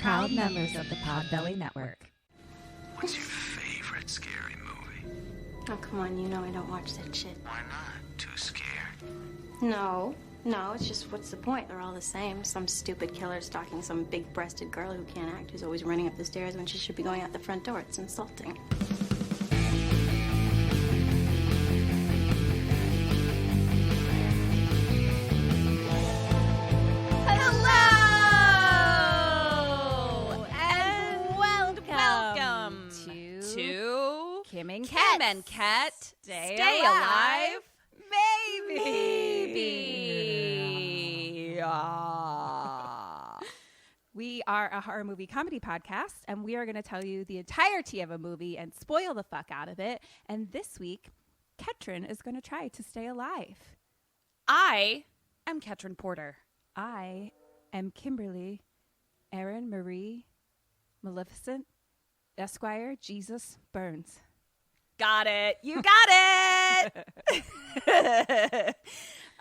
proud members of the Podbelly Network. What's your favorite scary movie? Oh, come on, you know I don't watch that shit. Why not? Too scared? No, it's just what's the point? They're all the same. Some stupid killer stalking some big-breasted girl who can't act, who's always running up the stairs when she should be going out the front door. It's insulting. Kim and Kat, stay alive. Maybe. We are a horror movie comedy podcast, and we are going to tell you the entirety of a movie and spoil the fuck out of it. And this week, Ketryn is going to try to stay alive. I am Ketryn Porter. I am Kimberly, Erin Marie, Maleficent, Esquire, Jesus Burns. Got it. You got it.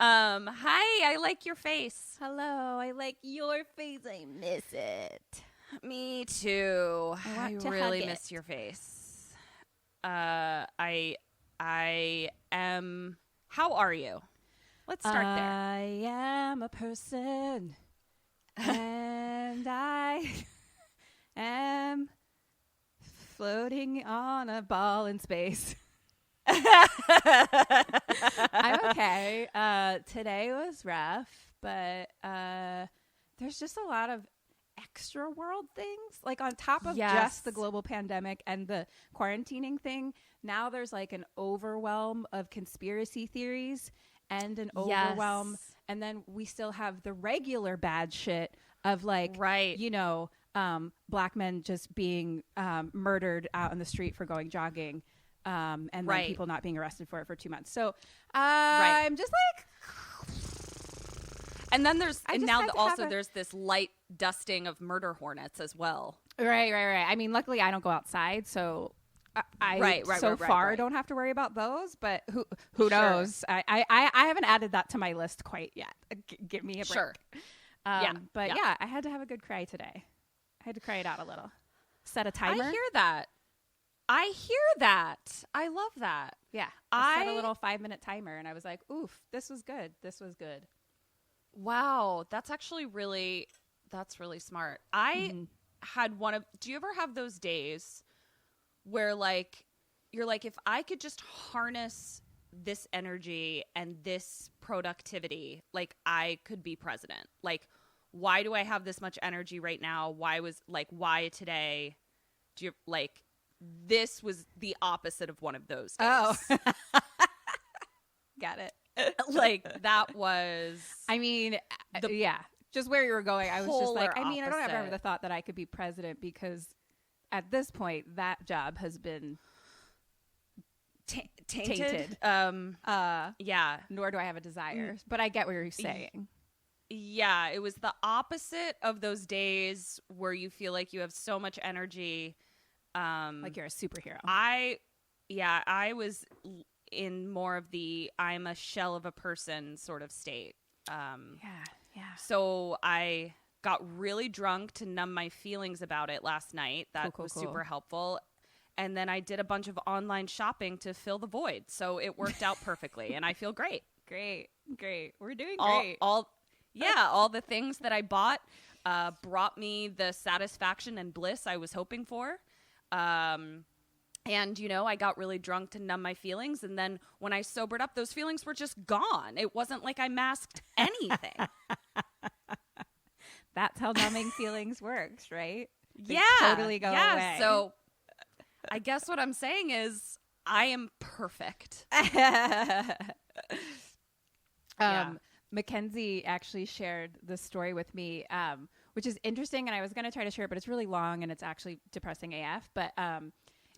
Hi, I like your face. Hello, I like your face. I miss it. Me too. I really miss your face. I am. How are you? Let's start there. I am a person, and I am floating on a ball in space. I'm okay. Today was rough, but there's just a lot of extra world things. Like on top of just the global pandemic and the quarantining thing, now there's like an overwhelm of conspiracy theories and an overwhelm. And then we still have the regular bad shit of like, you know, black men just being murdered out in the street for going jogging, and then people not being arrested for it for 2 months. So I'm just like, and then there's there's this light dusting of murder hornets as well. Right. I mean, luckily I don't go outside, so I so far don't have to worry about those. But who knows? I haven't added that to my list quite yet. Give me a break. Sure. I had to have a good cry today. I had to cry it out a little. Set a timer. I hear that. I love that. Yeah. I set a little 5-minute timer and I was like, oof, this was good. Wow. That's actually really smart. I had do you ever have those days where like, you're like, if I could just harness this energy and this productivity, like I could be president. Like, why do I have this much energy right now? Why today? Do you like, this was the opposite of one of those days. Oh, got it. Like that was, I mean, just where you were going. I was just like, I mean, opposite. I don't ever have the thought that I could be president because at this point that job has been tainted. Yeah. Nor do I have a desire, but I get what you're saying. Yeah, it was the opposite of those days where you feel like you have so much energy. Like you're a superhero. I was in more of the I'm a shell of a person sort of state. Yeah. So I got really drunk to numb my feelings about it last night. That was super helpful. And then I did a bunch of online shopping to fill the void. So it worked out perfectly and I feel great. Great. We're doing great. All the things that I bought brought me the satisfaction and bliss I was hoping for. And, you know, I got really drunk to numb my feelings. And then when I sobered up, those feelings were just gone. It wasn't like I masked anything. That's how numbing feelings works, right? They Yeah. totally go away. So I guess what I'm saying is I am perfect. Mackenzie actually shared this story with me, which is interesting, and I was going to try to share it, but it's really long, and it's actually depressing AF. But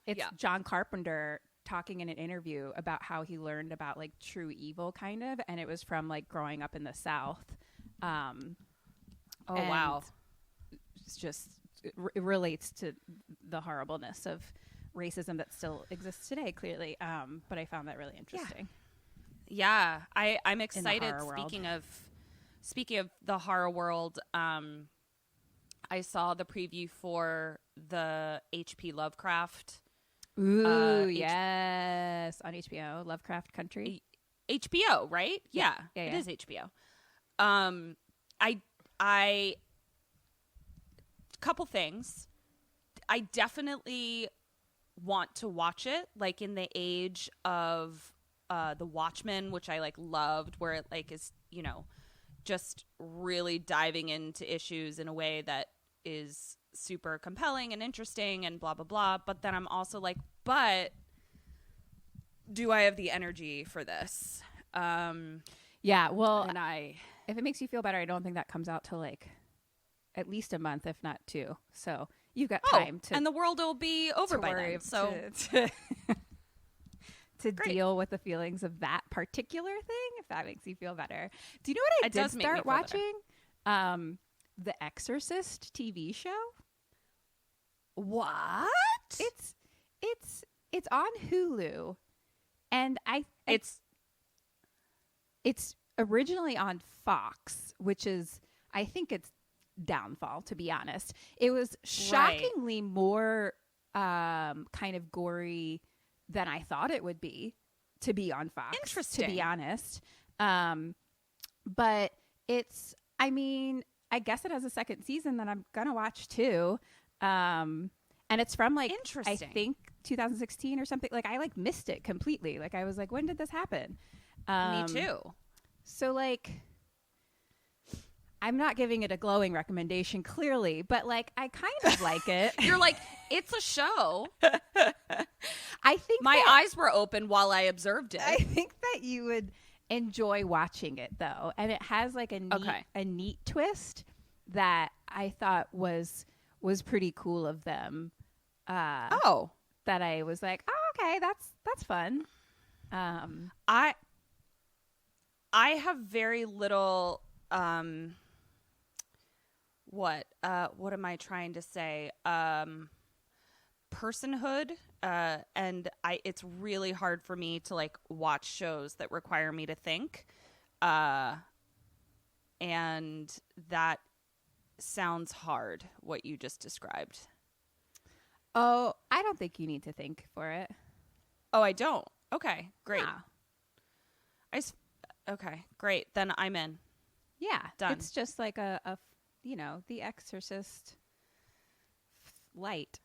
it's John Carpenter talking in an interview about how he learned about, like, true evil, kind of, and it was from, like, growing up in the South. Wow. It's just, it relates to the horribleness of racism that still exists today, clearly. But I found that really interesting. Yeah, I'm excited. horror world. Speaking of the horror world, I saw the preview for the H.P. Lovecraft. Ooh, yes. On HBO, Lovecraft Country. HBO, right? Yeah. It is HBO. I couple things. I definitely want to watch it, like in the age of The Watchmen, which I like loved, where it like is, you know, just really diving into issues in a way that is super compelling and interesting and blah blah blah. But then I'm also like, but do I have the energy for this? Yeah, well, and if it makes you feel better, I don't think that comes out till like at least a month, if not 2. So you've got time to, and the world will be over by then. So to deal with the feelings of that particular thing, if that makes you feel better. Do you know what I did start watching? The Exorcist TV show. What? It's on Hulu, and it's originally on Fox, which is, I think it's downfall, to be honest. It was shockingly more kind of gory than I thought it would be to be on Fox. Interesting. To be honest. But it's, I mean, I guess it has a second season that I'm going to watch too. And it's from like, I think 2016 or something. Like I like missed it completely. Like I was like, when did this happen? Me too. So like, I'm not giving it a glowing recommendation clearly, but like I kind of like it. You're like, it's a show. I think my eyes were open while I observed it. I think that you would enjoy watching it though. And it has like a neat twist that I thought was pretty cool of them. That I was like, oh, okay, that's fun. I have very little what am I trying to say? Personhood, and it's really hard for me to like watch shows that require me to think. And that sounds hard, what you just described. Oh, I don't think you need to think for it. Oh, I don't. Okay, great. Yeah. Okay, great. Then I'm in. Yeah, done. It's just like a The Exorcist light.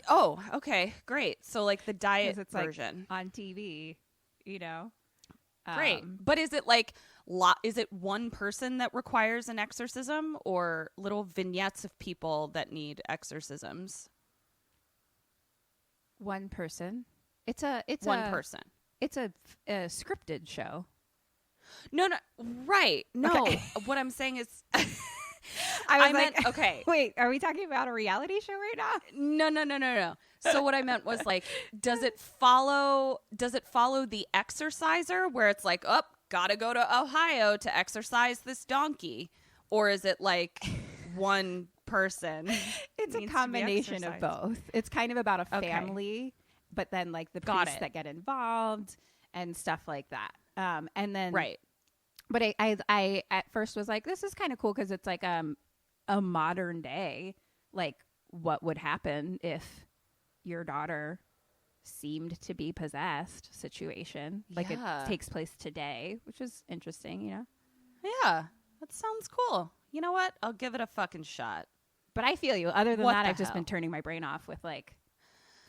Oh, okay, great. So like the diet like version on TV, Great. But is it like is it one person that requires an exorcism, or little vignettes of people that need exorcisms? One person. It's one person. It's a scripted show. No, right. No, okay. What I'm saying is, I meant, okay. Wait, are we talking about a reality show right now? No. So what I meant was like, does it follow The Exorciser, where it's like, oh, gotta go to Ohio to exorcise this donkey? Or is it like one person? It's a combination of both. It's kind of about a family, but then like the priests that get involved and stuff like that. And then, right. But I at first was like, this is kind of cool because it's like a modern day, like what would happen if your daughter seemed to be possessed situation. Like it takes place today, which is interesting, Yeah, that sounds cool. You know what? I'll give it a fucking shot. But I feel you. Other than that, I've just been turning my brain off with like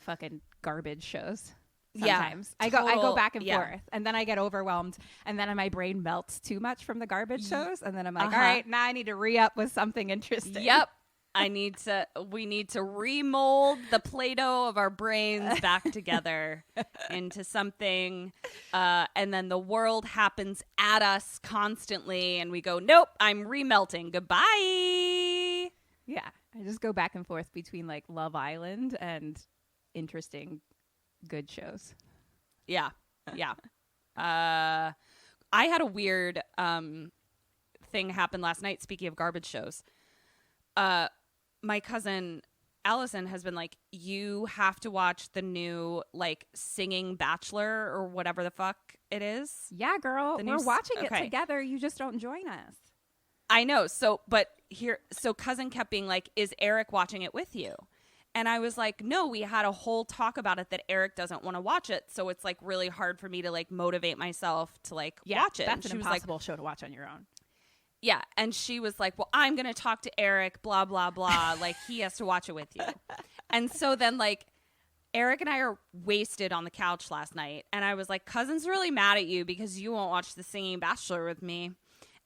fucking garbage shows. Sometimes I go back and forth, and then I get overwhelmed, and then my brain melts too much from the garbage shows, and then I'm like, all right, now I need to re-up with something interesting. Yep. We need to remold the Play-Doh of our brains back together into something, and then the world happens at us constantly, and we go, nope, I'm remelting. Goodbye. Yeah, I just go back and forth between like Love Island and interesting good shows. Yeah. I had a weird thing happen last night. Speaking of garbage shows, my cousin Allison has been like, you have to watch the new like singing Bachelor or whatever the fuck it is. Yeah, girl, we're watching it together. You just don't join us. I know. So cousin kept being like, is Eric watching it with you? And I was like, no, we had a whole talk about it that Eric doesn't want to watch it. So it's like really hard for me to like motivate myself to like watch it. That's and an impossible show to watch on your own. Yeah. And she was like, well, I'm going to talk to Eric, blah, blah, blah. Like he has to watch it with you. And so then like Eric and I are wasted on the couch last night. And I was like, cousin's really mad at you because you won't watch The Singing Bachelor with me.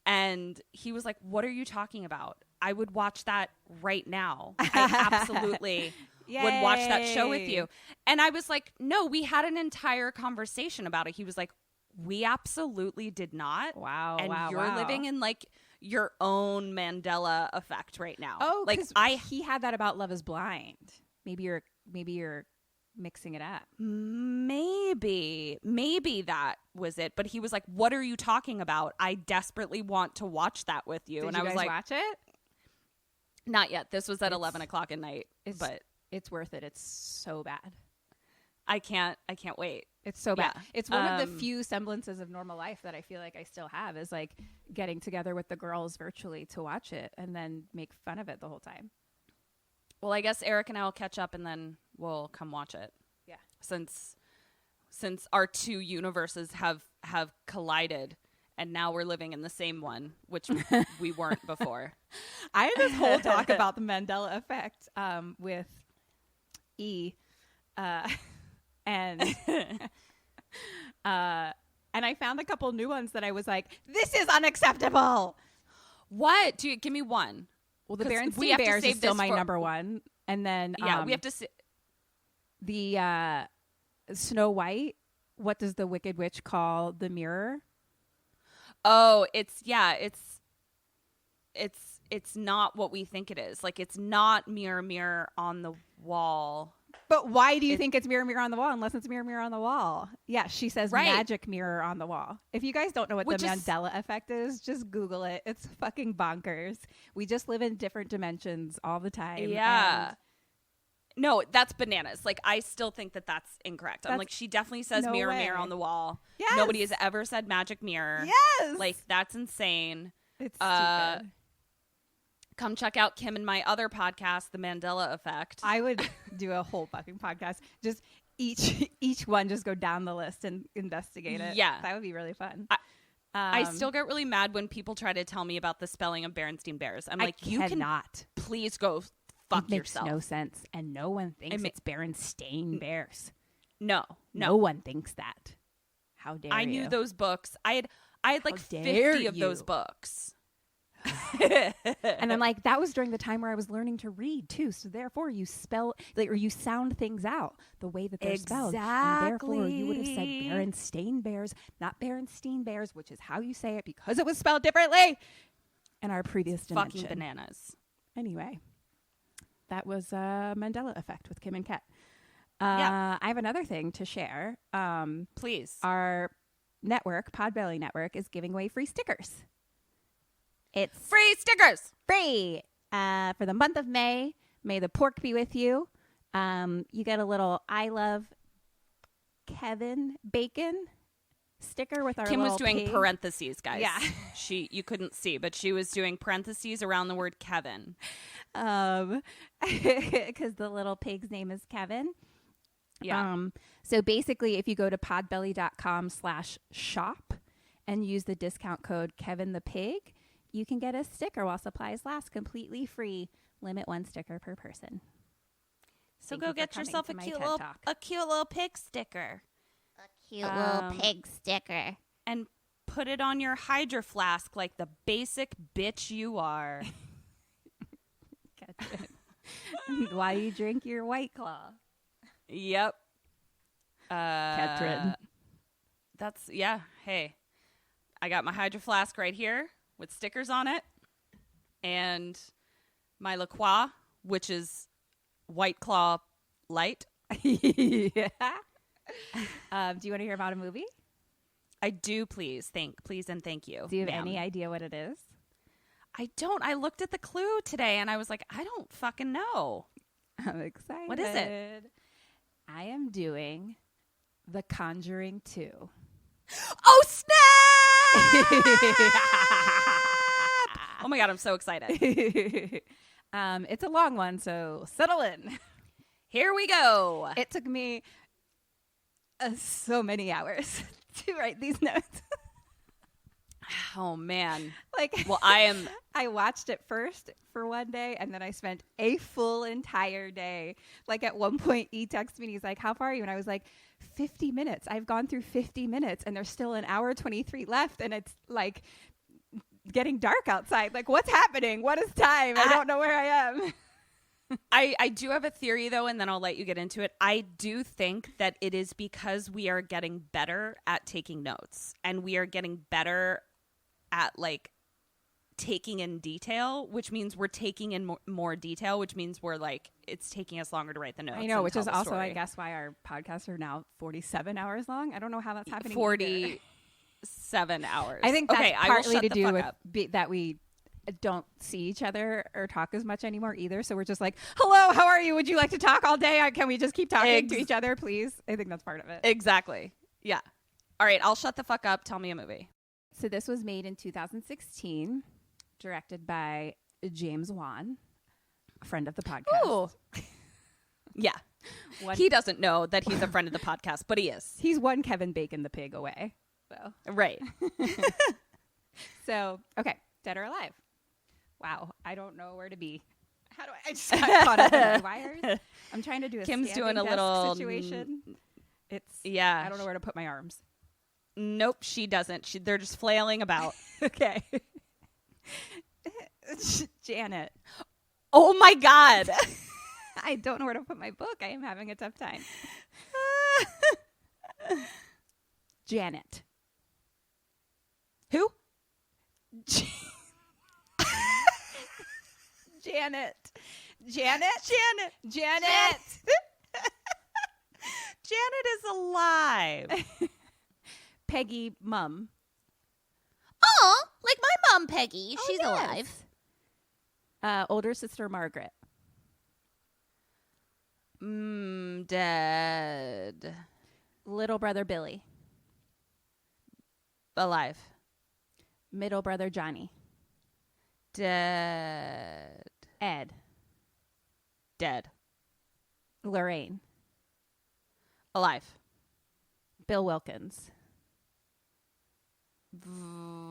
And he was like, what are you talking about? I would watch that right now. I absolutely would watch that show with you. And I was like, no, we had an entire conversation about it. He was like, we absolutely did not. Wow. And wow, you're wow. living in like your own Mandela effect right now. Oh, like he had that about Love is Blind. Maybe you're mixing it up. Maybe that was it. But he was like, what are you talking about? I desperately want to watch that with you. Did and you I was guys like, watch it? Not yet. This was at 11 o'clock at night. But it's worth it. It's so bad. I can't wait. It's so bad. Yeah. It's one of the few semblances of normal life that I feel like I still have is like getting together with the girls virtually to watch it and then make fun of it the whole time. Well, I guess Eric and I will catch up and then we'll come watch it. Yeah. Since our two universes have collided and now we're living in the same one, which we weren't before. I had this whole talk about the Mandela Effect with E. And I found a couple new ones that I was like, this is unacceptable. What? Give me one. Well, the Berenstein Bears is still my number one. And then we have to see the Snow White. What does the Wicked Witch call the mirror? Oh, it's not what we think it is. Like, it's not mirror, mirror on the wall. But why do you think it's mirror, mirror on the wall unless it's mirror, mirror on the wall? Yeah, she says magic mirror on the wall. If you guys don't know what the Mandela Effect is, just Google it. It's fucking bonkers. We just live in different dimensions all the time. Yeah. No, that's bananas. Like, I still think that that's incorrect. I'm like, she definitely says mirror, mirror on the wall. Yes. Nobody has ever said magic mirror. Yes. Like, that's insane. It's stupid. Come check out Kim and my other podcast, The Mandela Effect. I would do a whole fucking podcast. Just each one just go down the list and investigate it. Yeah. That would be really fun. I still get really mad when people try to tell me about the spelling of Berenstein Bears. I'm like, you cannot. Please go fuck yourself. It makes no sense. And no one thinks it's Berenstein Bears. No. No one thinks that. How dare you? I knew those books. I had like 50 of those books. And I'm like, that was during the time where I was learning to read too. So therefore you spell or you sound things out the way that they're spelled. And therefore you would have said Berenstein Bears, not Berenstein Bears, which is how you say it because it was spelled differently in our previous dimension. Fucking bananas. Anyway, that was Mandela Effect with Kim and Kat. I have another thing to share. Please. Our network, Podbelly Network, is giving away free stickers. It's free stickers. Free for the month of May. May the pork be with you. You get a little I love Kevin bacon sticker with our Kim was little doing pig. parentheses, guys. Yeah. You couldn't see, but she was doing parentheses around the word Kevin. Because the little pig's name is Kevin. Yeah. So basically, if you go to podbelly.com/shop and use the discount code Kevin the Pig, you can get a sticker while supplies last, completely free. Limit 1 sticker per person. So go get yourself a cute little pig sticker. A cute little pig sticker. And put it on your Hydro Flask like the basic bitch you are. While you drink your White Claw. Yep. Ketryn. Hey, I got my Hydro Flask right here with stickers on it. And my La Croix, which is White Claw Light. Yeah. Do you want to hear about a movie? I do, please and thank you. Do you have any idea what it is? I don't. I looked at the clue today and I was like, I don't fucking know. I'm excited. What is it? I am doing The Conjuring 2. Oh, snap! Oh my God, I'm so excited. It's a long one, so settle in. Here we go. It took me so many hours to write these notes. Oh man. Well, I watched it first for one day, and then I spent a full entire day. Like at one point, he texted me and he's like, "How far are you?" And I was like, 50 minutes. I've gone through 50 minutes, and there's still an hour 23 left, and it's like getting dark outside. Like, what's happening? What is time? I don't know where I am. I do have a theory, though, and then I'll let you get into it. I do think that it is because we are getting better at taking notes, and we are getting better at like taking in detail, which means we're taking in more detail, which means we're like, it's taking us longer to write the notes. I know, which is also, I guess, why our podcasts are now 47 hours long. I don't know how that's happening. 47 hours. I think that's okay, partly to do with that we don't see each other or talk as much anymore either. So we're just like, hello, how are you? Would you like to talk all day? Can we just keep talking to each other, please? I think that's part of it. Exactly. Yeah. All right, I'll shut the fuck up. Tell me a movie. So this was made in 2016, directed by James Wan, a friend of the podcast. Ooh. Yeah. He doesn't know that he's a friend of the podcast, but he is. He's one Kevin Bacon the pig away. So. Right. So, okay. Dead or alive? Wow. I don't know where to be. How do I just got caught up in my wires. I'm trying to do a Kim's doing a desk little situation. Yeah. I don't know where to put my arms. Nope, she doesn't. They're just flailing about. Okay. Janet. Oh my God. I don't know where to put my book. I am having a tough time. Janet. Who? Janet. Janet is alive. Peggy mum. Oh, like my mom, Peggy. She's yes. alive. Older sister Margaret. Dead. Little brother Billy. Alive. Middle brother Johnny. Dead. Ed. Dead. Lorraine. Alive. Bill Wilkins.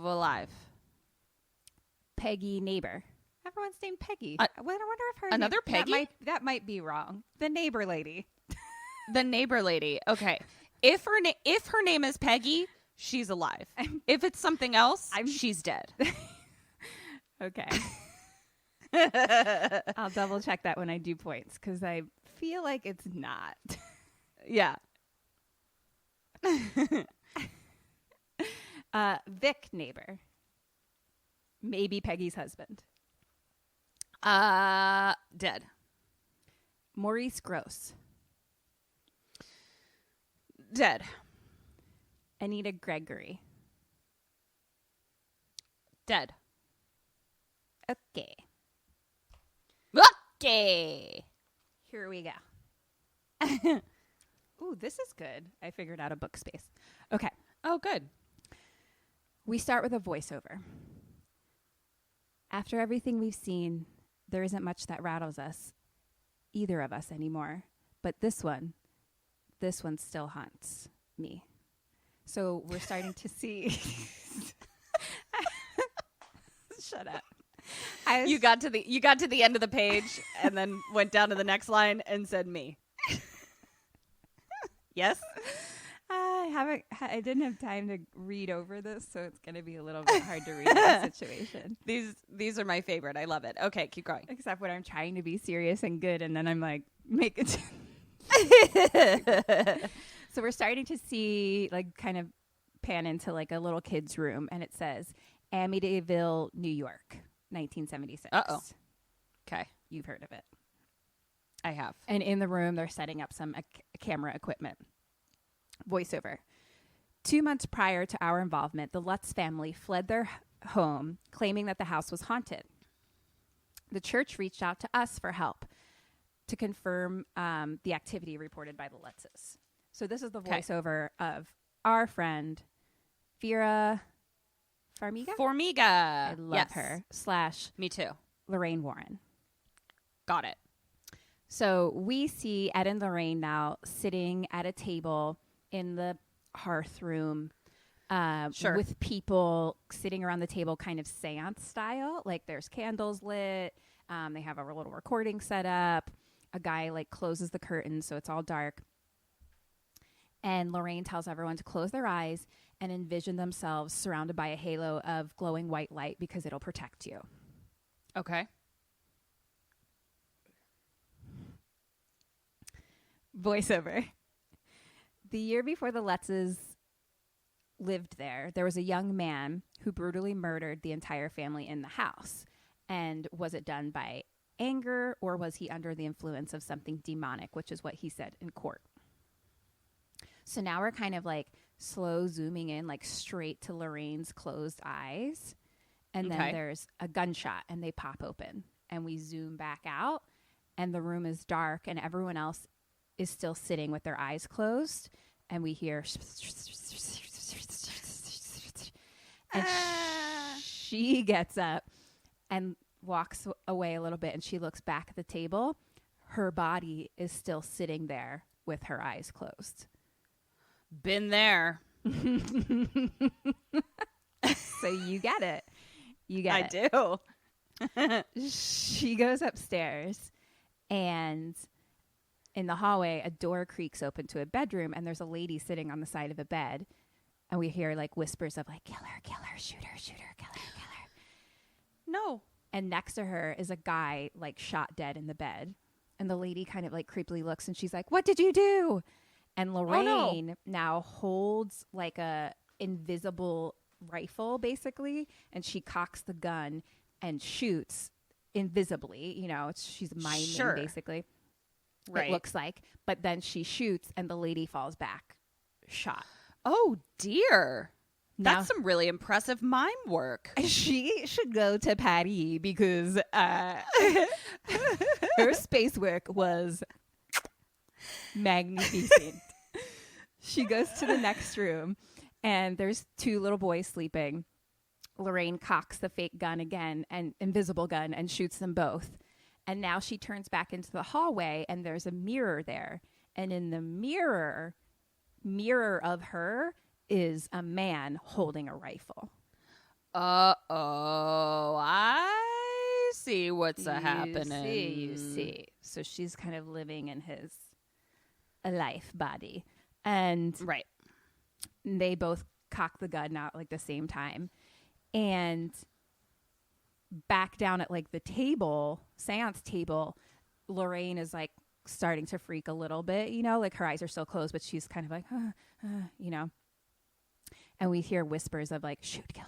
Alive. Peggy neighbor. Everyone's named Peggy. I wonder if her another name, Peggy? that might be wrong. The neighbor lady. The neighbor lady. Okay. If her name is Peggy, she's alive. If it's something else, she's dead. Okay. I'll double check that when I do points because I feel like it's not. Yeah. Vic neighbor. Maybe Peggy's husband. Dead. Maurice Gross. Dead. Anita Gregory. Dead. Okay. Okay. Here we go. Ooh, this is good. I figured out a book space. Okay. Oh, good. We start with a voiceover. After everything we've seen, there isn't much that rattles us, either of us anymore. But this one still haunts me. So we're starting to see. Shut up. You got to the end of the page and then went down to the next line and said me. Yes. I didn't have time to read over this, so it's going to be a little bit hard to read in this situation. These are my favorite. I love it. Okay, keep going. Except when I'm trying to be serious and good, and then I'm like, make it. So we're starting to see, like, kind of pan into like a little kid's room, and it says Amityville, New York, 1976. Uh-oh. Okay. You've heard of it. I have. And in the room, they're setting up some camera equipment. Voiceover. 2 months prior to our involvement, the Lutz family fled their home, claiming that the house was haunted. The church reached out to us for help to confirm the activity reported by the Lutzes. So this is the voiceover of our friend, Vera Farmiga. Farmiga. I love her. / Me too. Lorraine Warren. Got it. So we see Ed and Lorraine now sitting at a table in the hearth room with people sitting around the table kind of seance style. Like there's candles lit. They have a little recording set up. A guy like closes the curtains so it's all dark. And Lorraine tells everyone to close their eyes and envision themselves surrounded by a halo of glowing white light because it'll protect you. Okay. Voiceover. The year before the Lutzes lived there was a young man who brutally murdered the entire family in the house. And was it done by anger or was he under the influence of something demonic, which is what he said in court. So now we're kind of like slow zooming in like straight to Lorraine's closed eyes. And then there's a gunshot and they pop open and we zoom back out and the room is dark and everyone else is still sitting with their eyes closed and we hear and she gets up and walks away a little bit and she looks back at the table. Her body is still sitting there with her eyes closed. Been there. So you get it. You get it. I do. She goes upstairs and in the hallway, a door creaks open to a bedroom and there's a lady sitting on the side of a bed. And we hear like whispers of like, killer, shooter, killer. No. And next to her is a guy like shot dead in the bed. And the lady kind of like creepily looks and she's like, what did you do? And Lorraine now holds like a invisible rifle basically. And she cocks the gun and shoots invisibly. You know, she's miming basically. Right. It looks like. But then she shoots and the lady falls back shot. Oh, dear. That's some really impressive mime work. She should go to Paris because her space work was magnificent. She goes to the next room and there's 2 little boys sleeping. Lorraine cocks the fake gun again, and invisible gun, and shoots them both. And now she turns back into the hallway and there's a mirror there. And in the mirror of her is a man holding a rifle. Uh-oh. I see what's happening. You see. So she's kind of living in his life body. And they both cock the gun out like the same time. And back down at like the table, seance table, Lorraine is like starting to freak a little bit, you know, like her eyes are still closed, but she's kind of like, you know. And we hear whispers of like, shoot, kill,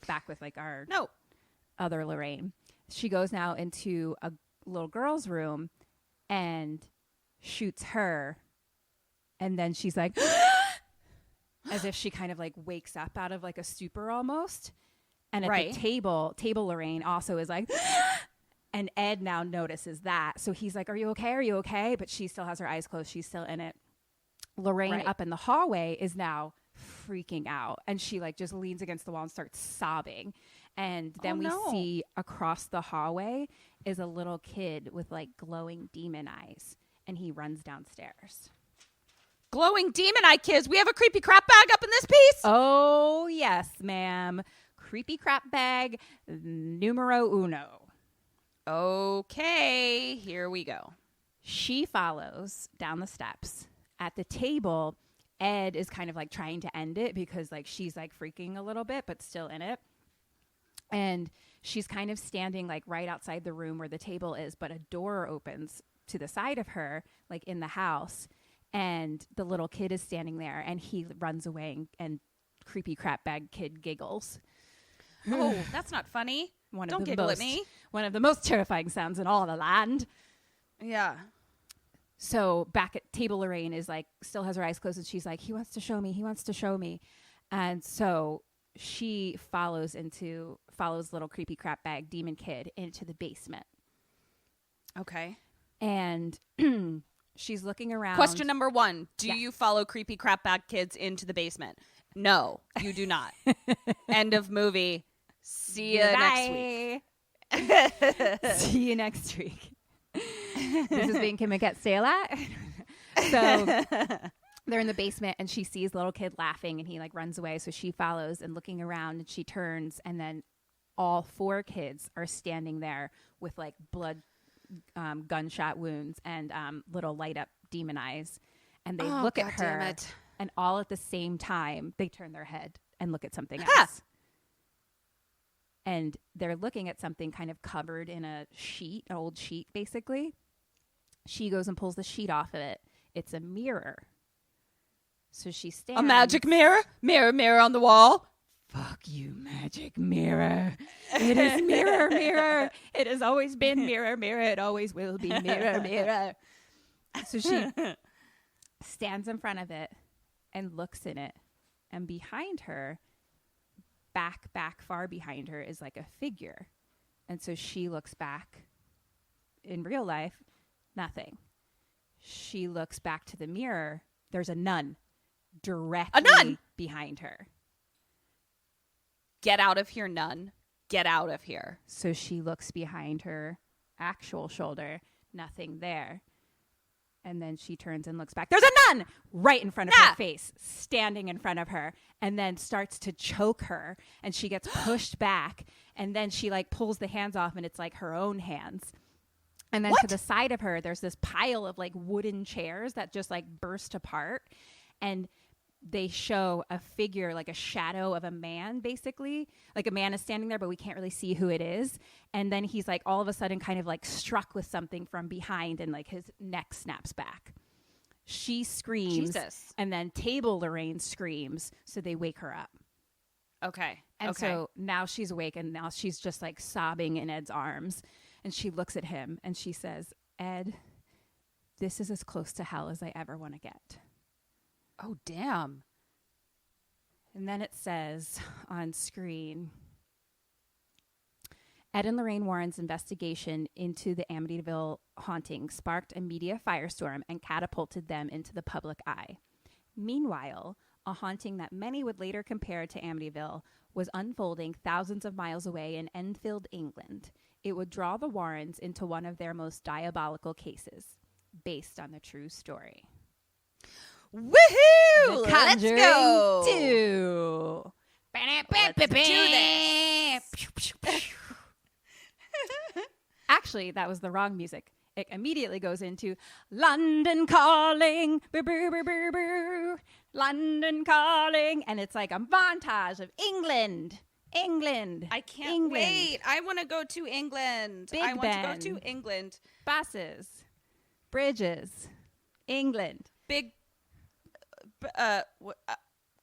back with like our other Lorraine. She goes now into a little girl's room and shoots her. And then she's like, as if she kind of like wakes up out of like a stupor almost. And at the table Lorraine also is like, and Ed now notices that. So he's like, are you okay? But she still has her eyes closed. She's still in it. Lorraine up in the hallway is now freaking out. And she like just leans against the wall and starts sobbing. And then we see across the hallway is a little kid with like glowing demon eyes. And he runs downstairs. Glowing demon eye kids. We have a creepy crap bag up in this piece. Oh, yes, ma'am. Creepy crap bag numero uno. Okay, here we go. She follows down the steps. At the table, Ed is kind of like trying to end it because like she's like freaking a little bit, but still in it. And she's kind of standing like right outside the room where the table is, but a door opens to the side of her, like in the house. And the little kid is standing there and he runs away and creepy crap bag kid giggles. Oh, that's not funny. Don't giggle at me. One of the most terrifying sounds in all the land. Yeah. So back at table, Lorraine is like, still has her eyes closed and she's like, he wants to show me. And so she follows little creepy crap bag demon kid into the basement. Okay. And she's looking around. Question number 1. Do you follow creepy crap bag kids into the basement? No, you do not. End of movie. See you next week. See you next week. This is being Kim and Kat Stay a lot. So they're in the basement and she sees the little kid laughing and he like runs away. So she follows and looking around and she turns and then all 4 kids are standing there with like blood gunshot wounds and little light up demon eyes. And they look at her and all at the same time they turn their head and look at something else. And they're looking at something kind of covered in a sheet, an old sheet, basically. She goes and pulls the sheet off of it. It's a mirror. So she stands. A magic mirror? Mirror, mirror on the wall. Fuck you, magic mirror. It is mirror, mirror. It has always been mirror, mirror. It always will be mirror, mirror. So she stands in front of it and looks in it. And behind her, back, far behind her is like a figure. And so she looks back. In real life, nothing. She looks back to the mirror. There's a nun directly behind her. Get out of here, nun. Get out of here. So she looks behind her actual shoulder. Nothing there. And then she turns and looks back. There's a nun right in front of her face, standing in front of her, and then starts to choke her. And she gets pushed back. And then she like pulls the hands off and it's like her own hands. And then to the side of her, there's this pile of like wooden chairs that just like burst apart. And they show a figure, like a shadow of a man, basically. Like a man is standing there, but we can't really see who it is. And then he's like all of a sudden kind of like struck with something from behind and like his neck snaps back. She screams. Jesus. And then Table Lorraine screams. So they wake her up. Okay. And so now she's awake and now she's just like sobbing in Ed's arms. And she looks at him and she says, Ed, this is as close to hell as I ever want to get. Oh, damn. And then it says on screen, Ed and Lorraine Warren's investigation into the Amityville haunting sparked a media firestorm and catapulted them into the public eye. Meanwhile, a haunting that many would later compare to Amityville was unfolding thousands of miles away in Enfield, England. It would draw the Warrens into one of their most diabolical cases, based on the true story. Woohoo! The Let's Conjuring go. 2. Let's do this. Actually, that was the wrong music. It immediately goes into London Calling, brr, brr, brr, brr, brr. London Calling, and it's like a montage of England. I can't wait. I want to go to England. Big I want Ben. to go to England. Buses, bridges, England. Big.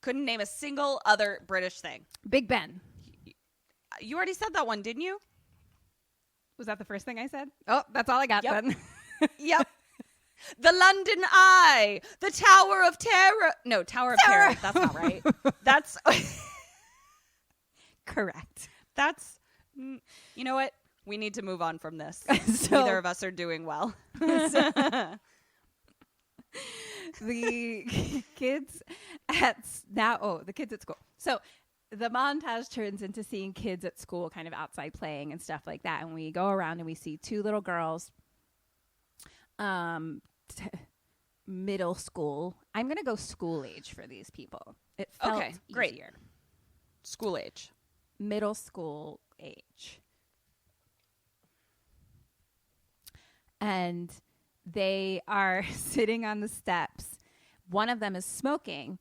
Couldn't name a single other British thing. Big Ben. You already said that one, didn't you? Was that the first thing I said? Oh, that's all I got then. Yep. The London Eye. The Tower of Terror. No, Tower of Terror. That's not right. That's correct. That's. You know what? We need to move on from this. So, neither of us are doing well. The kids the kids at school. So the montage turns into seeing kids at school kind of outside playing and stuff like that. And we go around and we see 2 little girls, middle school. I'm going to go school age for these people. It felt Okay, great. easier. School age. Middle school age. And they are sitting on the steps. One of them is smoking,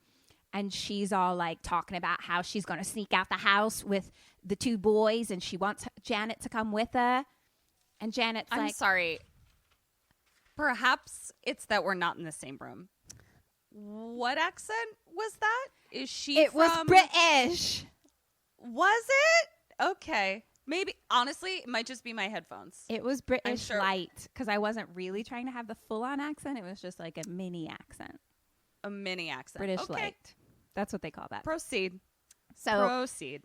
and she's all like talking about how she's going to sneak out the house with the 2 boys, and she wants Janet to come with her. And Janet's I'm like, sorry. Perhaps it's that we're not in the same room. What accent was that? Is she it from... was British. Was it? Okay. Maybe, honestly, it might just be my headphones. It was British sure. light, because I wasn't really trying to have the full-on accent. It was just like a mini accent. A mini accent. British Okay. light. That's what they call that. Proceed. So Proceed.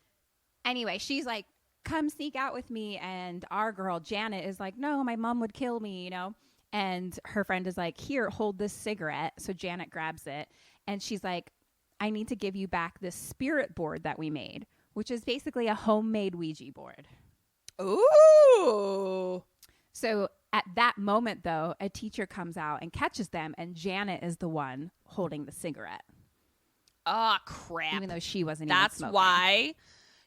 anyway, she's like, come sneak out with me. And our girl, Janet, is like, no, my mom would kill me, you know. And her friend is like, here, hold this cigarette. So Janet grabs it. And she's like, I need to give you back this spirit board that we made, which is basically a homemade Ouija board. Ooh. So at that moment, though, a teacher comes out and catches them, and Janet is the one holding the cigarette. Oh, crap. Even though she wasn't That's even smoking. why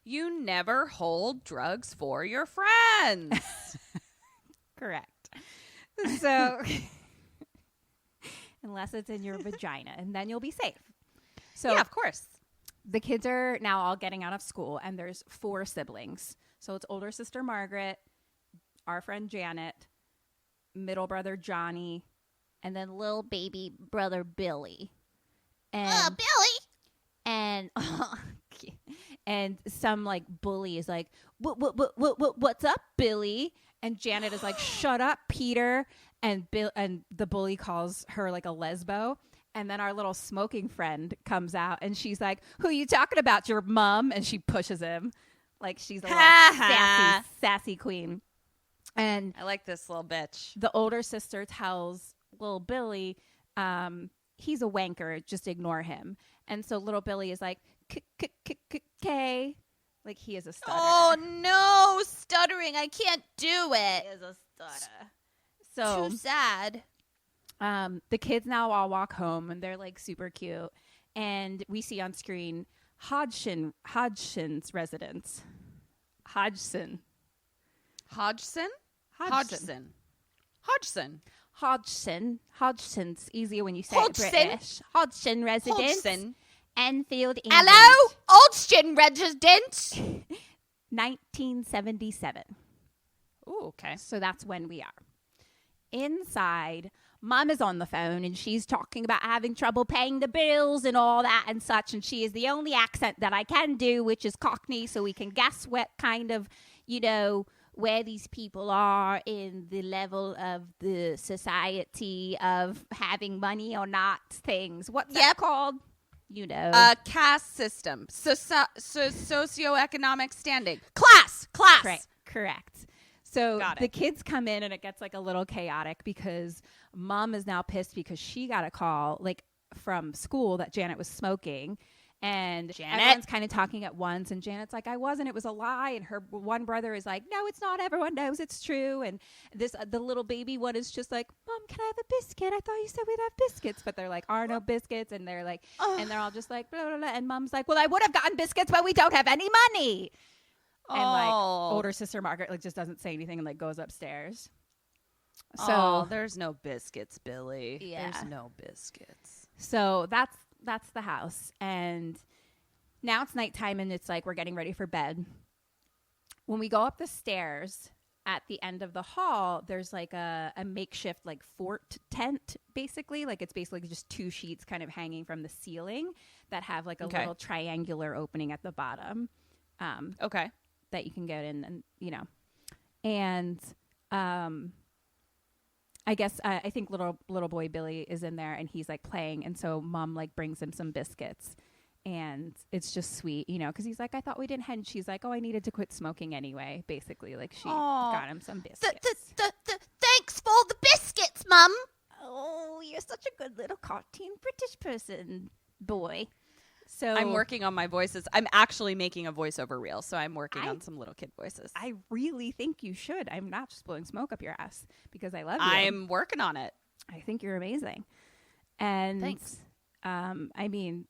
you never hold drugs for your friends. Correct. So, unless it's in your vagina, and then you'll be safe. So, yeah, of course. The kids are now all getting out of school, and there's 4 siblings. So it's older sister Margaret, our friend Janet, middle brother Johnny, and then little baby brother Billy. And Billy. And and some like bully is like, what's up, Billy? And Janet is like, shut up, Peter. And the bully calls her like a lesbo. And then our little smoking friend comes out, and she's like, who are you talking about, your mom? And she pushes him like she's a little sassy queen. And I like this little bitch. the older sister tells little Billy, he's a wanker, just ignore him. And so little Billy is like, K, like he is a stutter. Oh, no, stuttering. I can't do it. He is a stutter. So Too sad. the kids now all walk home, and they're like super cute. And we see on screen Hodgson's residence. Hodgson's easier when you say Hodgson. it British. Hodgson residence. Hodgson. Enfield, England. Hello, Oldstone resident. 1977. Ooh, okay. So that's when we are. Inside, Mom is on the phone, and she's talking about having trouble paying the bills and all that and such. And she is the only accent that I can do, which is Cockney, so we can guess what kind of, where these people are in the level of the society of having money or not things. What's that called? Caste system. Socioeconomic standing. Class. Correct. So Got it. the kids come in, and it gets like a little chaotic because Mom is now pissed because she got a call like from school that Janet was smoking. And everyone's kind of talking at once, and Janet's like, I wasn't, it was a lie. And her one brother is like, no, it's not, everyone knows it's true. And the little baby one is just like, Mom, can I have a biscuit? I thought you said we'd have biscuits. But there like are no biscuits, and they're like, and they're all just like, blah, blah, blah. And Mom's like, well, I would have gotten biscuits, but we don't have any money. And like older sister Margaret like just doesn't say anything and like goes upstairs. So there's no biscuits, Billy. Yeah. There's no biscuits. So that's the house. And now it's nighttime, and it's like we're getting ready for bed. When we go up the stairs at the end of the hall, there's like a makeshift like fort tent, basically. Like it's basically just 2 sheets kind of hanging from the ceiling that have like a little triangular opening at the bottom. Okay. That you can get in, and and I guess I think little boy Billy is in there, and he's like playing, and so Mom like brings him some biscuits, and it's just sweet, because he's like, I thought we didn't have, and she's like, oh, I needed to quit smoking anyway, basically, like she got him some biscuits. Thanks for the biscuits, Mum. Oh, you're such a good little cartoon British person, boy. So I'm working on my voices. I'm actually making a voiceover reel, so I'm working on some little kid voices. I really think you should. I'm not just blowing smoke up your ass because I love you. I'm working on it. I think you're amazing. And Thanks. I mean,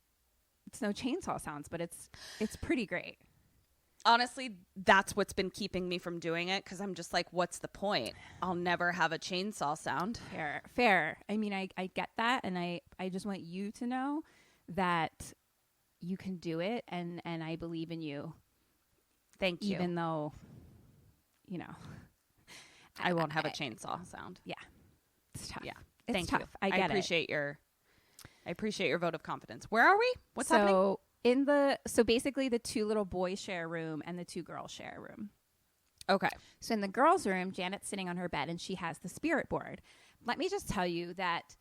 it's no chainsaw sounds, but it's pretty great. Honestly, that's what's been keeping me from doing it, because I'm just like, what's the point? I'll never have a chainsaw sound. Fair. I mean, I get that, and I just want you to know that you can do it, and I believe in you. Thank you. Even though, I won't have a chainsaw sound. Yeah. It's tough. Yeah. It's Thank tough. you. I get it. I appreciate your vote of confidence. Where are we? What's happening? So basically the 2 little boys share a room, and the 2 girls share a room. Okay. So in the girls' room, Janet's sitting on her bed, and she has the spirit board. Let me just tell you that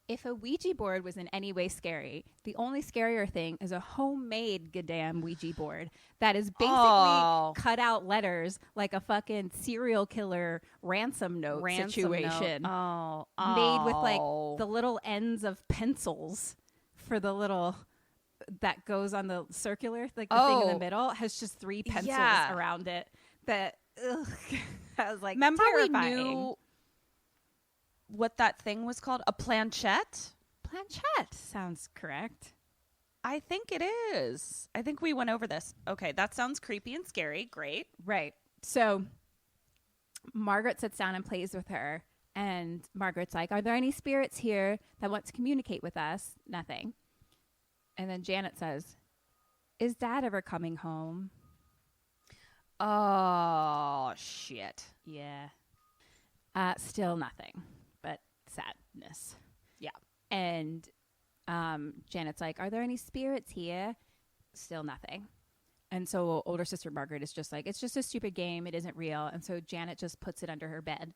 if a Ouija board was in any way scary, the only scarier thing is a homemade goddamn Ouija board that is basically cut out letters like a fucking serial killer ransom note situation. Note. Made with like the little ends of pencils for the little that goes on the circular, like the thing in the middle, has just 3 pencils around it. That I was like, remember terrifying. we knew what that thing was called? A planchette? Planchette sounds correct. I think it is. I think we went over this. Okay, that sounds creepy and scary. Great. Right. So Margaret sits down and plays with her. And Margaret's like, are there any spirits here that want to communicate with us? Nothing. And then Janet says, is Dad ever coming home? Oh, shit. Yeah. Still nothing but sadness. Yeah. And Janet's like, are there any spirits here? Still nothing. And so older sister Margaret is just like, it's just a stupid game. It isn't real. And so Janet just puts it under her bed.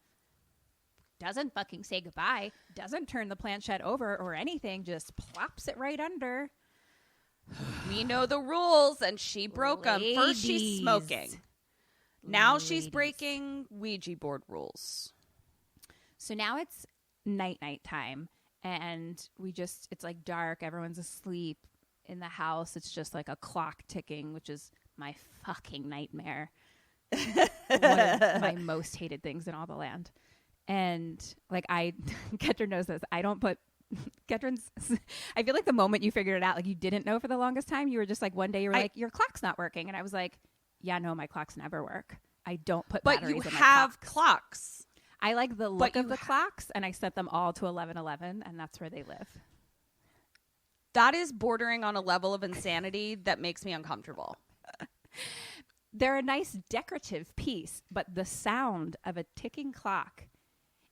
Doesn't fucking say goodbye. Doesn't turn the planchette over or anything. Just plops it right under. We know the rules, and she broke them. First, she's smoking. Now she's breaking Ouija board rules. So now it's night time. And it's like dark. Everyone's asleep in the house. It's just like a clock ticking, which is my fucking nightmare. One of my most hated things in all the land. And like Ketryn knows this. I don't put Ketryn's. I feel like the moment you figured it out, like you didn't know for the longest time, you were just like, one day you were like, your clock's not working. And I was like, yeah, no, my clocks never work. I don't put batteries in my clocks. But you have clocks. I like the look of the clocks, and I set them all to 11:11, and that's where they live. That is bordering on a level of insanity that makes me uncomfortable. They're a nice decorative piece, but the sound of a ticking clock,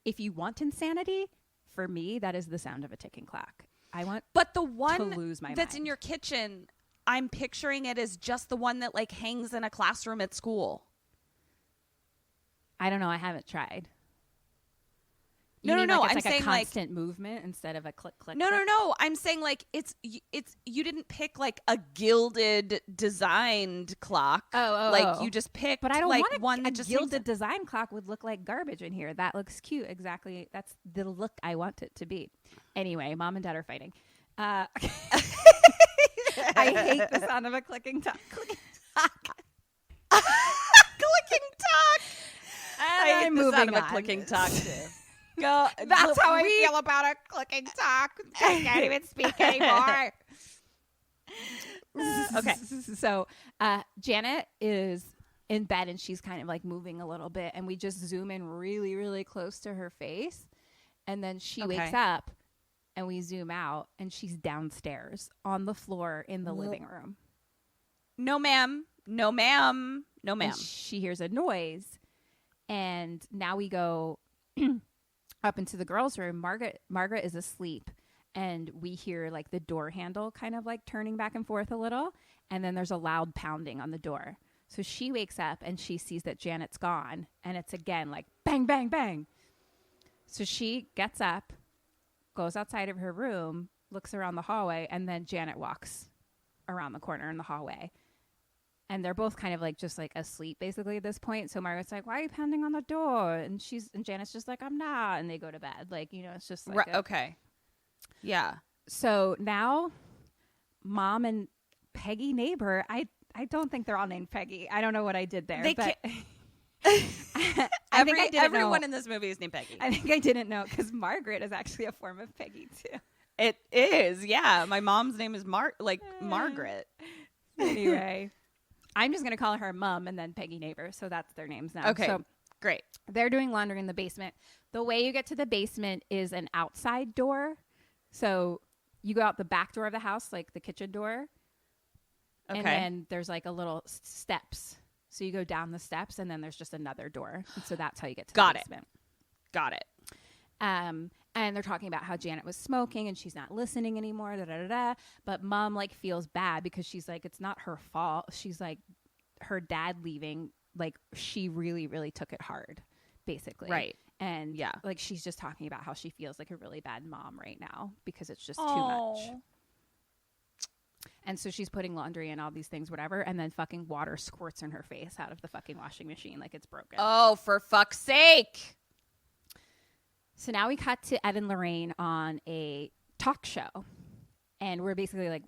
if you want insanity, for me, that is the sound of a ticking clock. I want but the one to lose my that's mind. In your kitchen, I'm picturing it as just the one that like hangs in a classroom at school. I don't know. I haven't tried. No. Like I'm it's saying a constant movement instead of a click. No. I'm saying like it's you didn't pick like a gilded designed clock. Like you just picked. But I don't like want one a that just gilded design clock would look like garbage in here. That looks cute. Exactly. That's the look I want it to be. Anyway, Mom and Dad are fighting. I hate the sound of a clicking talk. Clicking talk. I hate the sound of a clicking talk too. Go. That's how I feel about a clicking talk. I can't even speak anymore. Okay. So Janet is in bed and she's kind of like moving a little bit, and we just zoom in really, really close to her face. And then she wakes up and we zoom out and she's downstairs on the floor in the living room. No, ma'am. No, ma'am. No, ma'am. And she hears a noise. And now we go up into the girls' room. Margaret is asleep, and we hear like the door handle kind of like turning back and forth a little, and then there's a loud pounding on the door. So she wakes up and she sees that Janet's gone, and it's again like bang, bang, bang. So she gets up, goes outside of her room, looks around the hallway, and then Janet walks around the corner in the hallway. And they're both kind of like just like asleep basically at this point. So Margaret's like, why are you pounding on the door? And Janet's just like, I'm not. And they go to bed. Like, you know, it's just like. Okay. Yeah. So now Mom and Peggy neighbor, I don't think they're all named Peggy. I don't know what I did there. Everyone in this movie is named Peggy. I think I didn't know because Margaret is actually a form of Peggy too. It is. Yeah. My mom's name is Margaret. Anyway. I'm just going to call her Mom and then Peggy Neighbor. So that's their names now. Okay, so great. They're doing laundry in the basement. The way you get to the basement is an outside door. So you go out the back door of the house, like the kitchen door. Okay. And then there's like a little steps. So you go down the steps and then there's just another door. And so that's how you get to the basement. Got it. And they're talking about how Janet was smoking and she's not listening anymore. But Mom like feels bad because she's like, it's not her fault. She's like, her dad leaving, like she really, really took it hard, basically. Right. And yeah, like she's just talking about how she feels like a really bad mom right now because it's just too much. And so she's putting laundry and all these things, whatever. And then fucking water squirts in her face out of the fucking washing machine like it's broken. Oh, for fuck's sake. So now we cut to Ed and Lorraine on a talk show. And we're basically like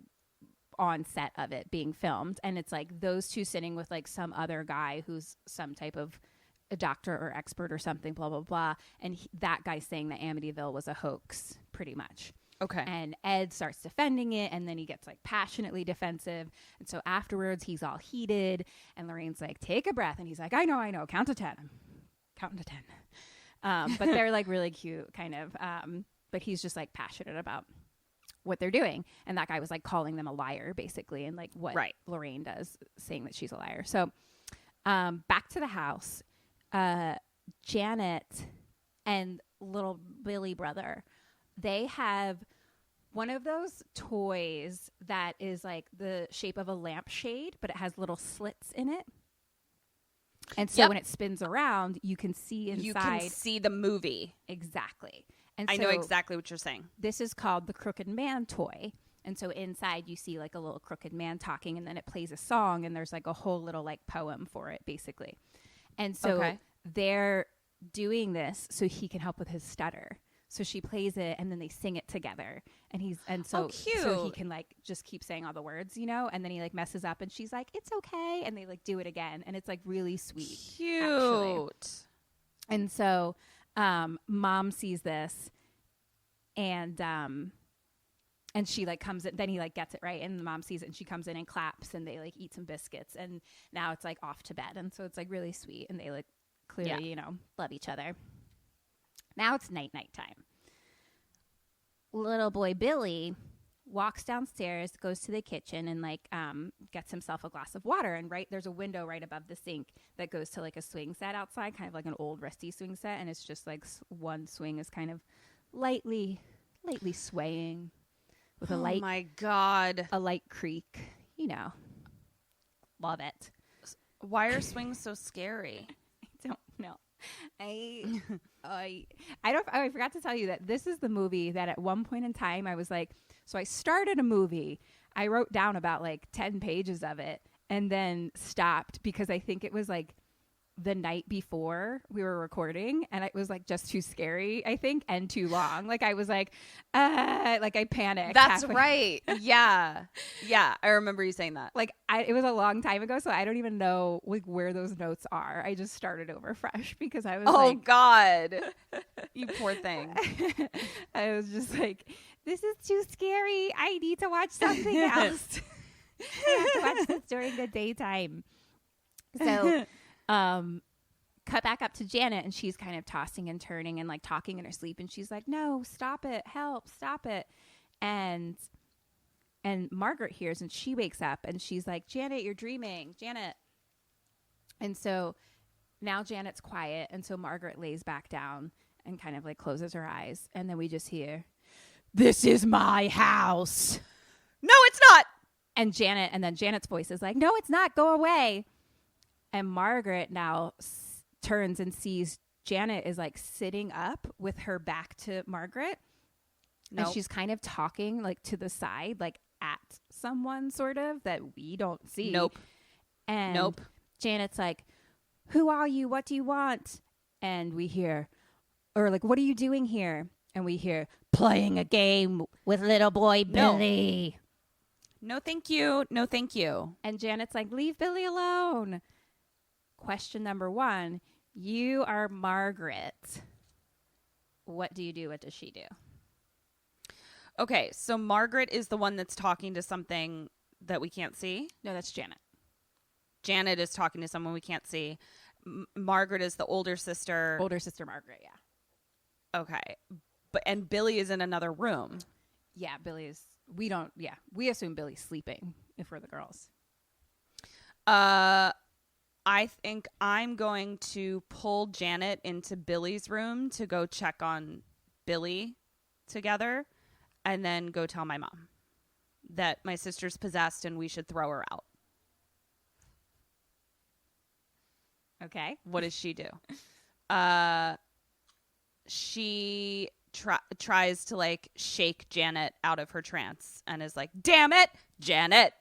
on set of it being filmed. And it's like those two sitting with like some other guy who's some type of a doctor or expert or something, blah, blah, blah. And that guy's saying that Amityville was a hoax, pretty much. Okay. And Ed starts defending it, and then he gets like passionately defensive. And so afterwards, he's all heated, and Lorraine's like, take a breath. And he's like, I know. Count to 10. I'm counting to 10. But they're like really cute, kind of. But he's just like passionate about what they're doing. And that guy was like calling them a liar, basically, and like what Lorraine does, saying that she's a liar. So back to the house, Janet and little Billy brother, they have one of those toys that is like the shape of a lampshade, but it has little slits in it. And so when it spins around, you can see inside. You can see the movie. Exactly. And I so know exactly what you're saying. This is called the Crooked Man toy. And so inside you see like a little crooked man talking, and then it plays a song, and there's like a whole little like poem for it, basically. And so they're doing this so he can help with his stutter. So she plays it, and then they sing it together, so he can like just keep saying all the words, you know. And then he like messes up, and she's like, "It's okay," and they like do it again, and it's like really sweet, cute. Actually. And so, Mom sees this, and she like comes in. Then he like gets it right, and the mom sees it, and she comes in and claps, and they like eat some biscuits, and now it's like off to bed, and so it's like really sweet, and they like clearly you know love each other. Now it's night time. Little boy Billy walks downstairs, goes to the kitchen, and like gets himself a glass of water. And there's a window right above the sink that goes to like a swing set outside, kind of like an old rusty swing set. And it's just like one swing is kind of lightly swaying with a light. Oh my God! A light creak. You know, love it. Why are swings so scary? I don't know. I forgot to tell you that this is the movie that at one point in time I was like, so I started a movie. I wrote down about like 10 pages of it and then stopped because I think it was like the night before we were recording, and it was like just too scary, I think, and too long. Like I was like I panicked. That's right. Yeah. I remember you saying that. Like it was a long time ago, so I don't even know like where those notes are. I just started over fresh because I was like, God, you poor thing. I was just like, this is too scary. I need to watch something else. I have to watch this during the daytime. So cut back up to Janet, and she's kind of tossing and turning and like talking in her sleep, and she's like, no, stop it, help, stop it. And Margaret hears, and she wakes up, and she's like, Janet, you're dreaming, Janet. And so now Janet's quiet, and so Margaret lays back down and kind of like closes her eyes, and then we just hear, this is my house. No, it's not. And then Janet's voice is like, no, it's not, go away. And Margaret now turns and sees Janet is like sitting up with her back to Margaret. Nope. And she's kind of talking like to the side, like at someone sort of that we don't see. Nope. And Janet's like, who are you? What do you want? And we hear, or like, what are you doing here? And we hear, playing a game with little boy Billy. No, thank you. No, thank you. And Janet's like, leave Billy alone. Question number 1, you are Margaret. What do you do? What does she do? Okay, so Margaret is the one that's talking to something that we can't see? No, that's Janet. Janet is talking to someone we can't see. Margaret is the older sister. Older sister Margaret, yeah. Okay. And Billy is in another room. Yeah, we assume Billy's sleeping if we're the girls. I think I'm going to pull Janet into Billy's room to go check on Billy together, and then go tell my mom that my sister's possessed and we should throw her out. Okay. What does she do? She tries to like shake Janet out of her trance and is like, damn it, Janet.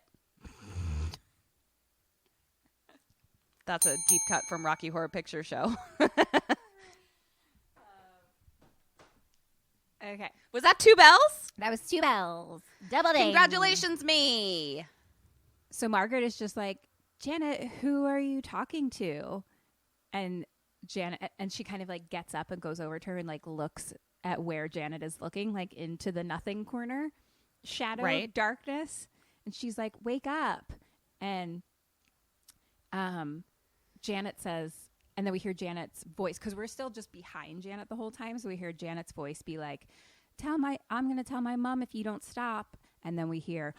That's a deep cut from Rocky Horror Picture Show. Okay. Was that 2 bells? That was 2 bells. Double ding. Congratulations, me. So Margaret is just like, Janet, who are you talking to? And Janet, and she kind of like gets up and goes over to her and like looks at where Janet is looking, like into the nothing corner, shadow, darkness. And she's like, wake up. And Janet says, and then we hear Janet's voice, because we're still just behind Janet the whole time. So we hear Janet's voice be like, I'm going to tell my mom if you don't stop. And then we hear,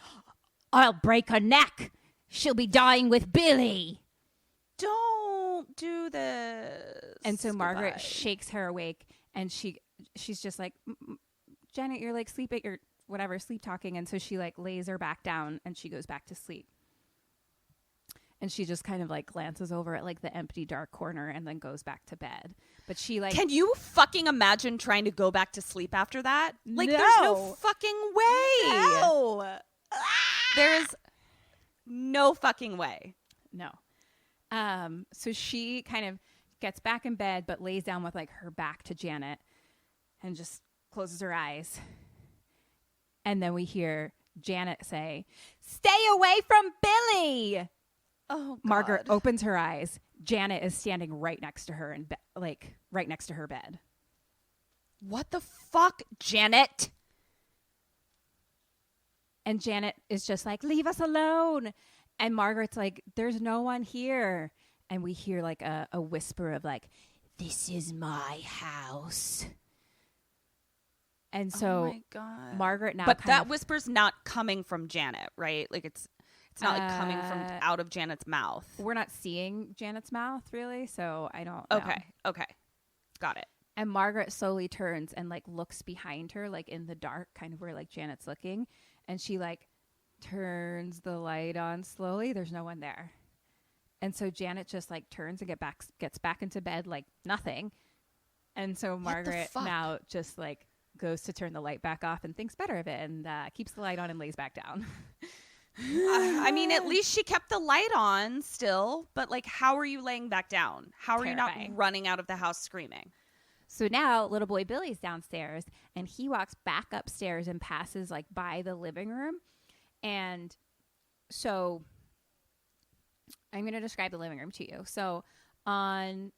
I'll break her neck. She'll be dying with Billy. Don't do this. And so Margaret shakes her awake, and she's just like, Janet, you're like sleep talking. And so she like lays her back down and she goes back to sleep. And she just kind of like glances over at like the empty dark corner and then goes back to bed. But she like, can you fucking imagine trying to go back to sleep after that? Like, No. there's no fucking way. no. There's no fucking way. No. So she kind of gets back in bed, but lays down with like her back to Janet and just closes her eyes. And then we hear Janet say, stay away from Billy. Oh, God. Margaret opens her eyes. Janet is standing right next to her and right next to her bed. What the fuck, Janet? And Janet is just like, leave us alone. And Margaret's like, there's no one here. And we hear like a whisper of like, this is my house. And so oh my God. Margaret now, but kind that of, whisper's not coming from Janet, right? Like it's not like coming from out of Janet's mouth. we're not seeing Janet's mouth really, so I don't know. Okay. Got it. And Margaret slowly turns and like looks behind her, like in the dark, kind of where like Janet's looking. And she like turns the light on slowly. There's no one there. And so Janet just like turns and gets back into bed like nothing. And so Margaret now just like goes to turn the light back off and thinks better of it and keeps the light on and lays back down. I mean, at least she kept the light on still, but like, how are you laying back down? How are Terrifying. you not running out of the house screaming? So now little boy Billy's downstairs and he walks back upstairs and passes like by the living room. And so I'm going to describe the living room to you. So on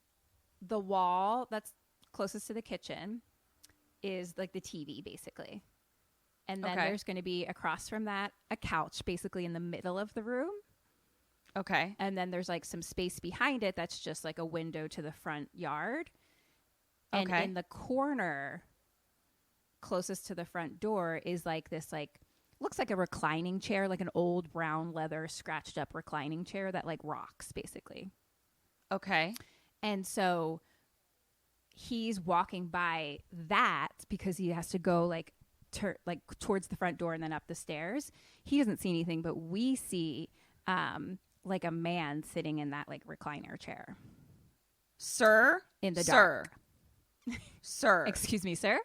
the wall that's closest to the kitchen is like the TV basically. And then there's going to be across from that a couch basically in the middle of the room. Okay. And then there's like some space behind it that's just like a window to the front yard. And in the corner closest to the front door is like this like looks like a reclining chair, like an old brown leather scratched up reclining chair that like rocks basically. Okay. And so he's walking by that because he has to go like towards the front door and then up the stairs. He doesn't see anything, but we see like a man sitting in that like recliner chair. Sir? In the dark. Sir. Excuse me, sir?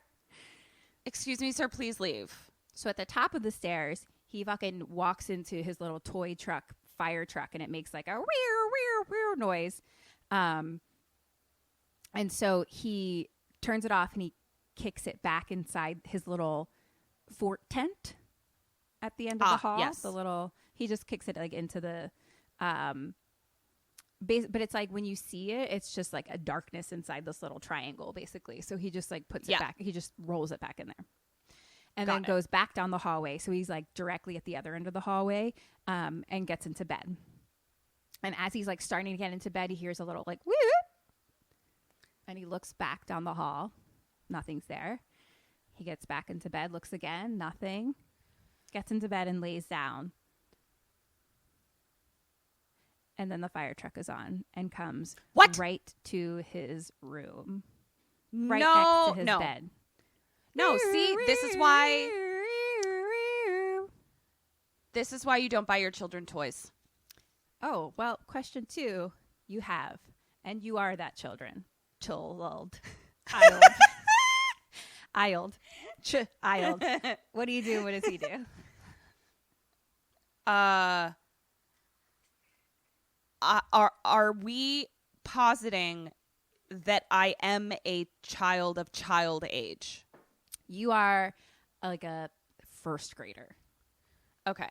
Excuse me, sir, please leave. So at the top of the stairs, he fucking walks into his little toy truck, fire truck, and it makes like a rear, rear, rear noise. And so he turns it off and he kicks it back inside his little fort tent at the end of the hall. Yes. He just kicks it like into the base, but it's like when you see it, it's just like a darkness inside this little triangle basically. So he just like puts it back. He just rolls it back in there. And then goes back down the hallway. So he's like directly at the other end of the hallway and gets into bed. And as he's like starting to get into bed, he hears a little like whoop. And he looks back down the hall. Nothing's there. He gets back into bed, looks again, nothing. Gets into bed and lays down. And then the fire truck is on and comes right to his room. Right next to his bed. No, see, this is why you don't buy your children toys. Oh, well, question 2, you have, and you are that children. Child. Isled. Isled. What do you do? What does he do? Are we positing that I am a child of child age? You are like a first grader. Okay.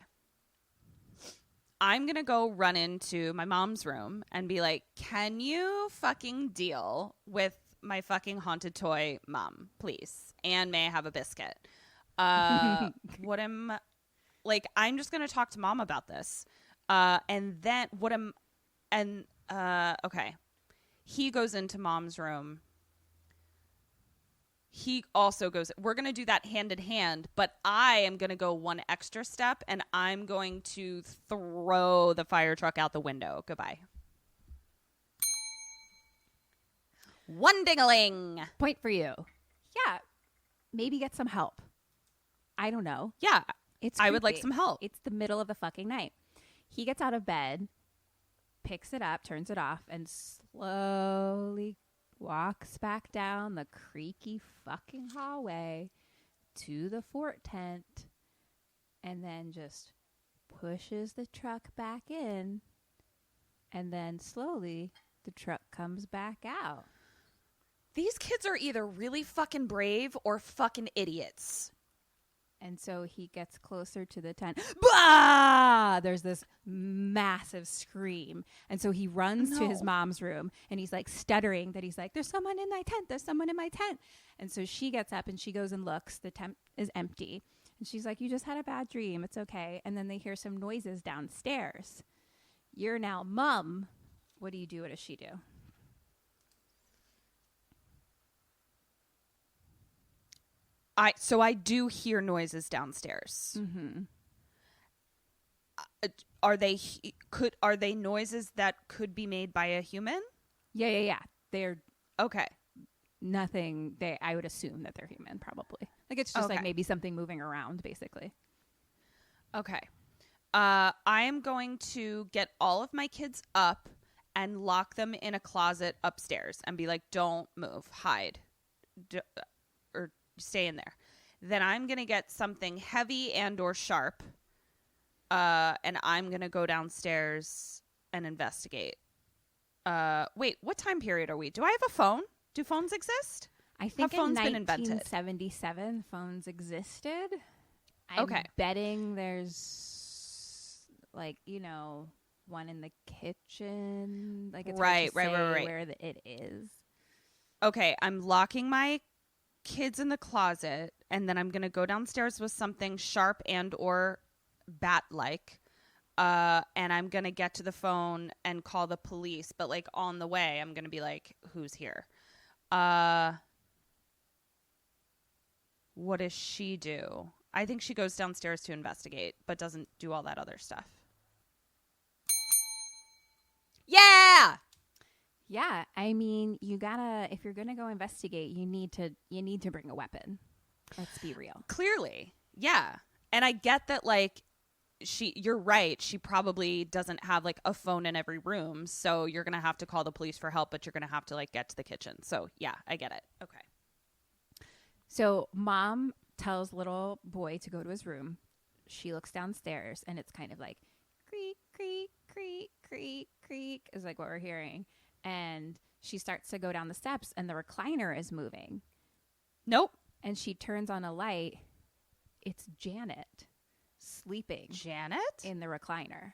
I'm going to go run into my mom's room and be like, can you fucking deal with my fucking haunted toy, Mom, please? And may I have a biscuit? I'm just going to talk to Mom about this. Okay. He goes into Mom's room. He also goes, we're going to do that hand in hand, but I am going to go one extra step and I'm going to throw the fire truck out the window. Goodbye. One ding-a-ling. Point for you. Yeah. Maybe get some help. I don't know. Yeah. I would like some help. It's the middle of the fucking night. He gets out of bed, picks it up, turns it off, and slowly walks back down the creaky fucking hallway to the fort tent and then just pushes the truck back in, and then slowly the truck comes back out. These kids are either really fucking brave or fucking idiots. And so he gets closer to the tent. Bah! There's this massive scream. And so he runs to his mom's room and he's like stuttering that he's like, there's someone in my tent. There's someone in my tent. And so she gets up and she goes and looks. The tent is empty. And she's like, you just had a bad dream. It's okay. And then they hear some noises downstairs. You're now Mom. What do you do? What does she do? So I do hear noises downstairs. Mm-hmm. Are they noises that could be made by a human? Yeah. They're okay. Nothing. I would assume that they're human, probably. Like it's just like maybe something moving around, basically. Okay. I am going to get all of my kids up and lock them in a closet upstairs and be like, don't move, hide, or stay in there. Then I'm going to get something heavy and or sharp, and I'm going to go downstairs and investigate. Wait, what time period are we? Do I have a phone? Do phones exist? I think have phones in been invented? 1977 phones existed. Okay. I'm betting there's one in the kitchen. Like it's right. where it is. Okay, I'm locking my kids in the closet, and then I'm going to go downstairs with something sharp and or bat-like, and I'm going to get to the phone and call the police, but like on the way I'm going to be like, who's here? What does she do? I think she goes downstairs to investigate, but doesn't do all that other stuff. Yeah! Yeah, I mean, you gotta, if you're gonna go investigate, you need to bring a weapon. Let's be real. Clearly. Yeah. And I get that, like, you're right. She probably doesn't have like a phone in every room. So you're going to have to call the police for help, but you're going to have to like get to the kitchen. So yeah, I get it. Okay. So Mom tells little boy to go to his room. She looks downstairs and it's kind of like creak, creak, creak, creak, creak is like what we're hearing. And she starts to go down the steps and the recliner is moving. Nope. And she turns on a light. It's Janet sleeping. Janet? In the recliner.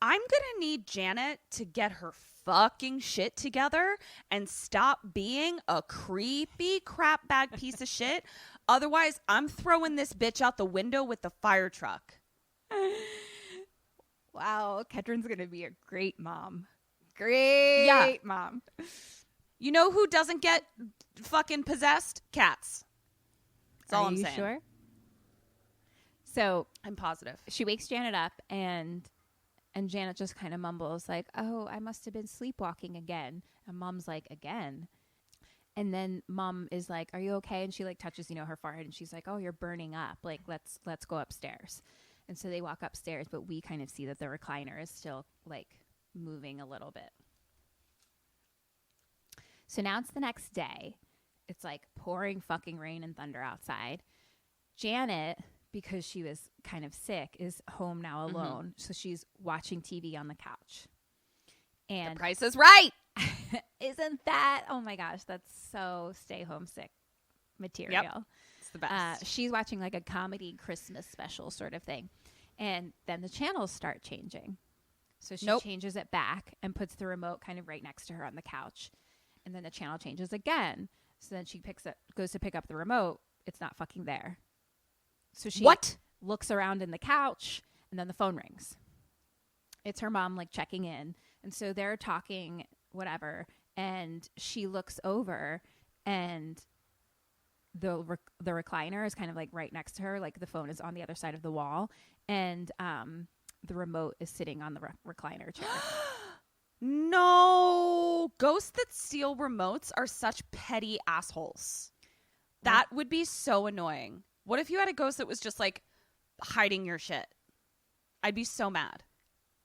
I'm going to need Janet to get her fucking shit together and stop being a creepy crap bag piece of shit. Otherwise, I'm throwing this bitch out the window with the fire truck. Wow, Ketryn's going to be a great mom. Great mom. You know who doesn't get fucking possessed? Cats. That's all I'm saying. Are you sure? So I'm positive. She wakes Janet up and Janet just kind of mumbles like, oh, I must have been sleepwalking again. And Mom's like, again? And then Mom is like, are you okay? And she like touches, her forehead and she's like, oh, you're burning up. Like, let's go upstairs. And so they walk upstairs, but we kind of see that the recliner is still like moving a little bit. So now it's the next day. It's like pouring fucking rain and thunder outside. Janet, because she was kind of sick, is home now alone. So she's watching TV on the couch. And The Price is Right. Isn't that? Oh my gosh, that's so stay homesick material. Yep. the best. She's watching like a comedy Christmas special sort of thing. And then the channels start changing. So she changes it back and puts the remote kind of right next to her on the couch. And then the channel changes again. So then she goes to pick up the remote. It's not fucking there. So she looks around in the couch, and then the phone rings. It's her mom like checking in. And so they're talking, whatever. And she looks over, and the recliner is kind of like right next to her. Like the phone is on the other side of the wall. And the remote is sitting on the recliner chair. No. Ghosts that steal remotes are such petty assholes. That would be so annoying. What if you had a ghost that was just like hiding your shit? I'd be so mad.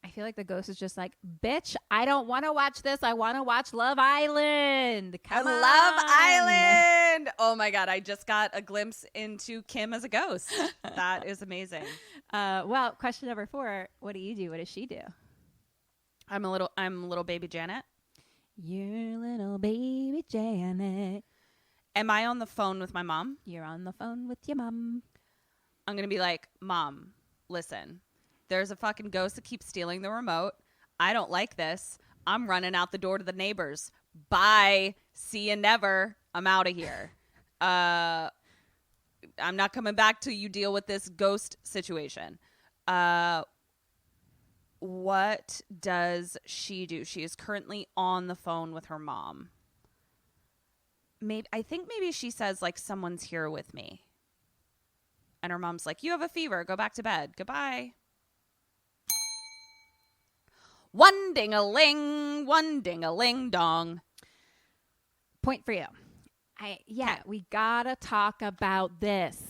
I feel like the ghost is just like, bitch, I don't want to watch this. I want to watch Love Island. Come on. Love Island. Oh my God. I just got a glimpse into Kim as a ghost. That is amazing. Well, question number 4. What do you do? What does she do? I'm little baby Janet. You're little baby Janet. Am I on the phone with my mom? You're on the phone with your mom. I'm going to be like, Mom, listen, there's a fucking ghost that keeps stealing the remote. I don't like this. I'm running out the door to the neighbors. Bye. See you never. I'm out of here. I'm not coming back till you deal with this ghost situation. What does she do? She is currently on the phone with her mom. I think maybe she says like, someone's here with me. And her mom's like, you have a fever. Go back to bed. Goodbye. One ding-a-ling dong. Point for you. We gotta talk about this.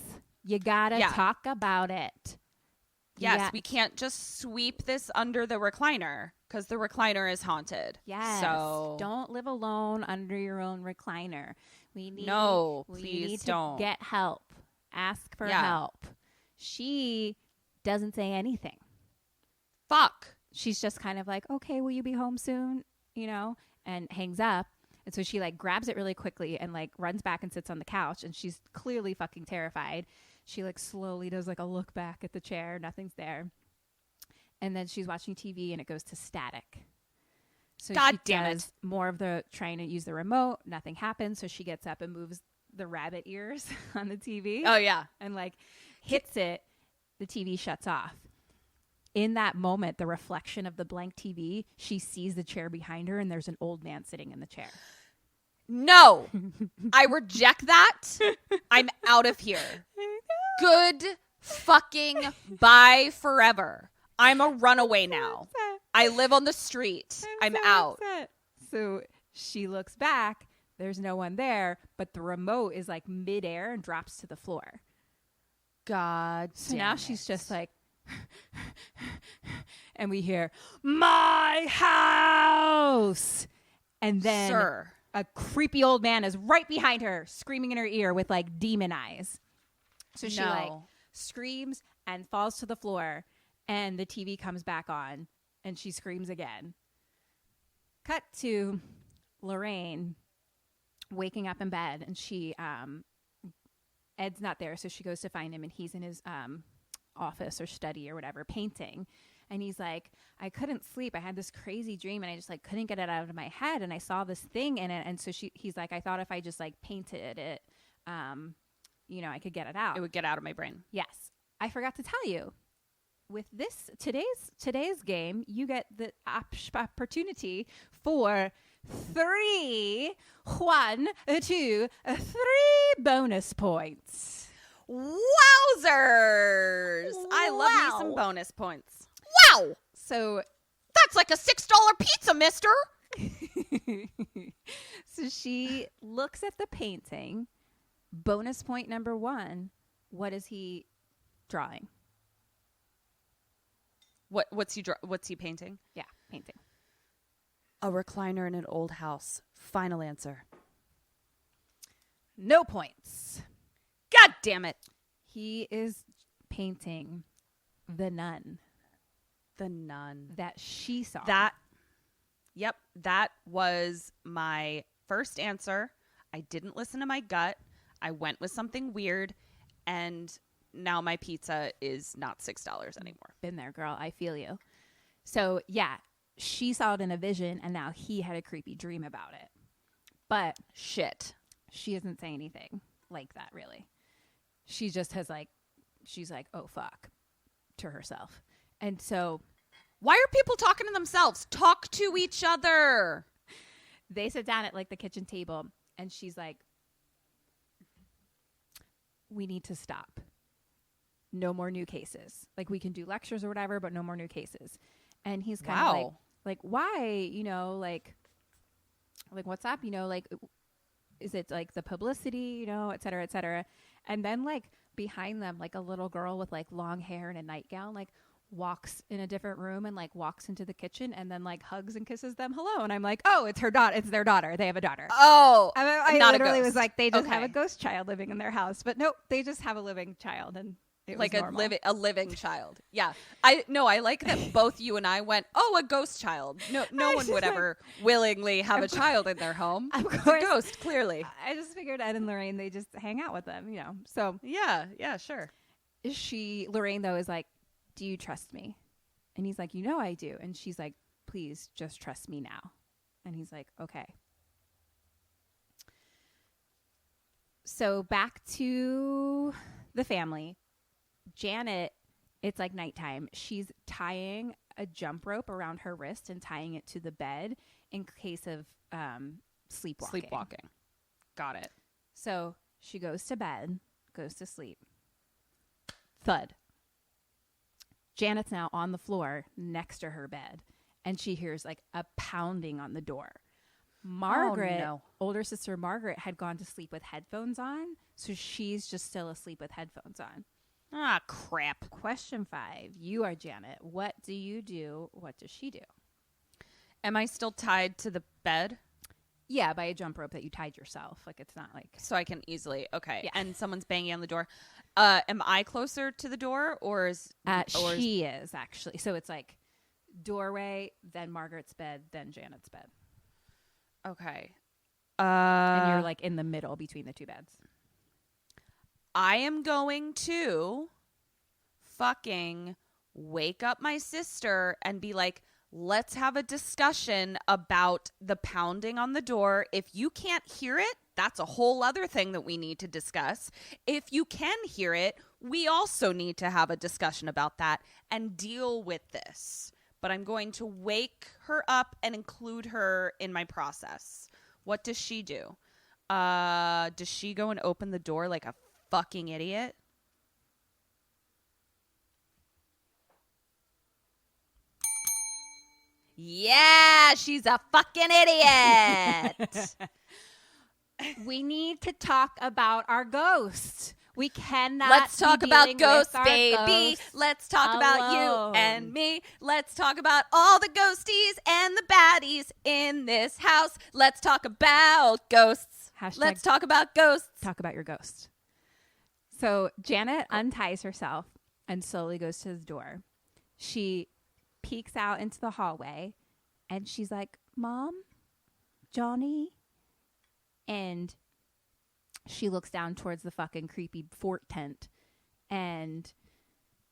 You gotta talk about it. Yes, we can't just sweep this under the recliner because the recliner is haunted. Yes. So don't live alone under your own recliner. Please don't. Get help. Ask for help. She doesn't say anything. Fuck. She's just kind of like, okay, will you be home soon? And hangs up. And so she like grabs it really quickly and like runs back and sits on the couch. And she's clearly fucking terrified. She like slowly does like a look back at the chair. Nothing's there. And then she's watching TV and it goes to static. So God damn it. More of the trying to use the remote. Nothing happens. So she gets up and moves the rabbit ears on the TV. Oh, yeah. And like hits it. The TV shuts off. In that moment, the reflection of the blank TV, she sees the chair behind her and there's an old man sitting in the chair. No, I reject that. I'm out of here. Good fucking bye forever. I'm a runaway now. I live on the street. I'm out. So she looks back. There's no one there, but the remote is like midair and drops to the floor. God So damn now it. she's just like, and we hear, my house. And then a creepy old man is right behind her, screaming in her ear with like demon eyes. So she like screams and falls to the floor, and the TV comes back on, and she screams again. Cut to Lorraine waking up in bed, and she Ed's not there, so she goes to find him, and he's in his office or study or whatever painting. And he's like, I couldn't sleep. I had this crazy dream and I just like couldn't get it out of my head. And I saw this thing in it. And so he's like, I thought if I just like painted it, I could get it out. It would get out of my brain. Yes. I forgot to tell you, with this today's game, you get the opportunity for 3 bonus points. Wowzers! I love me some bonus points. Wow! So that's like a $6 pizza, mister. So she looks at the painting. Bonus point number 1. What is he drawing? What's he painting? Yeah, painting. A recliner in an old house. Final answer. No points. God damn it. He is painting the nun. The nun. That she saw. That was my first answer. I didn't listen to my gut. I went with something weird, and now my pizza is not $6 anymore. Been there, girl. I feel you. So, yeah, she saw it in a vision, and now he had a creepy dream about it. But shit, she doesn't say anything like that, really. She just has she's like, oh, fuck, to herself. And so... why are people talking to themselves? Talk to each other. They sit down at like the kitchen table, and she's like, we need to stop. No more new cases. Like, we can do lectures or whatever, but no more new cases. And he's kind of like, why? You know, like what's up? You know, like, is it like the publicity, you know, et cetera, et cetera. And then like behind them, like a little girl with like long hair and a nightgown, like walks in a different room and like walks into the kitchen and then like hugs and kisses them hello. And I'm like, oh, it's her daughter. It's their daughter. They have a daughter. Oh, I not literally a ghost. was like, they just have Okay. a ghost child living in their house. But nope, they just have a living child. And it like was normal. a living child. Yeah. I like that both you and I went, oh, a ghost child. No one would ever willingly have a child in their home. Of It's course. a ghost, clearly. I just figured Ed and Lorraine, they just hang out with them, you know. So Yeah, sure. Lorraine though is like, do you trust me? And he's like, you know I do. And she's like, please just trust me now. And he's like, okay. So back to the family. Janet, it's like nighttime. She's tying a jump rope around her wrist and tying it to the bed in case of sleepwalking. Got it. So she goes to bed, goes to sleep. Thud. Janet's now on the floor next to her bed, and she hears like a pounding on the door. Margaret, no. older sister Margaret, had gone to sleep with headphones on, so she's just still asleep with headphones on. Ah, crap. Question 5. You are Janet. What do you do? What does she do? Am I still tied to the bed? Yeah, by a jump rope that you tied yourself. Like, it's not like... So I can easily, okay. Yeah. And someone's banging on the door. Am I closer to the door or is... she is, actually. So it's like doorway, then Margaret's bed, then Janet's bed. Okay. And you're like in the middle between the two beds. I am going to fucking wake up my sister and be like, let's have a discussion about the pounding on the door. If you can't hear it, that's a whole other thing that we need to discuss. If you can hear it, we also need to have a discussion about that and deal with this. But I'm going to wake her up and include her in my process. What does she do? Does she go and open the door like a fucking idiot? Yeah, she's a fucking idiot. We need to talk about our ghosts. We cannot. Let's talk be about dealing ghosts, with our baby. ghosts Let's talk about you alone. and me. Let's talk about all the ghosties and the baddies in this house. Let's talk about ghosts. Hashtag Let's talk about ghosts. talk about your ghost. So Janet unties herself and slowly goes to the door. She peeks out into the hallway and she's like, Mom, Johnny. And she looks down towards the fucking creepy fort tent and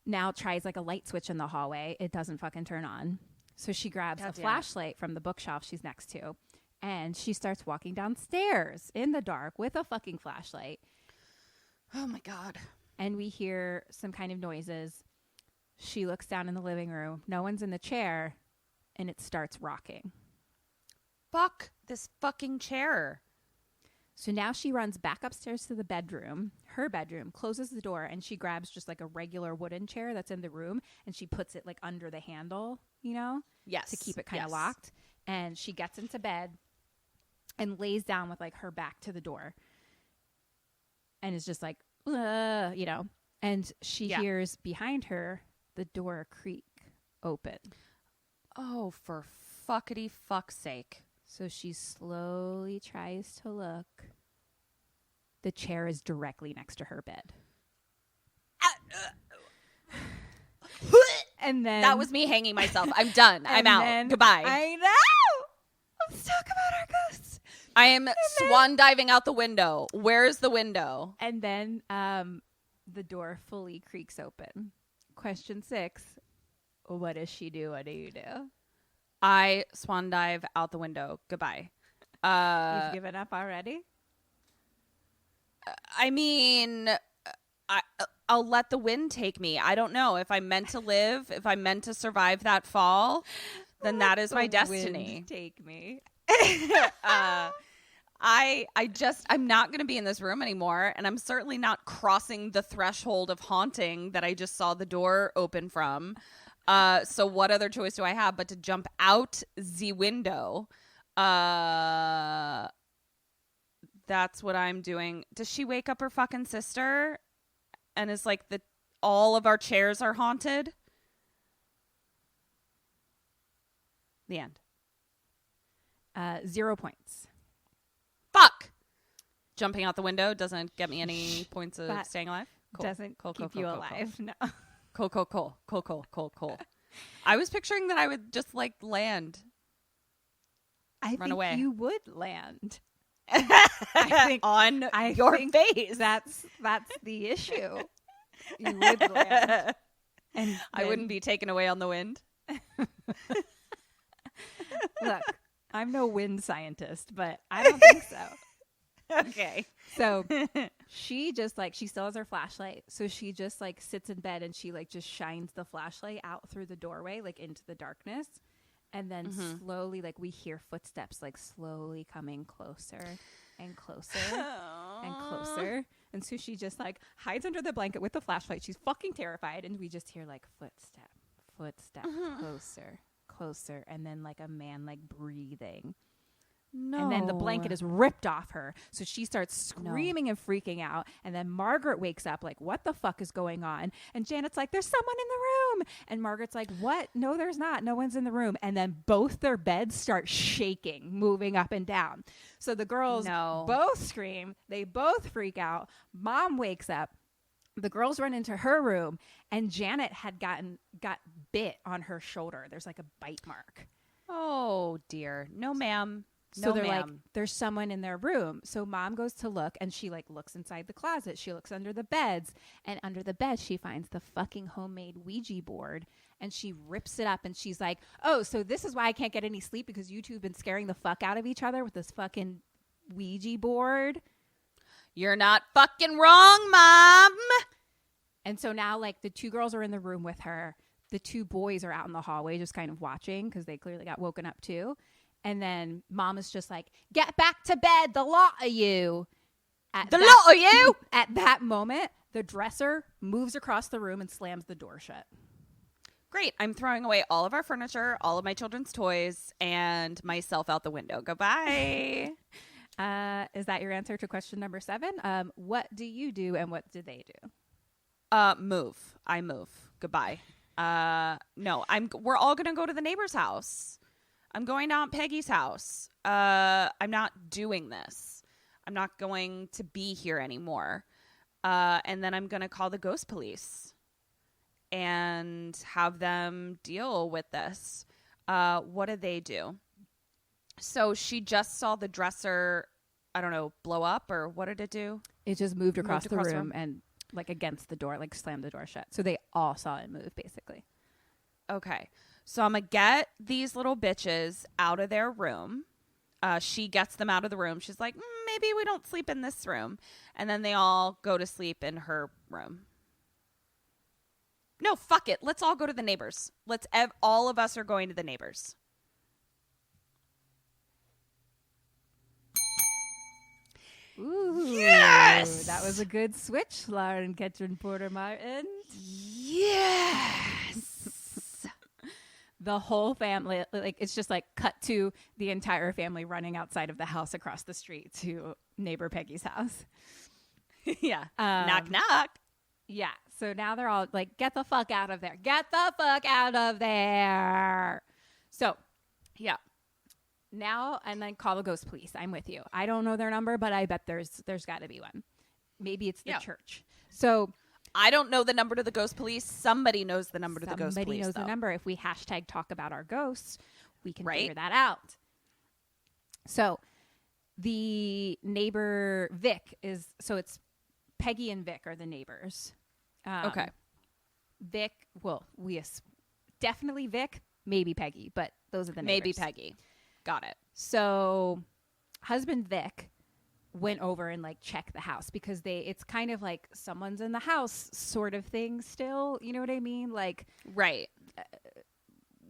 now tries like a light switch in the hallway. It doesn't fucking turn on. So she grabs a flashlight from the bookshelf she's next to and she starts walking downstairs in the dark with a fucking flashlight. Oh my God. And we hear some kind of noises. She looks down in the living room. No one's in the chair and it starts rocking. Fuck this fucking chair. So now she runs back upstairs to the bedroom, her bedroom, closes the door, and she grabs just like a regular wooden chair that's in the room, and she puts it like under the handle, you know? Yes. To keep it kind of locked. And she gets into bed and lays down with like her back to the door. And is just like, you know? And she hears behind her the door creak open. Oh, for fuckity fuck's sake. So she slowly tries to look. The chair is directly next to her bed. And then... That was me hanging myself. I'm done. I'm and out. then- Goodbye. I know! Let's talk about our ghosts. I am swan diving out the window. Where is the window? And then the door fully creaks open. Question 6. What does she do? What do you do? I swan dive out the window. Goodbye. You've given up already? I mean, I'll let the wind take me. I don't know. If I'm meant to live, if I'm meant to survive that fall, then that is my destiny. Wind take me. I'm not going to be in this room anymore, and I'm certainly not crossing the threshold of haunting that I just saw the door open from. So what other choice do I have but to jump out the window? That's what I'm doing. Does she wake up her fucking sister and is like all of our chairs are haunted? The end. 0 points. Fuck. Jumping out the window doesn't get me any points of That staying alive. Cool. Doesn't keep you alive. No. Cool. I was picturing that I would just like land. I think away. you would land. I think on your face. That's the issue. You would land. And I wouldn't be taken away on the wind. Look, I'm no wind scientist, but I don't think so. Okay. So she just like, she still has her flashlight. So she just like sits in bed and she like just shines the flashlight out through the doorway, like into the darkness. And then slowly, like we hear footsteps like slowly coming closer and closer and closer. And so she just like hides under the blanket with the flashlight. She's fucking terrified. And we just hear like footstep, closer. And then like a man like breathing. No. And then the blanket is ripped off her. So she starts screaming and freaking out. And then Margaret wakes up like, what the fuck is going on? And Janet's like, there's someone in the room. And Margaret's like, what? No, there's not. No one's in the room. And then both their beds start shaking, moving up and down. So the girls both scream. They both freak out. Mom wakes up. The girls run into her room. And Janet had got bit on her shoulder. There's like a bite mark. Oh, dear. No, ma'am. So they're like, there's someone in their room. So mom goes to look and she like looks inside the closet. She looks under the beds, and under the bed she finds the fucking homemade Ouija board, and she rips it up and she's like, oh, so this is why I can't get any sleep, because you two have been scaring the fuck out of each other with this fucking Ouija board. You're not fucking wrong, Mom. And so now like the two girls are in the room with her. The two boys are out in the hallway just kind of watching because they clearly got woken up too. And then mom is just like, get back to bed, the lot of you. At that moment, the dresser moves across the room and slams the door shut. Great. I'm throwing away all of our furniture, all of my children's toys, and myself out the window. Goodbye. Is that your answer to question number 7? What do you do and what do they do? Move. I move. Goodbye. No, we're all going to go to the neighbor's house. I'm going to Aunt Peggy's house. I'm not doing this. I'm not going to be here anymore. And then I'm going to call the ghost police and have them deal with this. What did they do? So she just saw the dresser, I don't know, blow up, or what did it do? It just moved across the room and like against the door, like slammed the door shut. So they all saw it move, basically. Okay. So I'm going to get these little bitches out of their room. She gets them out of the room. She's like, maybe we don't sleep in this room. And then they all go to sleep in her room. No, fuck it. Let's all go to the neighbors. All of us are going to the neighbors. Ooh, yes! That was a good switch, Lauren Ketryn Porter Martin. Yes! The whole family, like, it's just like cut to the entire family running outside of the house across the street to neighbor Peggy's house. Yeah. Knock, knock. Yeah. So now they're all like, get the fuck out of there. Get the fuck out of there. So, yeah. Now, and then call the ghost police. I'm with you. I don't know their number, but I bet there's got to be one. Maybe it's the church. So I don't know the number to the ghost police. Somebody knows the number to the ghost police. Somebody knows the number. If we hashtag talk about our ghosts, we can figure that out. So the neighbor Vic so it's Peggy and Vic are the neighbors. Okay. Vic, well, definitely Vic, maybe Peggy, but those are the neighbors. Maybe Peggy. Got it. So husband Vic went over and like checked the house because it's kind of like someone's in the house sort of thing still. You know what I mean? Like, right.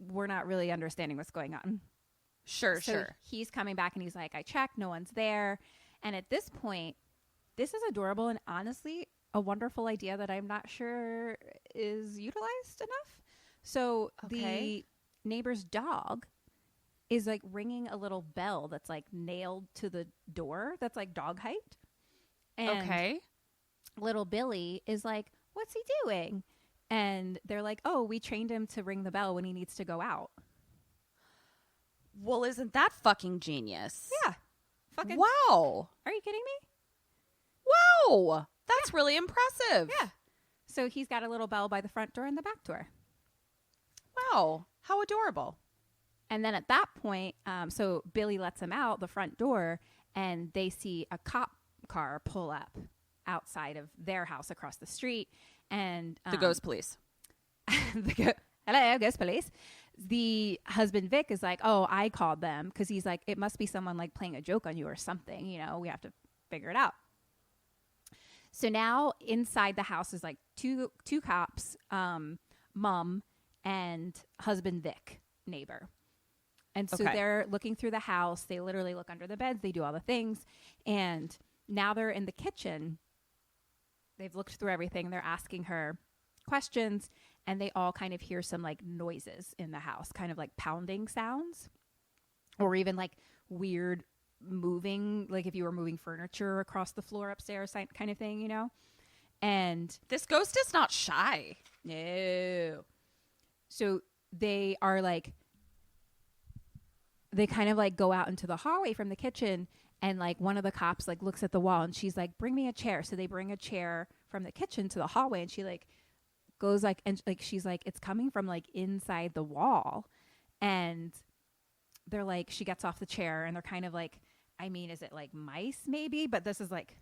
We're not really understanding what's going on. Sure. He's coming back and he's like, I checked, no one's there. And at this point, this is adorable and honestly a wonderful idea that I'm not sure is utilized enough. So the neighbor's dog is like ringing a little bell that's like nailed to the door that's like dog height. And little Billy is like, what's he doing? And they're like, oh, we trained him to ring the bell when he needs to go out. Well, isn't that fucking genius? Yeah. Fucking wow. Are you kidding me? Wow. That's really impressive. Yeah. So he's got a little bell by the front door and the back door. Wow. How adorable. And then at that point, so Billy lets him out the front door and they see a cop car pull up outside of their house across the street. And the ghost police. Hello, ghost police. The husband Vic is like, oh, I called them because he's like, it must be someone like playing a joke on you or something. You know, we have to figure it out. So now inside the house is like two cops, mom and husband Vic, neighbor. And so they're looking through the house. They literally look under the beds. They do all the things. And now they're in the kitchen. They've looked through everything. They're asking her questions. And they all kind of hear some like noises in the house, kind of like pounding sounds. Or even like weird moving, like if you were moving furniture across the floor upstairs kind of thing, you know? And this ghost is not shy. No. So they are like, they kind of like go out into the hallway from the kitchen and like one of the cops like looks at the wall and she's like, bring me a chair. So they bring a chair from the kitchen to the hallway and she like goes like, and like, she's like, it's coming from like inside the wall. And they're like, she gets off the chair and they're kind of like, I mean, is it like mice maybe? But this is like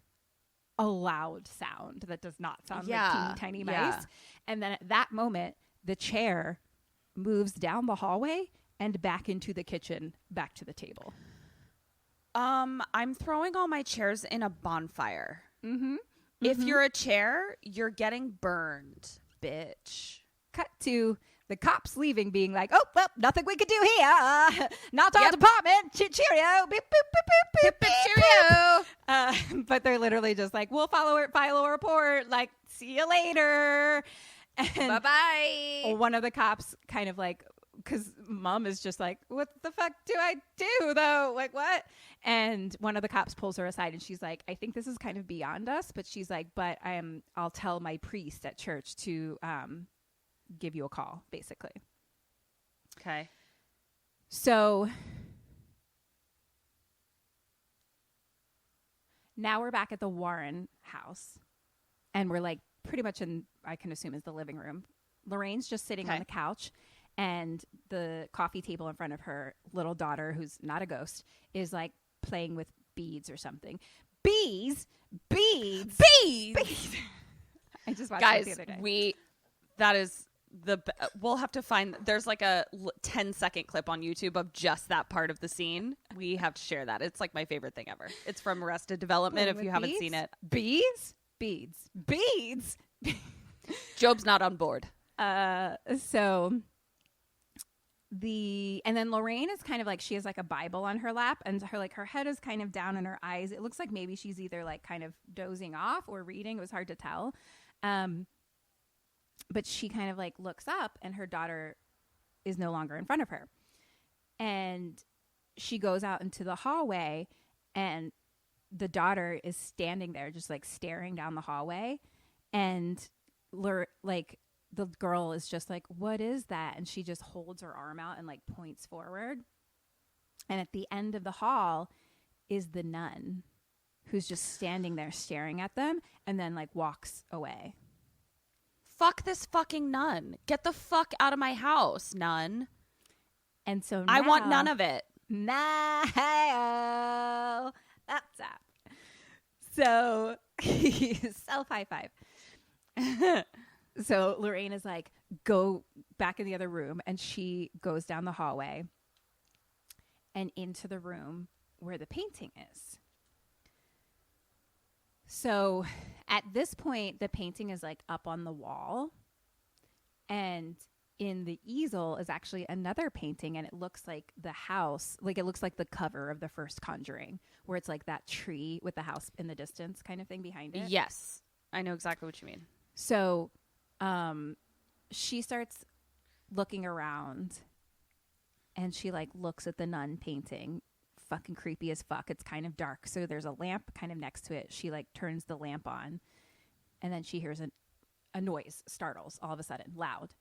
a loud sound that does not sound like teeny tiny mice. Yeah. And then at that moment, the chair moves down the hallway and back into the kitchen, back to the table. I'm throwing all my chairs in a bonfire. Mm-hmm. If you're a chair, you're getting burned, bitch. Cut to the cops leaving, being like, oh, well, nothing we could do here. Not our department. Cheerio. Beep, boop, boop, boop, boop, cheerio. But they're literally just like, we'll file a report. Like, see you later. Bye-bye. One of the cops kind of like, because mom is just like, what the fuck do I do, though? Like, what? And one of the cops pulls her aside, and she's like, I think this is kind of beyond us. But she's like, but I'll tell my priest at church to give you a call, basically. Okay. So now we're back at the Warren house, and we're like pretty much in, I can assume, is the living room. Lorraine's just sitting on the couch. And the coffee table in front of her little daughter, who's not a ghost, is like playing with beads or something. Bees. I just watched that the other day. We'll have to find, there's like a 10-second clip on YouTube of just that part of the scene. We have to share that. It's like my favorite thing ever. It's from Arrested Development if you haven't seen it. Beads. Job's not on board. And then Lorraine is kind of like, she has like a Bible on her lap and her head is kind of down in her eyes. It looks like maybe she's either like kind of dozing off or reading. It was hard to tell. But she kind of like looks up and her daughter is no longer in front of her. And she goes out into the hallway and the daughter is standing there just like staring down the hallway. And the girl is just like, what is that? And she just holds her arm out and like points forward. And at the end of the hall is the nun who's just standing there staring at them and then like walks away. Fuck this fucking nun. Get the fuck out of my house, nun. And so I want none of it. No. Tap. So self high five. So Lorraine is like, go back in the other room, and she goes down the hallway and into the room where the painting is. So at this point, the painting is like up on the wall, and in the easel is actually another painting, and it looks like the house, like it looks like the cover of the first Conjuring, where it's like that tree with the house in the distance kind of thing behind it. Yes. I know exactly what you mean. So she starts looking around, and she like looks at the nun painting. Fucking creepy as fuck. It's kind of dark, so there's a lamp kind of next to it. She like turns the lamp on, and then she hears a noise, startles all of a sudden, loud.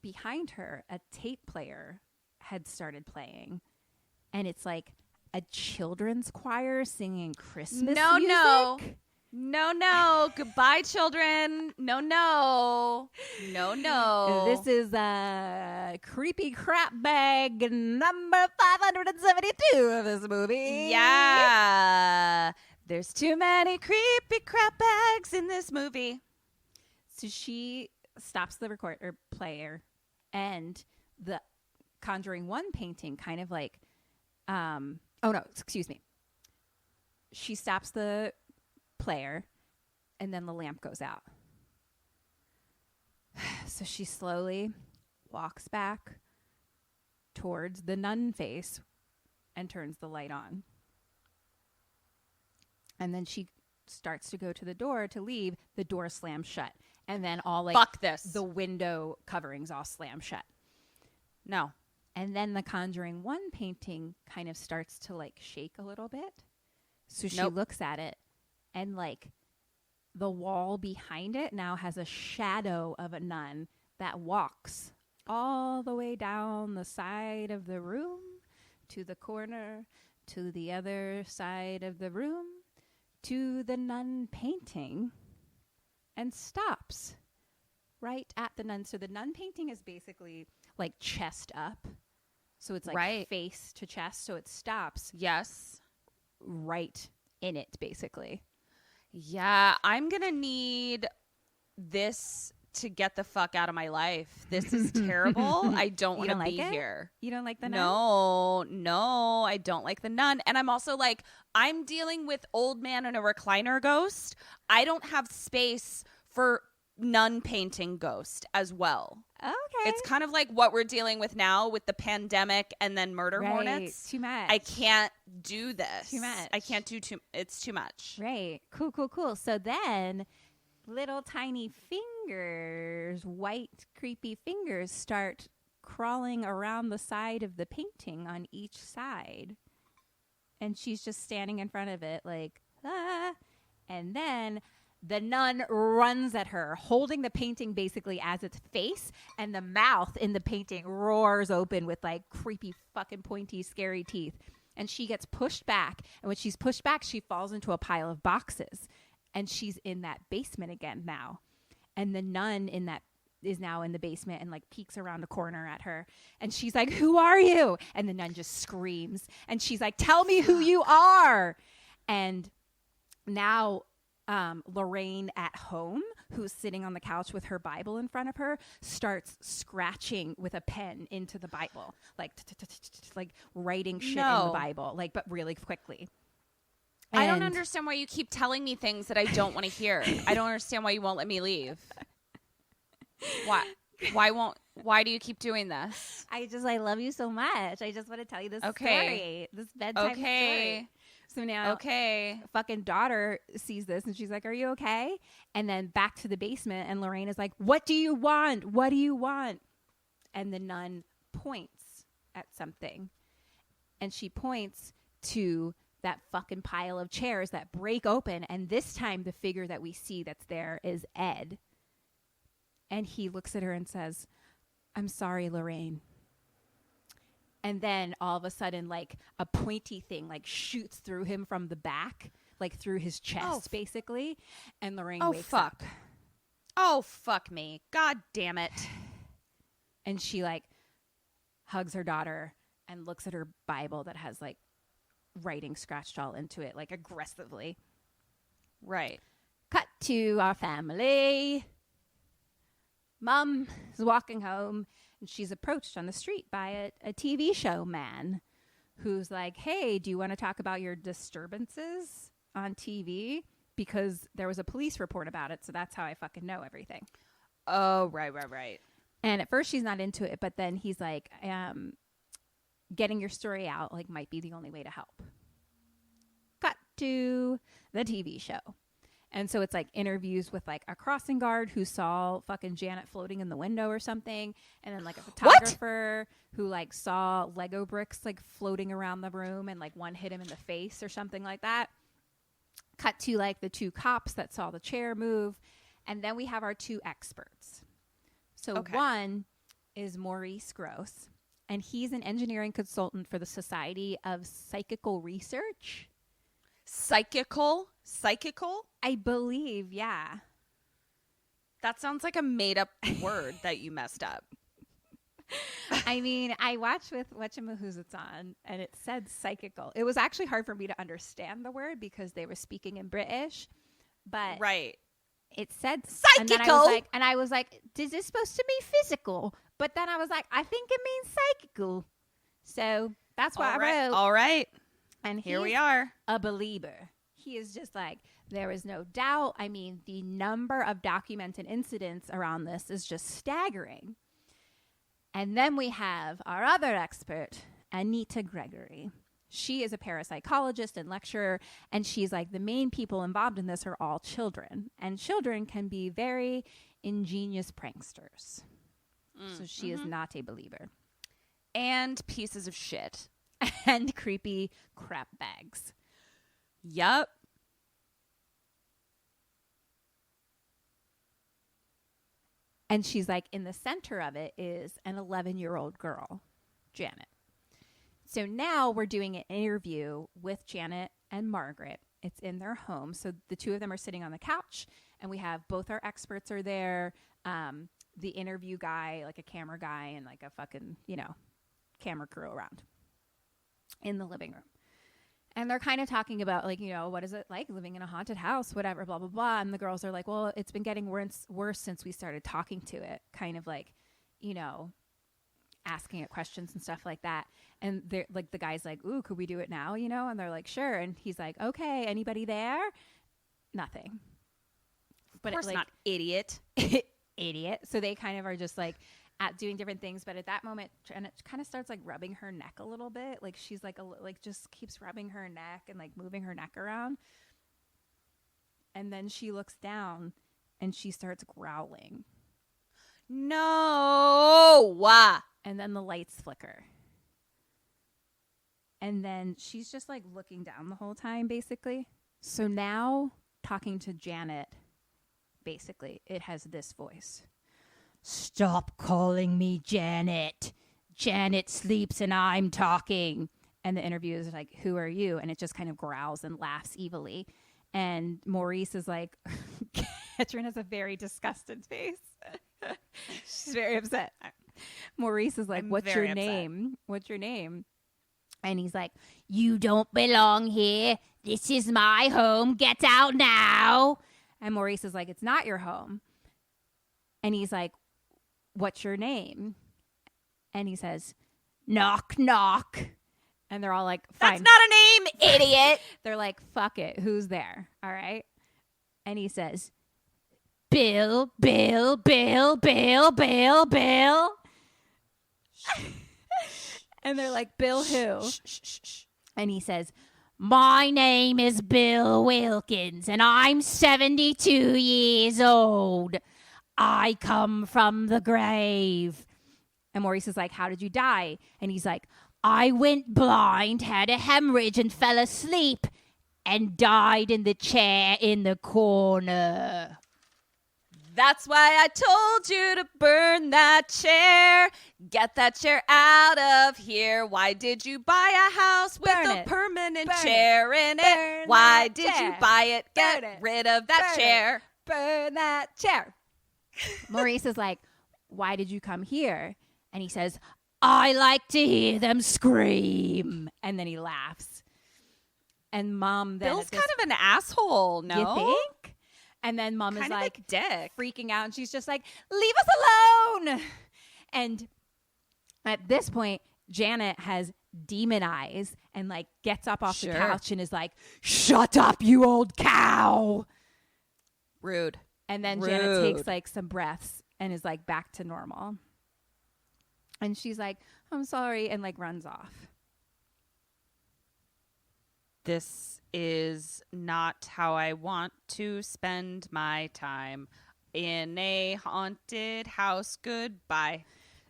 Behind her, a tape player had started playing, and it's like a children's choir singing Christmas music. No. Goodbye, children. No. This is creepy crap bag number 572 of this movie. Yeah. There's too many creepy crap bags in this movie. So she stops the player, and the Conjuring 1 painting kind of like, she stops the player, and then the lamp goes out. So she slowly walks back towards the nun face and turns the light on. And then she starts to go to the door to leave. The door slams shut. And then all like fuck this. The window coverings all slam shut. No. And then the Conjuring 1 painting kind of starts to like shake a little bit. So she looks at it, and like the wall behind it now has a shadow of a nun that walks all the way down the side of the room to the corner, to the other side of the room, to the nun painting, and stops right at the nun. So the nun painting is basically like chest up. So it's like face to chest. So it stops. Yes. Right in it, basically. Yeah, I'm going to need this to get the fuck out of my life. This is terrible. I don't want to be here. You don't like the nun? No, I don't like the nun. And I'm also like, I'm dealing with old man and a recliner ghost. I don't have space for nun painting ghost as well. Okay. It's kind of like what we're dealing with now with the pandemic and then murder hornets. Too much. I can't do this. Too much. I can't do it's too much. Right. Cool. So then little tiny fingers, white creepy fingers, start crawling around the side of the painting on each side. And she's just standing in front of it like, ah. And then the nun runs at her, holding the painting basically as its face, and the mouth in the painting roars open with like creepy fucking pointy scary teeth. And she gets pushed back, and when she's pushed back, she falls into a pile of boxes, and she's in that basement again now. And the nun in that is now in the basement and like peeks around a corner at her, and she's like, "Who are you?" And the nun just screams, and she's like, "Tell me who you are." And now Lorraine at home, who's sitting on the couch with her Bible in front of her, starts scratching with a pen into the Bible, like writing shit in the Bible, like, but really quickly. And I don't understand why you keep telling me things that I don't want to hear. I don't understand why you won't let me leave. Why do you keep doing this? I love you so much. I just want to tell you this story, this bedtime story. So now, fucking daughter sees this, and she's like, "Are you okay?" And then back to the basement, and Lorraine is like, "What do you want? What do you want?" And the nun points at something, and she points to that fucking pile of chairs that break open, and this time the figure that we see that's there is Ed. And he looks at her and says, "I'm sorry, Lorraine." And then all of a sudden, like a pointy thing like shoots through him from the back, like through his chest, basically. And Lorraine wakes up. Oh, fuck me. God damn it. And she like hugs her daughter and looks at her Bible that has like writing scratched all into it, like aggressively. Right. Cut to our family. Mom is walking home, and she's approached on the street by a TV show man who's like, hey, do you want to talk about your disturbances on TV? Because there was a police report about it, so that's how I fucking know everything. Oh, right. And at first she's not into it, but then he's like, getting your story out like might be the only way to help. Cut to the TV show. And so it's like interviews with like a crossing guard who saw fucking Janet floating in the window or something. And then like a photographer who like saw Lego bricks like floating around the room and like one hit him in the face or something like that. Cut to like the 2 cops that saw the chair move. And then we have our 2 experts. So one is Maurice Gross, and he's an engineering consultant for the Society of Psychical Research. Psychical? I believe, yeah. That sounds like a made-up word that you messed up. I mean, I watched with Whatchamahoots on, and it said psychical. It was actually hard for me to understand the word because they were speaking in British, but right. It said psychical, and I was like, is this supposed to be physical? But then I was like, I think it means psychical. So that's what I wrote. All right. And here we are. A believer. He is just like, there is no doubt. I mean, the number of documented incidents around this is just staggering. And then we have our other expert, Anita Gregory. She is a parapsychologist and lecturer, and she's like, the main people involved in this are all children. And children can be very ingenious pranksters. So she is not a believer. And pieces of shit. And creepy crap bags. Yup. And she's like, in the center of it is an 11-year-old girl, Janet. So now we're doing an interview with Janet and Margaret. It's in their home. So the 2 of them are sitting on the couch, and we have both our experts are there. The interview guy, like a camera guy, and like a fucking, camera crew around in the living room. And they're kind of talking about like, what is it like living in a haunted house, whatever, blah, blah, blah. And the girls are like, well, it's been getting worse since we started talking to it. Kind of like, asking it questions and stuff like that. And they're like, the guy's like, ooh, could we do it now? And they're like, sure. And he's like, okay, anybody there? Nothing. But of course not, idiot. Idiot. So they kind of are just like at doing different things. But at that moment, and it kind of starts like rubbing her neck a little bit. Like she's like, just keeps rubbing her neck and like moving her neck around. And then she looks down and she starts growling. No. And then the lights flicker. And then she's just like looking down the whole time, basically. So now talking to Janet, basically, it has this voice. Stop calling me Janet. Janet sleeps and I'm talking. And the interviewer is like, who are you? And it just kind of growls and laughs evilly. And Maurice is like, Ketryn has a very disgusted face. She's very upset. Maurice is like, what's your name? What's your name? And he's like, you don't belong here. This is my home. Get out now. And Maurice is like, it's not your home. And he's like, what's your name? And he says, knock, knock. And they're all like, fine. That's not a name, idiot. They're like, fuck it. Who's there? All right. And he says, Bill, Bill, Bill, Bill, Bill, Bill. And they're like, Bill who? And he says, my name is Bill Wilkins, and I'm 72 years old. I come from the grave. And Maurice is like, how did you die? And he's like, I went blind, had a hemorrhage, and fell asleep, and died in the chair in the corner. That's why I told you to burn that chair. Get that chair out of here. Why did you buy a house with a permanent chair in it? Why did you buy it? Get rid of that chair. Burn that chair. Maurice is like, why did you come here? And he says, I like to hear them scream. And then he laughs. And Mom then Bill's kind of an asshole, no? You think? And then Mom is Kind of like a dick. freaking out, and she's just like, leave us alone. And at this point, Janet has demon eyes and like gets up off the couch and is like, shut up, you old cow. Rude. And then Janet takes like some breaths and is like back to normal. And she's like, I'm sorry, and like runs off. This is not how I want to spend my time in a haunted house. Goodbye.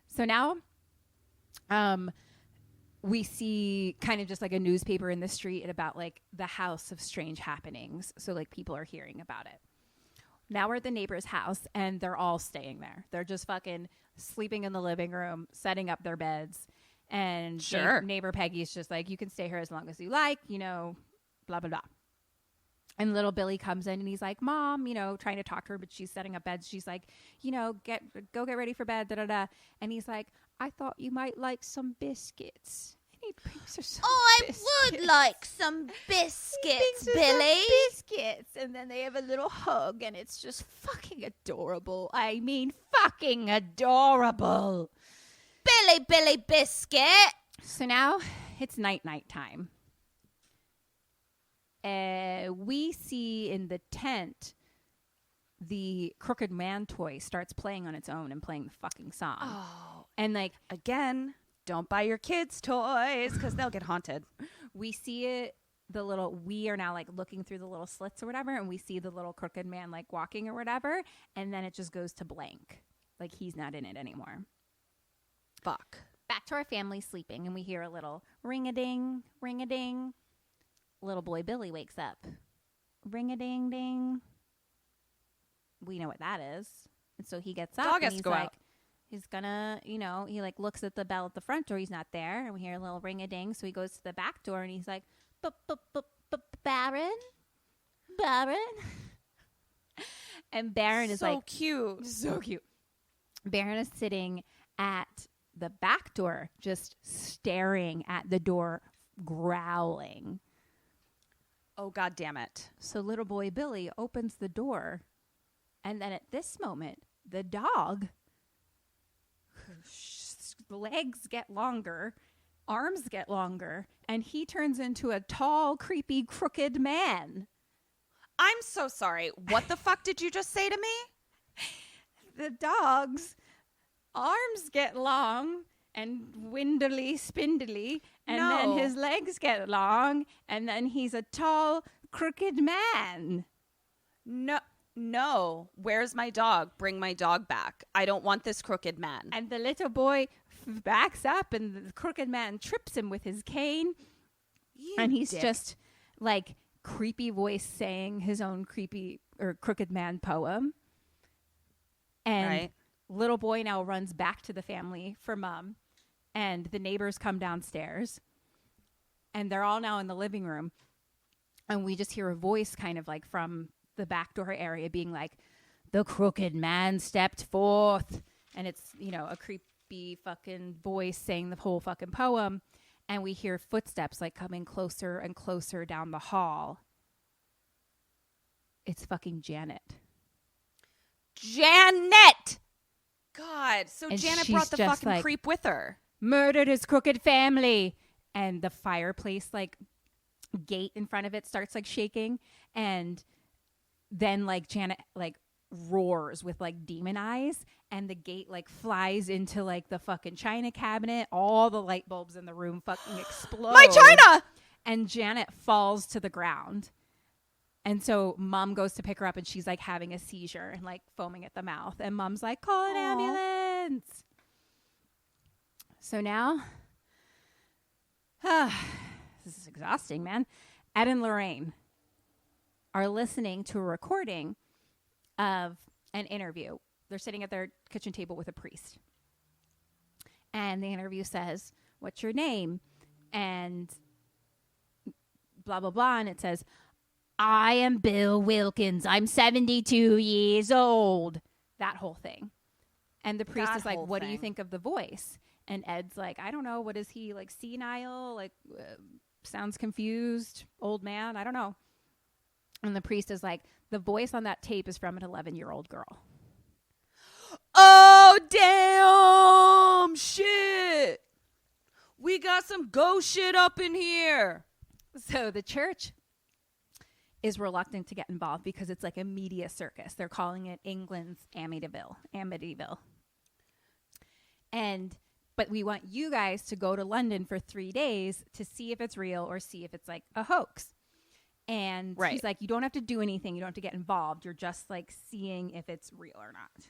So now we see kind of just like a newspaper in the street about like the house of strange happenings. So like people are hearing about it. Now we're at the neighbor's house and they're all staying there. They're just fucking sleeping in the living room, setting up their beds. And neighbor Peggy's just like, you can stay here as long as you like, you know, blah, blah, blah. And little Billy comes in and he's like, Mom, you know, trying to talk to her, but she's setting up beds. She's like, you know, go get ready for bed, da, da, da. And he's like, I thought you might like some biscuits. And he brings her some biscuits. would like some biscuits, Billy. Biscuits. And then they have a little hug and it's just fucking adorable. I mean, fucking adorable. Billy Biscuit. So now it's night time. We see in the tent the Crooked Man toy starts playing on its own and playing the fucking song. Oh. And like, Again, don't buy your kids toys because they'll get haunted. we see it, we are now like looking through the little slits or whatever, and we see the little Crooked Man like walking or whatever, and then it just goes to blank. Like he's not in it anymore. Fuck. Back to our family sleeping, and we hear a little ring-a-ding, ring-a-ding. Little boy Billy wakes up. Ring-a-ding-ding. We know what that is. And so he gets up Dog and has he's to go like, out. he's gonna, you know, he like looks at the bell at the front door. He's not there. And we hear a little ring-a-ding. So he goes to the back door and he's like, Baron? And Baron is like, cute. so cute. Baron is sitting at the back door, just staring at the door, growling. Oh, God damn it. So little boy Billy opens the door, and then at this moment, the dog, legs get longer, arms get longer, and he turns into a tall, creepy, crooked man. I'm so sorry. What the fuck did you just say to me? The dog's arms get long and windily, spindly, and then his legs get long, and then he's a tall, crooked man. No. Where's my dog? Bring my dog back. I don't want this crooked man. And the little boy backs up, and the crooked man trips him with his cane. And he's just like creepy voice saying his own creepy or crooked man poem. And little boy now runs back to the family for Mom. And the neighbors come downstairs. And they're all now in the living room. And we just hear a voice kind of like from the back door area being like, the crooked man stepped forth. And it's, you know, a creepy fucking voice saying the whole fucking poem. And we hear footsteps like coming closer and closer down the hall. It's fucking Janet. Janet! God, so And Janet she's brought the just fucking like, creep with her. Murdered his crooked family. And the fireplace, like, gate in front of it starts, like, shaking. And then, like, Janet, like, roars with, like, demon eyes. And the gate, like, flies into, like, the fucking china cabinet. All the light bulbs in the room fucking explode. My china! And Janet falls to the ground. And so Mom goes to pick her up, and she's, like, having a seizure and, like, foaming at the mouth. And Mom's like, call an ambulance. So now, this is exhausting, man. Ed and Lorraine are listening to a recording of an interview. They're sitting at their kitchen table with a priest. And the interview says, what's your name? And blah, blah, blah. And it says, I am Bill Wilkins. I'm 72 years old. That whole thing. And the priest is like, what do you think of the voice? And Ed's like, I don't know. What is he, like, senile? Like, sounds confused, old man, I don't know. And the priest is like, the voice on that tape is from an 11-year-old girl. Oh, damn shit. We got some ghost shit up in here. So the church is reluctant to get involved because it's like a media circus. They're calling it England's Amityville. But we want you guys to go to London for 3 days to see if it's real or see if it's like a hoax. And he's like, you don't have to do anything. You don't have to get involved. You're just like seeing if it's real or not.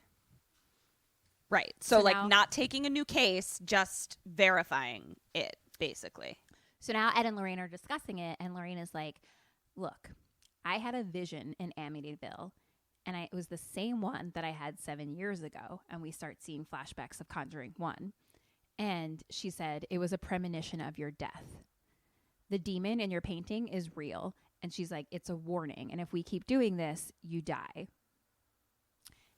Right. So like now, not taking a new case, just verifying it, basically. So now Ed and Lorraine are discussing it. And Lorraine is like, look, I had a vision in Amityville. And it was the same one that I had 7 years ago. And we start seeing flashbacks of Conjuring 1. And she said, it was a premonition of your death. The demon in your painting is real. And she's like, it's a warning. And if we keep doing this, you die.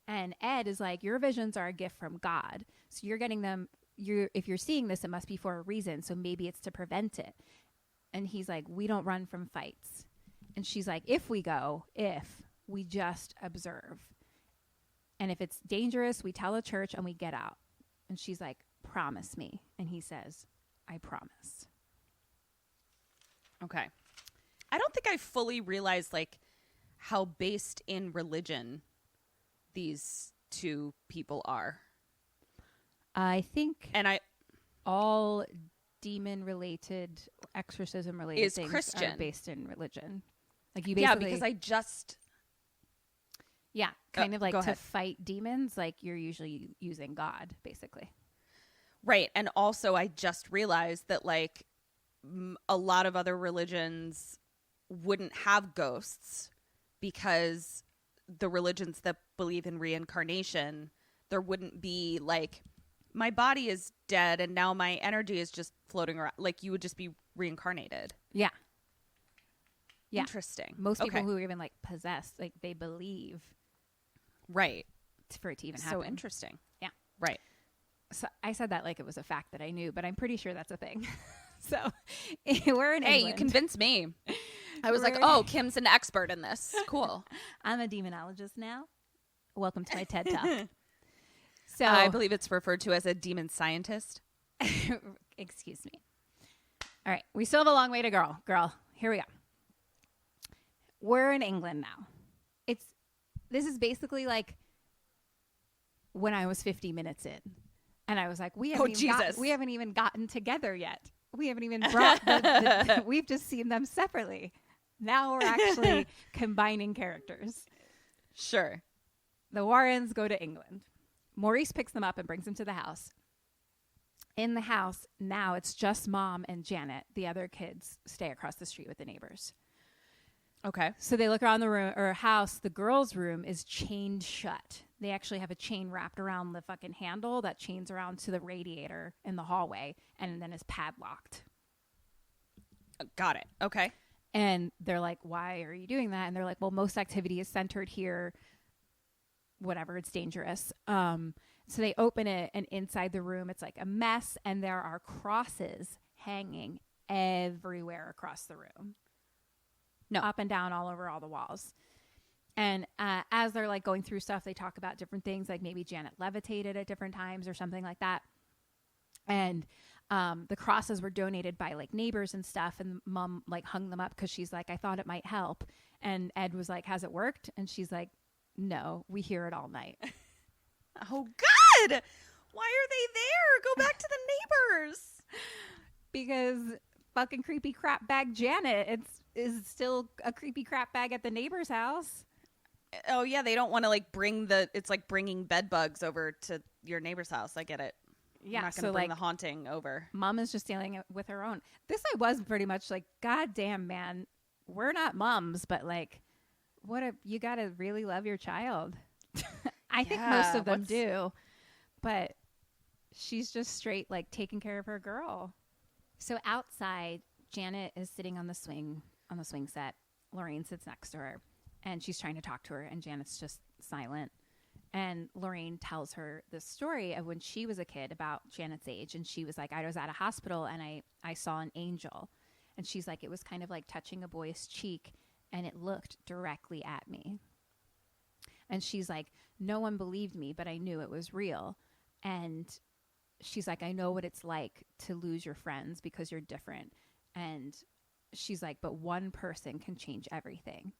And Ed is like, your visions are a gift from God. So you're getting them. If you're seeing this, it must be for a reason. So maybe it's to prevent it. And he's like, we don't run from fights. And she's like, if we just observe. And if it's dangerous, we tell the church and we get out. And she's like, promise me. And he says, I promise. Okay. I don't think I fully realized like how based in religion these two people are. I think all demon related, exorcism related things Christian. Are based in religion. Like you basically, because I just kind of like to fight demons, like you're usually using God, basically. Right. And also I just realized that like a lot of other religions wouldn't have ghosts because the religions that believe in reincarnation, there wouldn't be like my body is dead and now my energy is just floating around. Like you would just be reincarnated. Yeah. Interesting. Most people who are even like possessed, like they believe. Right. For it to even happen. So interesting. Yeah. Right. So I said that like it was a fact that I knew, but I'm pretty sure that's a thing. So we're in England. Hey, you convinced me. I was like, oh, Kim's an expert in this. Cool. I'm a demonologist now. Welcome to my TED Talk. So I believe it's referred to as a demon scientist. Excuse me. All right. We still have a long way to go. Girl, here we go. We're in England now. This is basically like when I was 50 minutes in. And I was like, we haven't even gotten together yet. We haven't even brought we've just seen them separately. Now we're actually combining characters. Sure. The Warrens go to England. Maurice picks them up and brings them to the house. In the house, now it's just Mom and Janet. The other kids stay across the street with the neighbors. Okay. So they look around the room or house. The girls' room is chained shut. They actually have a chain wrapped around the fucking handle that chains around to the radiator in the hallway and then is padlocked. Got it. Okay. And they're like, why are you doing that? And they're like, well, most activity is centered here. Whatever, it's dangerous. So they open it, and inside the room, it's like a mess, and there are crosses hanging everywhere across the room. No, up and down all over all the walls. And as they're like going through stuff, they talk about different things, like maybe Janet levitated at different times or something like that. And the crosses were donated by like neighbors and stuff. And Mom like hung them up because she's like, I thought it might help. And Ed was like, has it worked? And she's like, no, we hear it all night. Oh, God. Why are they there? Go back to the neighbors. Because fucking creepy crap bag Janet is still a creepy crap bag at the neighbor's house. Oh, yeah. They don't want to like it's like bringing bed bugs over to your neighbor's house. I get it. Yeah. I'm not going to bring the haunting over. Mom is just dealing with her own. This I was pretty much like, God damn, man. We're not moms, but like, you got to really love your child. I think most of them do. But she's just straight like taking care of her girl. So outside, Janet is sitting on the swing set. Lorraine sits next to her, and she's trying to talk to her, and Janet's just silent. And Lorraine tells her the story of when she was a kid about Janet's age, and she was like, I was at a hospital, and I saw an angel. And she's like, it was kind of like touching a boy's cheek, and it looked directly at me. And she's like, no one believed me, but I knew it was real. And she's like, I know what it's like to lose your friends because you're different. And she's like, but one person can change everything.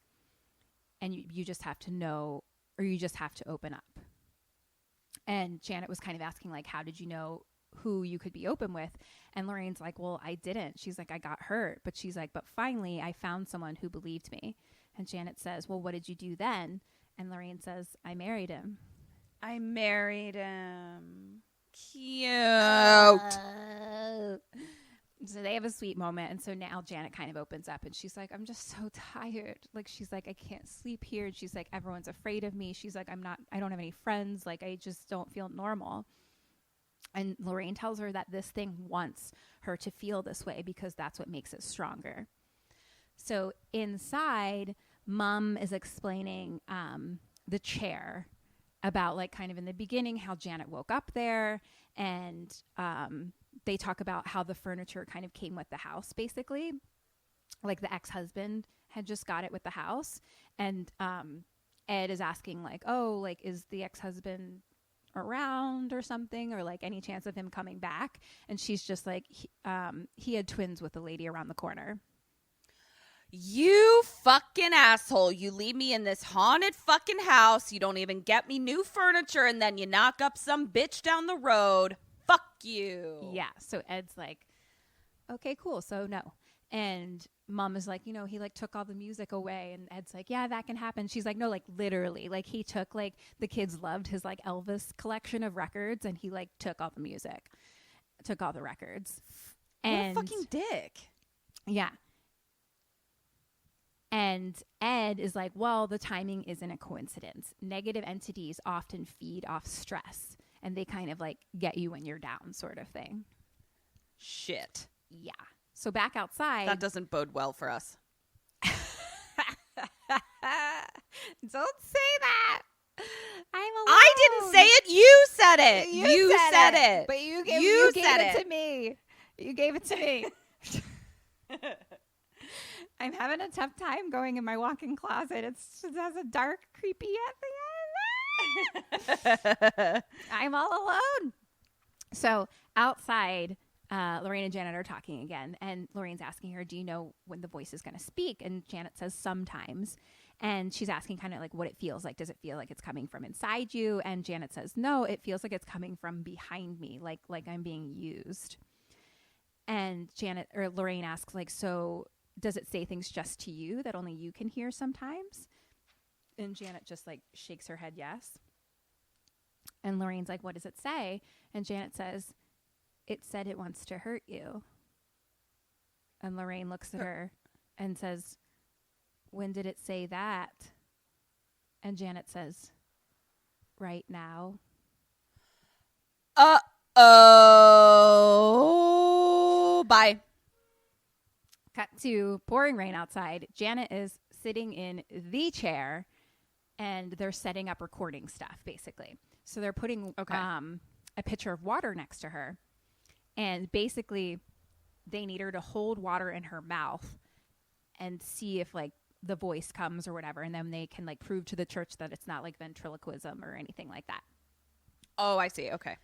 And you just have to know, or you just have to open up. And Janet was kind of asking, like, how did you know who you could be open with? And Lorraine's like, well, I didn't. She's like, I got hurt. But she's like, but finally I found someone who believed me. And Janet says, well, what did you do then? And Lorraine says, I married him. I married him. Cute. So they have a sweet moment. And so now Janet kind of opens up and she's like, I'm just so tired. Like, she's like, I can't sleep here. And she's like, everyone's afraid of me. She's like, I don't have any friends. Like, I just don't feel normal. And Lorraine tells her that this thing wants her to feel this way because that's what makes it stronger. So inside, Mom is explaining the chair about, like, kind of in the beginning how Janet woke up there, and they talk about how the furniture kind of came with the house, basically. Like, the ex-husband had just got it with the house, and Ed is asking, like, oh, like, is the ex-husband around or something, or like any chance of him coming back? And she's just like, he had twins with the lady around the corner. You fucking asshole. You leave me in this haunted fucking house. You don't even get me new furniture, and then you knock up some bitch down the road. Fuck you. Yeah. So Ed's like, okay, cool. So no. And Mom is like, you know, he like took all the music away. And Ed's like, yeah, that can happen. She's like, no, like literally, like he took, like, the kids loved his like Elvis collection of records, and he like took all the music, took all the records. And what a fucking dick. Yeah. And Ed is like, well, the timing isn't a coincidence. Negative entities often feed off stress, and they kind of like get you when you're down, sort of thing. Shit. Yeah. So back outside. That doesn't bode well for us. Don't say that. I'm alone. I didn't say it. You said it. You said it. But you gave it to me. You gave it to me. I'm having a tough time going in my walk-in closet. It has a dark, creepy at the end. I'm all alone. So outside, Lorraine and Janet are talking again, and Lorraine's asking her, do you know when the voice is going to speak? And Janet says sometimes. And she's asking kind of like what it feels like. Does it feel like it's coming from inside you? And Janet says, no, it feels like it's coming from behind me, like I'm being used. And Lorraine asks, like, so does it say things just to you that only you can hear sometimes? And Janet just like shakes her head yes. And Lorraine's like, what does it say? And Janet says, it said it wants to hurt you. And Lorraine looks at her and says, when did it say that? And Janet says, right now. Uh-oh. Bye. Cut to pouring rain outside. Janet is sitting in the chair, and they're setting up recording stuff, basically. So they're putting a pitcher of water next to her. And basically, they need her to hold water in her mouth and see if, like, the voice comes or whatever. And then they can, like, prove to the church that it's not, like, ventriloquism or anything like that. Oh, I see. Okay.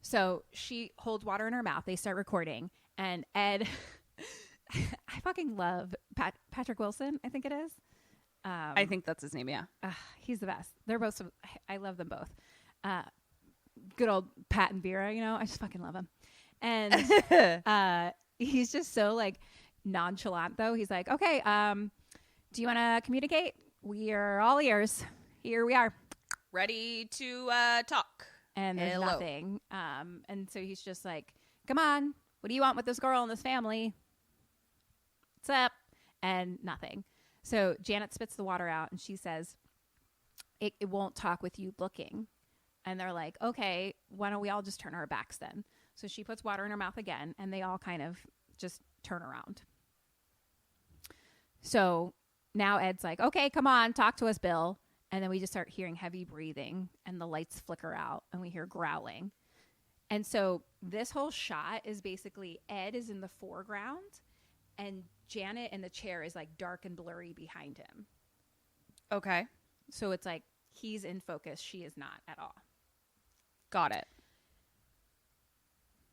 So she holds water in her mouth. They start recording. And Ed... I fucking love Patrick Wilson, I think it is. I think that's his name, yeah. He's the best. They're both, I love them both. Good old Pat and Vera, you know, I just fucking love him. And he's just so, like, nonchalant, though. He's like, okay, do you want to communicate? We are all ears. Here we are. Ready to talk. And there's Hello. nothing. And so he's just like, come on, what do you want with this girl and this family? What's up? And nothing. So Janet spits the water out, and she says, it won't talk with you looking. And they're like, okay, why don't we all just turn our backs then? So she puts water in her mouth again, and they all kind of just turn around. So now Ed's like, okay, come on, talk to us, Bill. And then we just start hearing heavy breathing, and the lights flicker out, and we hear growling. And so this whole shot is basically Ed is in the foreground, and Janet in the chair is like dark and blurry behind him. Okay. So it's like he's in focus. She is not at all. Got it.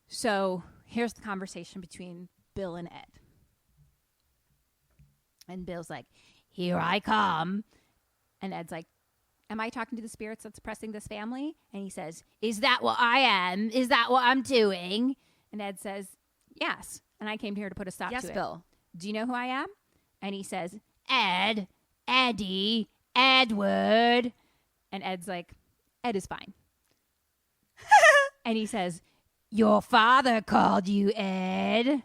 So here's the conversation between Bill and Ed. And Bill's like, here I come. And Ed's like, am I talking to the spirits that's oppressing this family? And he says, is that what I am? Is that what I'm doing? And Ed says, yes. And I came here to put a stop to it. Yes, Bill. Do you know who I am? And he says, Ed, Eddie, Edward. And Ed's like, Ed is fine. And he says, your father called you Ed.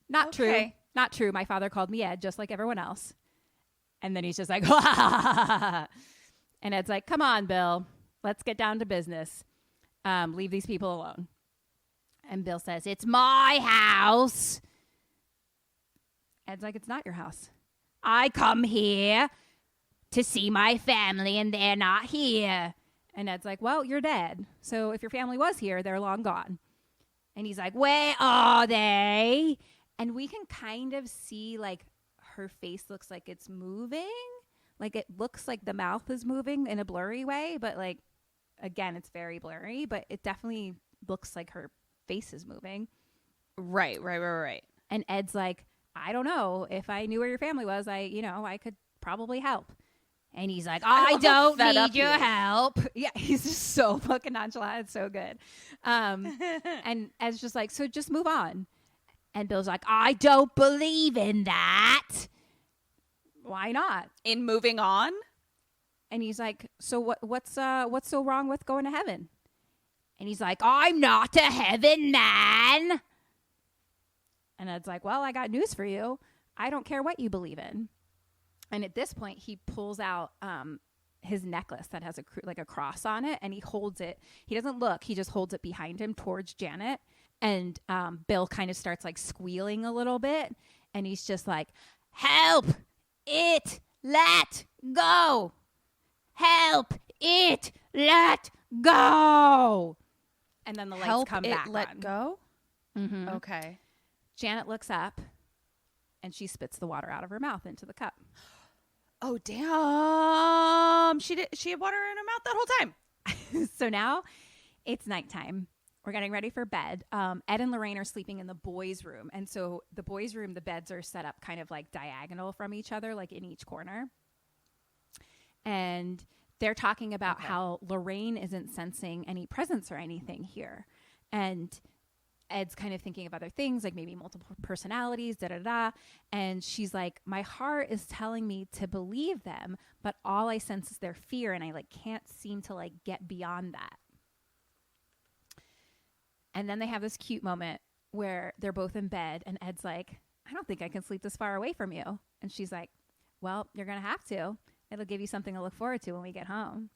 Not true. Not true. My father called me Ed, just like everyone else. And then he's just like, ha, ha, ha, ha. And Ed's like, come on, Bill. Let's get down to business. Leave these people alone. And Bill says, it's my house. Ed's like, it's not your house. I come here to see my family, and they're not here. And Ed's like, well, you're dead. So if your family was here, they're long gone. And he's like, where are they? And we can kind of see, like, her face looks like it's moving. Like, it looks like the mouth is moving in a blurry way. But, like, again, it's very blurry. But it definitely looks like her face is moving. Right. And Ed's like, I don't know. If I knew where your family was, I could probably help. And he's like, I don't need your help. Yeah, he's just so fucking nonchalant. It's so good. And Ed's just like, so just move on. And Bill's like, I don't believe in that. Why not? In moving on? And he's like, so what's so wrong with going to heaven? And he's like, I'm not a heaven man. And Ed's like, well, I got news for you. I don't care what you believe in. And at this point, he pulls out his necklace that has a cross on it, and he holds it. He doesn't look. He just holds it behind him towards Janet. And Bill kind of starts like squealing a little bit, and he's just like, help it, let go. Help it, let go. And then the lights come back on. Let go? Mm-hmm. Okay. Janet looks up, and she spits the water out of her mouth into the cup. Oh, damn. She had water in her mouth that whole time. So now it's nighttime. We're getting ready for bed. Ed and Lorraine are sleeping in the boys' room. And so the boys' room, the beds are set up kind of like diagonal from each other, like in each corner. And they're talking about how Lorraine isn't sensing any presence or anything here. And Ed's kind of thinking of other things, like maybe multiple personalities, da-da-da. And she's like, my heart is telling me to believe them, but all I sense is their fear, and I like can't seem to like get beyond that. And then they have this cute moment where they're both in bed, and Ed's like, I don't think I can sleep this far away from you. And she's like, well, you're going to have to. It'll give you something to look forward to when we get home.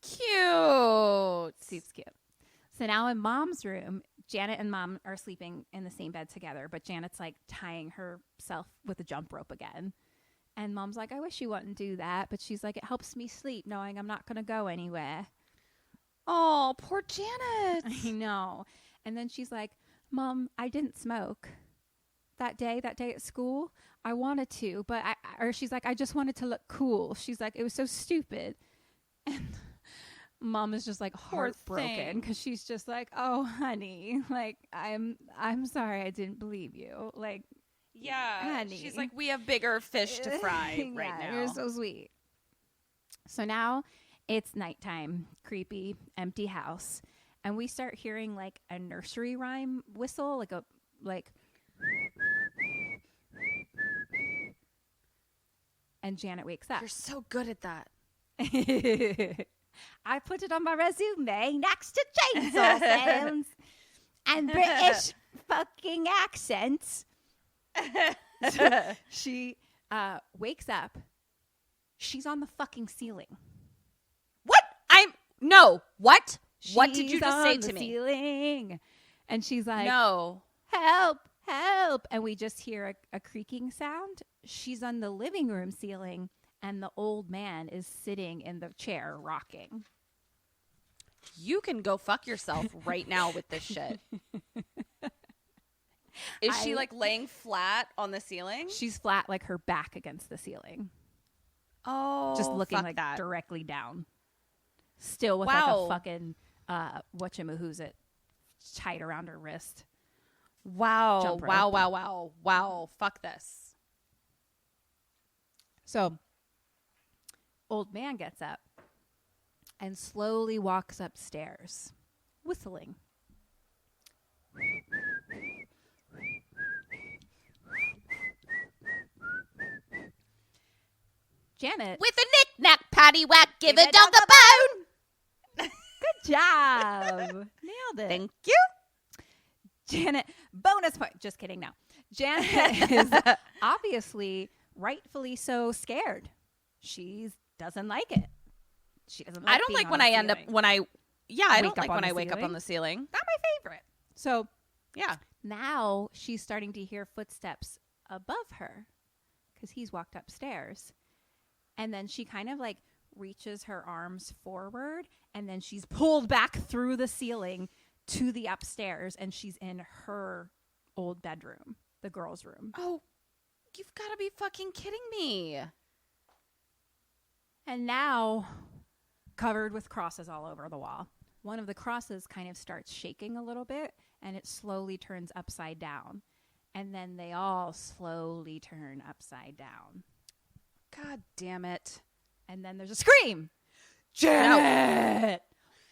Cute. Super cute. So now in Mom's room, Janet and Mom are sleeping in the same bed together, but Janet's like tying herself with a jump rope again. And Mom's like, I wish you wouldn't do that. But she's like, it helps me sleep knowing I'm not going to go anywhere. Oh, poor Janet. I know. And then she's like, Mom, I didn't smoke that day at school. I wanted to, but she's like, I just wanted to look cool. She's like, it was so stupid. And Mom is just like heartbroken because she's just like, oh, honey, like, I'm sorry I didn't believe you. Like, yeah, honey. She's like, we have bigger fish to fry right now. You're so sweet. So now it's nighttime, creepy, empty house. And we start hearing like a nursery rhyme whistle, like and Janet wakes up. You're so good at that. I put it on my resume next to chainsaw sounds and British fucking accents. So she wakes up. She's on the fucking ceiling. What? What? What did you just say to me? Ceiling. And she's like, no. Help, help. And we just hear a creaking sound. She's on the living room ceiling, and the old man is sitting in the chair rocking. You can go fuck yourself right now with this shit. Is she like laying flat on the ceiling? She's flat, like her back against the ceiling. Oh, just looking fuck like that. directly down. Still with like a fucking whatchamahoo's-it tied around her wrist. Wow. Jump rope. Wow. Fuck this. So, old man gets up and slowly walks upstairs, whistling. Janet. With a knick-knack, paddywhack, give a dog a bone. Good job. Nailed it. Thank you. Janet, bonus point. Just kidding. No. Janet is obviously, rightfully so, scared. She doesn't like it. She doesn't like I don't being like on when the I end up, ceiling. when I, yeah, I Wake don't up like on when the I wake up ceiling. on the ceiling. Not my favorite. So Yeah. now she's starting to hear footsteps above her because he's walked upstairs. And then she kind of like reaches her arms forward and then she's pulled back through the ceiling to the upstairs and she's in her old bedroom, the girl's room. Oh, you've got to be fucking kidding me. And now covered with crosses all over the wall. One of the crosses kind of starts shaking a little bit and it slowly turns upside down. And then they all slowly turn upside down. God damn it. And then there's a scream. Janet!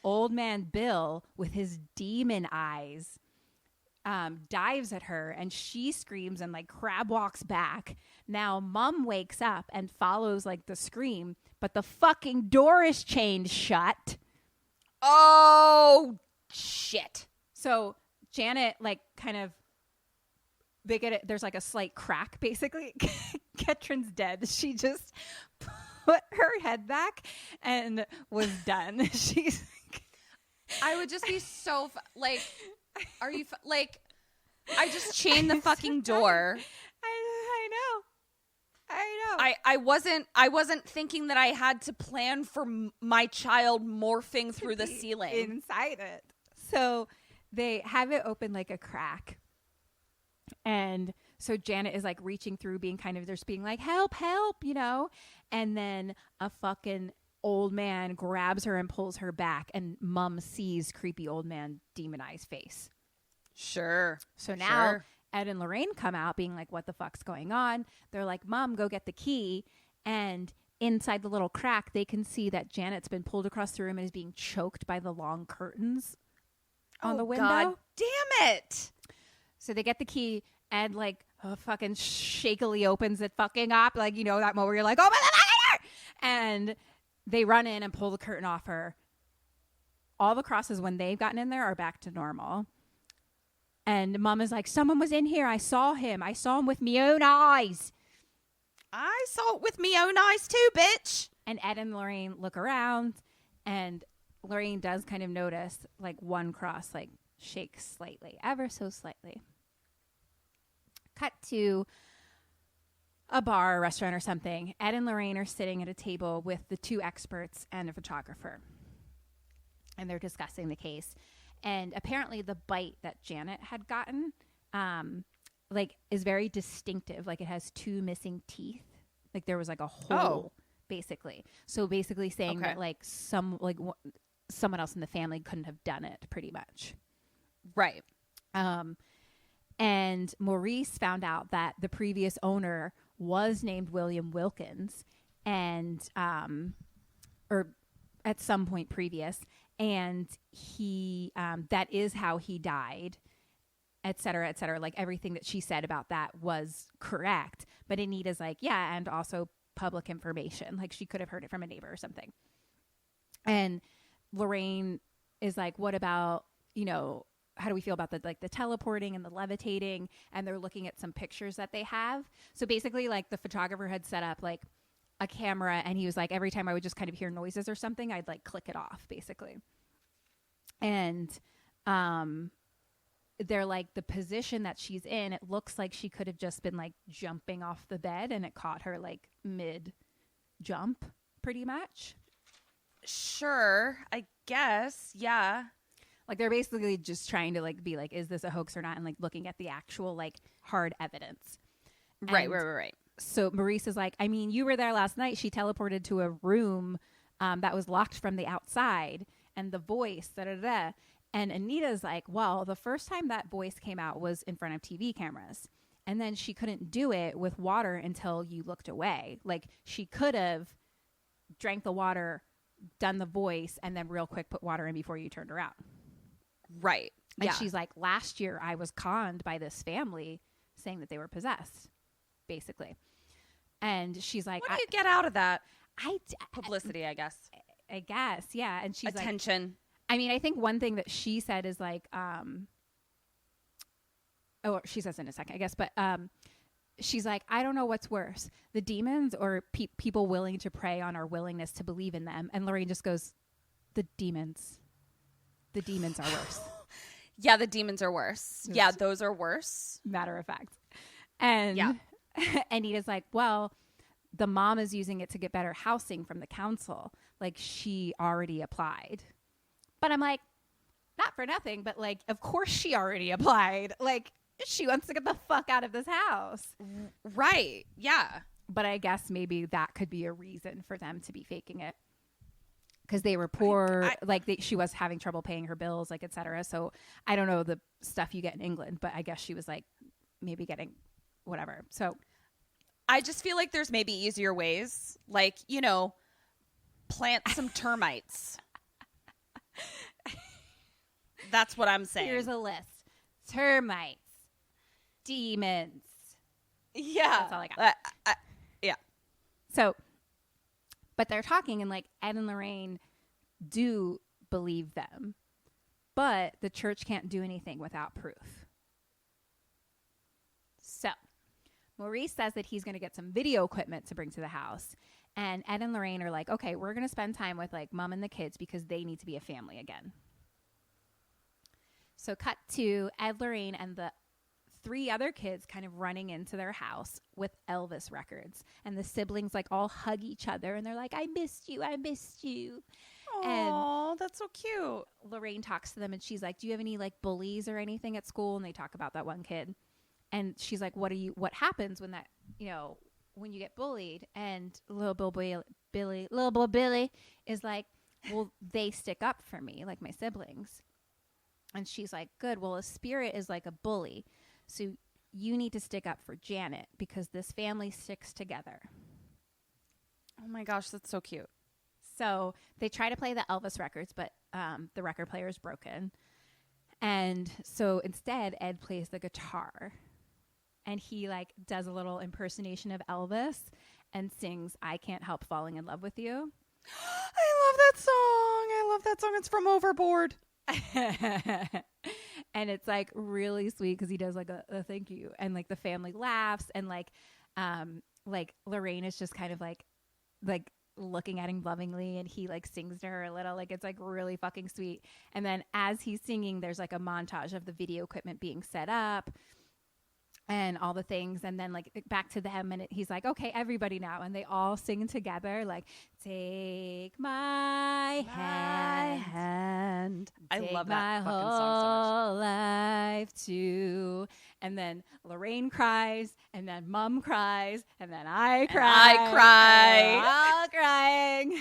Old man Bill, with his demon eyes, dives at her and she screams and like crab walks back. Now mom wakes up and follows like the scream, but the fucking door is chained shut. Oh, shit. So Janet like kind of, they get it. There's like a slight crack basically. Ketryn's dead. She just put her head back and was done. She's I would just be so, like, are you, like, I just chained the fucking door. I know. I wasn't thinking that I had to plan for my child morphing through the ceiling. Inside it. So they have it open like a crack. And so Janet is like reaching through, being kind of just being like, help, you know? And then a fucking old man grabs her and pulls her back and mom sees creepy old man demonized face. Sure. So now Ed and Lorraine come out being like, what the fuck's going on? They're like, Mom, go get the key. And inside the little crack, they can see that Janet's been pulled across the room and is being choked by the long curtains on the window. God damn it. So they get the key. Ed like fucking shakily opens it fucking up. Like, you know, that moment where you're like, oh my God. And they run in and pull the curtain off her. All the crosses when they've gotten in there are back to normal. And Mom is like, someone was in here. I saw him. I saw him with my own eyes. I saw it with me own eyes too, bitch. And Ed and Lorraine look around, and Lorraine does kind of notice like one cross like shakes slightly, ever so slightly. Cut to a bar, a restaurant or something. Ed and Lorraine are sitting at a table with the two experts and a photographer. And they're discussing the case. And apparently the bite that Janet had gotten like is very distinctive. Like it has two missing teeth. Like there was like a hole basically. So basically saying that like someone else in the family couldn't have done it pretty much. Right. And Maurice found out that the previous owner was named William Wilkins and or at some point previous, and he that is how he died, et cetera, like everything that she said about that was correct, but Anita's like, yeah, and also public information, like she could have heard it from a neighbor or something. And Lorraine is like, what about, you know, how do we feel about the like the teleporting and the levitating? And they're looking at some pictures that they have. So basically like the photographer had set up like a camera, and he was like, every time I would just kind of hear noises or something, I'd like click it off basically. And they're like, the position that she's in, it looks like she could have just been like jumping off the bed and it caught her like mid jump pretty much. Sure, I guess. Yeah. Like they're basically just trying to like be like, is this a hoax or not? And like looking at the actual like hard evidence. Right. So Maurice is like, I mean, you were there last night. She teleported to a room that was locked from the outside, and the voice, da-da-da. And Anita's like, well, the first time that voice came out was in front of TV cameras. And then she couldn't do it with water until you looked away. Like she could have drank the water, done the voice, and then real quick put water in before you turned around. Right. And she's like, last year I was conned by this family saying that they were possessed, basically. And she's like, what do you get out of that? Publicity, I guess. I guess, yeah. And she's attention. Like, I mean, I think one thing that she said is like, she says in a second, I guess, but she's like, I don't know what's worse, the demons or people willing to prey on our willingness to believe in them. And Lorraine just goes, the demons. The demons are worse. Yeah, the demons are worse. Yeah, those are worse. Matter of fact. And Anita's like, well, the mom is using it to get better housing from the council. Like she already applied. But I'm like, not for nothing, but like, of course she already applied. Like she wants to get the fuck out of this house. Right. Yeah. But I guess maybe that could be a reason for them to be faking it. Because they were poor, she was having trouble paying her bills, like, et cetera. So I don't know the stuff you get in England, but I guess she was like maybe getting whatever. So I just feel like there's maybe easier ways, like, you know, plant some termites. That's what I'm saying. Here's a list. Termites. Demons. Yeah. That's all I got. Yeah. So, but they're talking and like Ed and Lorraine do believe them, but the church can't do anything without proof. So Maurice says that he's going to get some video equipment to bring to the house. And Ed and Lorraine are like, okay, we're going to spend time with like mom and the kids because they need to be a family again. So cut to Ed, Lorraine, and the 3 other kids kind of running into their house with Elvis records. And the siblings like all hug each other and they're like, I missed you. I missed you. Oh, that's so cute. Lorraine talks to them and she's like, do you have any like bullies or anything at school? And they talk about that one kid. And she's like, what happens when that, you know, when you get bullied? And little Billy is like, well, they stick up for me, like my siblings. And she's like, good. Well, a spirit is like a bully. So you need to stick up for Janet because this family sticks together. Oh my gosh, that's so cute. So they try to play the Elvis records, but the record player is broken. And so instead, Ed plays the guitar. And he like does a little impersonation of Elvis and sings I Can't Help Falling in Love with You. I love that song. It's from Overboard. And it's like really sweet because he does like a thank you. And like the family laughs and like Lorraine is just kind of like looking at him lovingly and he like sings to her a little. Like it's like really fucking sweet. And then as he's singing, there's like a montage of the video equipment being set up and all the things, and then like back to them, and he's like, okay, everybody now, and they all sing together like take my hand. I take love my that fucking song so much. whole life too. And then Lorraine cries, and then Mom cries, and then I cry. And I cry. And we're all crying.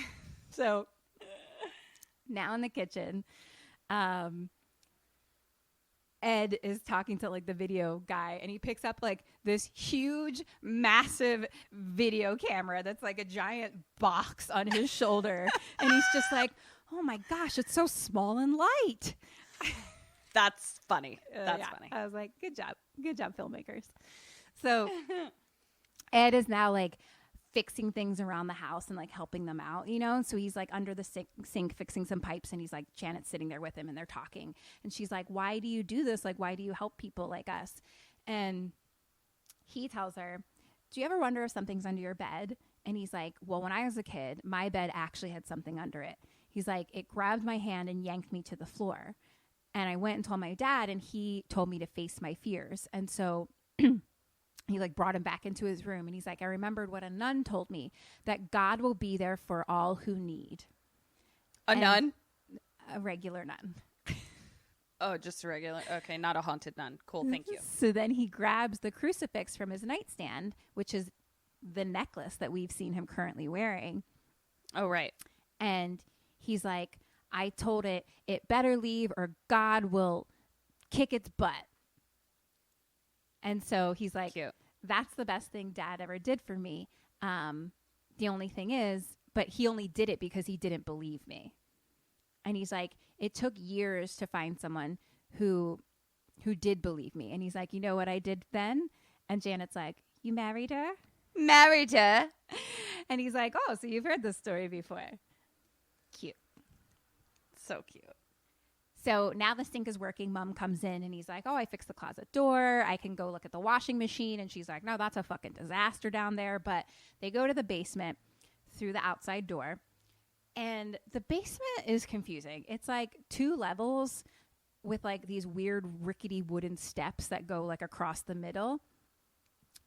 So now in the kitchen, Ed is talking to like the video guy and he picks up like this huge, massive video camera that's like a giant box on his shoulder. And he's just like, oh my gosh, it's so small and light. That's funny. That's funny. I was like, good job, filmmakers. So Ed is now like fixing things around the house and like helping them out, you know? And so he's like under the sink fixing some pipes, and he's like, Janet's sitting there with him and they're talking. And she's like, why do you do this? Like, why do you help people like us? And he tells her, do you ever wonder if something's under your bed? And he's like, well, when I was a kid, my bed actually had something under it. He's like, it grabbed my hand and yanked me to the floor. And I went and told my dad, and he told me to face my fears. And so he like brought him back into his room, and he's like, I remembered what a nun told me, that God will be there for all who need. A nun? A regular nun. Oh, just a regular. Okay, not a haunted nun. Cool, thank you. So then he grabs the crucifix from his nightstand, which is the necklace that we've seen him currently wearing. Oh, right. And he's like, I told it better leave or God will kick its butt. And so he's like, Cute. That's the best thing Dad ever did for me. The only thing is, but he only did it because he didn't believe me. And he's like, it took years to find someone who did believe me. And he's like, you know what I did then? And Janet's like, you married her? Married her. And he's like, oh, so you've heard this story before. Cute. So cute. So now the sink is working. Mom comes in and he's like, oh, I fixed the closet door. I can go look at the washing machine. And she's like, no, that's a fucking disaster down there. But they go to the basement through the outside door. And the basement is confusing. It's like 2 levels with like these weird rickety wooden steps that go like across the middle.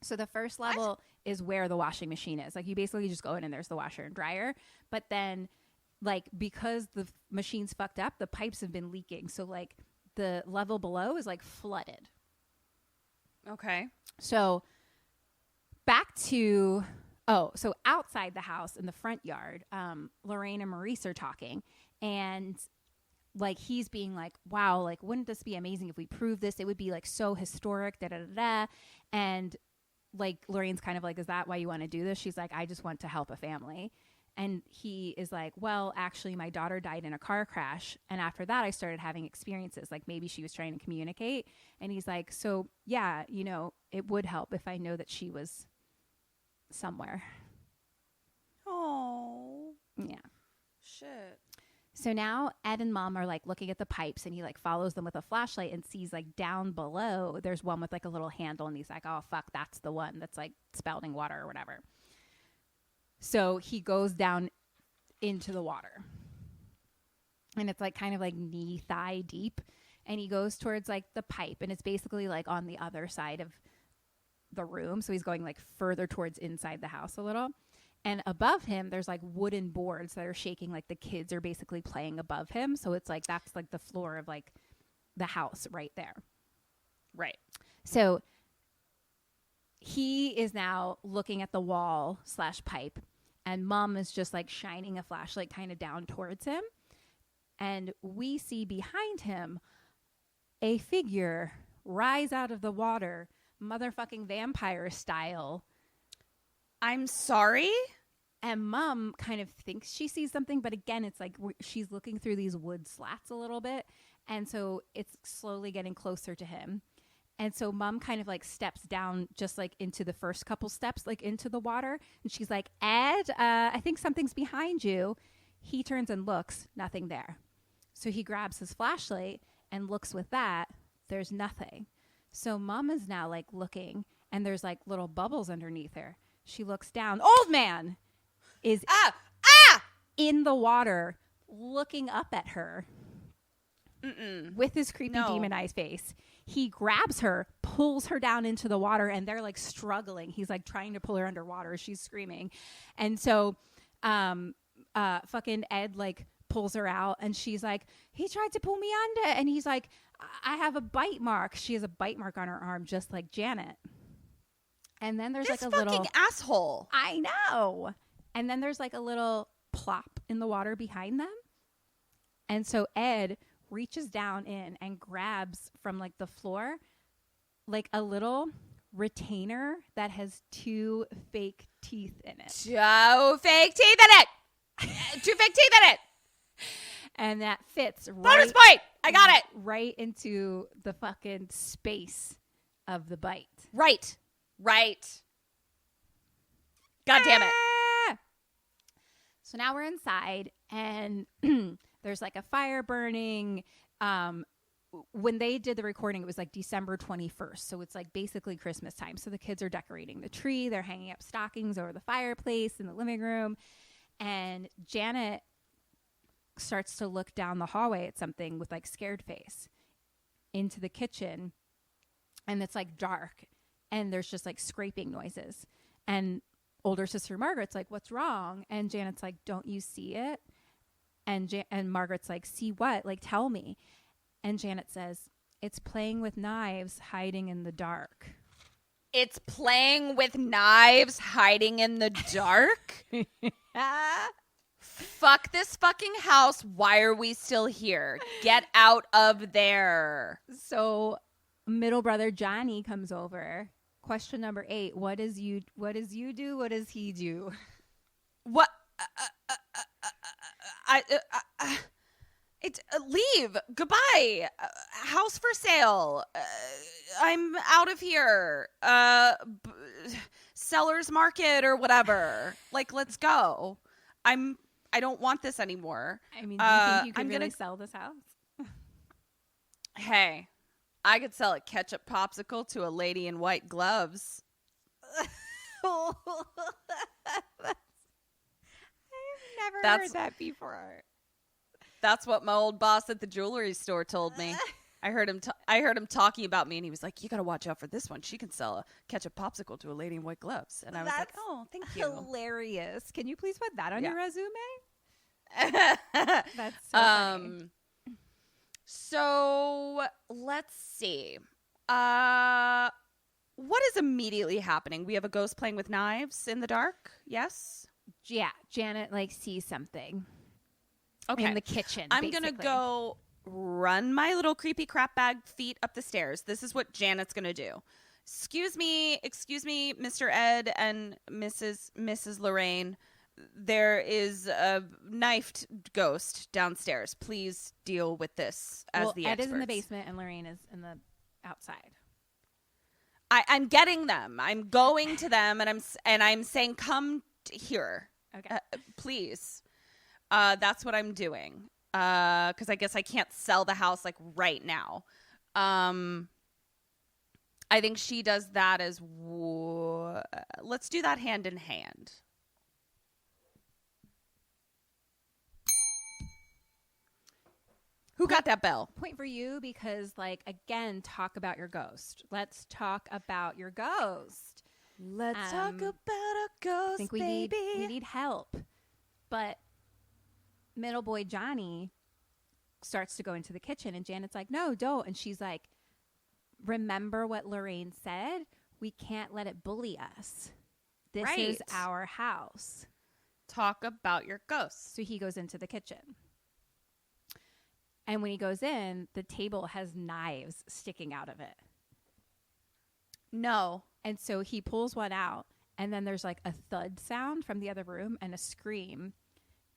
So the first level is where the washing machine is. Like you basically just go in and there's the washer and dryer. But then like because the machine's fucked up, the pipes have been leaking. So like the level below is like flooded. Okay. So back to, so outside the house in the front yard, Lorraine and Maurice are talking. And like he's being like, wow, like wouldn't this be amazing if we proved this? It would be like so historic, da da da da. And like Lorraine's kind of like, is that why you want to do this? She's like, I just want to help a family. And he is like, well, actually, my daughter died in a car crash. And after that, I started having experiences. Like maybe she was trying to communicate. And he's like, so, yeah, you know, it would help if I know that she was somewhere. Oh. Yeah. Shit. So now Ed and Mom are like looking at the pipes and he like follows them with a flashlight and sees like down below, there's one with like a little handle. And he's like, oh, fuck, that's the one that's like spouting water or whatever. So he goes down into the water and it's like kind of like knee thigh deep. And he goes towards like the pipe and it's basically like on the other side of the room. So he's going like further towards inside the house a little. And above him, there's like wooden boards that are shaking. Like the kids are basically playing above him. So it's like, that's like the floor of like the house right there. Right. So he is now looking at the wall / pipe. And Mom is just like shining a flashlight kind of down towards him. And we see behind him a figure rise out of the water, motherfucking vampire style. I'm sorry? And Mom kind of thinks she sees something. But again, it's like she's looking through these wood slats a little bit. And so it's slowly getting closer to him. And so Mom kind of like steps down just like into the first couple steps, like into the water. And she's like, Ed, I think something's behind you. He turns and looks, nothing there. So he grabs his flashlight and looks with that. There's nothing. So Mom is now like looking and there's like little bubbles underneath her. She looks down. Old man is in the water looking up at her. With his creepy demon eyes face. He grabs her, pulls her down into the water, and they're like struggling. He's like trying to pull her underwater. She's screaming. And so fucking Ed like pulls her out and she's like, he tried to pull me under. And he's like, I have a bite mark. She has a bite mark on her arm, just like Janet. And then there's This like a little fucking asshole. I know. And then there's like a little plop in the water behind them. And so Ed reaches down in and grabs from like the floor like a little retainer that has 2 fake teeth in it. 2 fake teeth in it. 2 fake teeth in it. And that fits Bonus point. I got it. right into the fucking space of the bite. Right. God damn it. So now we're inside and there's like a fire burning. When they did the recording, it was like December 21st. So it's like basically Christmas time. So the kids are decorating the tree. They're hanging up stockings over the fireplace in the living room. And Janet starts to look down the hallway at something with like scared face into the kitchen. And it's like dark. And there's just like scraping noises. And older sister Margaret's like, what's wrong? And Janet's like, don't you see it? And Margaret's like, see what? Like, tell me. And Janet says, "It's playing with knives, hiding in the dark." It's playing with knives, hiding in the dark? Fuck this fucking house. Why are we still here? Get out of there. So middle brother Johnny comes over. Question number 8. What does you do? What does he do? What? Leave. Goodbye. House for sale. I'm out of here. Seller's market or whatever. Like, let's go. I don't want this anymore. I mean, do you think you can really sell this house? Hey, I could sell a ketchup popsicle to a lady in white gloves. I've never heard that before. That's what my old boss at the jewelry store told me. I heard him talking about me, and he was like, "You got to watch out for this one. She can sell a ketchup popsicle to a lady in white gloves." And I was like, "Oh, thank you." Hilarious. Can you please put that on your resume? That's so funny. So let's see. What is immediately happening? We have a ghost playing with knives in the dark. Yes. Yeah. Janet sees something. Okay. In the kitchen. I'm gonna go run my little creepy crap bag feet up the stairs. This is what Janet's gonna do. Excuse me, Mr. Ed and Mrs. Lorraine. There is a knifed ghost downstairs. Please deal with this as the Ed experts. is in the basement and Lorraine is in the outside. I'm getting them. I'm going to them and I'm saying, come here. Okay. Please. That's what I'm doing. Because I guess I can't sell the house like right now. I think she does that as let's do that hand in hand. Who got that bell? Point for you because, again, talk about your ghost. Let's talk about your ghost. Let's talk about a ghost, I think we need help. But middle boy Johnny starts to go into the kitchen, and Janet's like, "No, don't." And she's like, "Remember what Lorraine said? We can't let it bully us. This is our house." Talk about your ghost. So he goes into the kitchen. And when he goes in, the table has knives sticking out of it. No. And so he pulls one out, and then there's like a thud sound from the other room and a scream.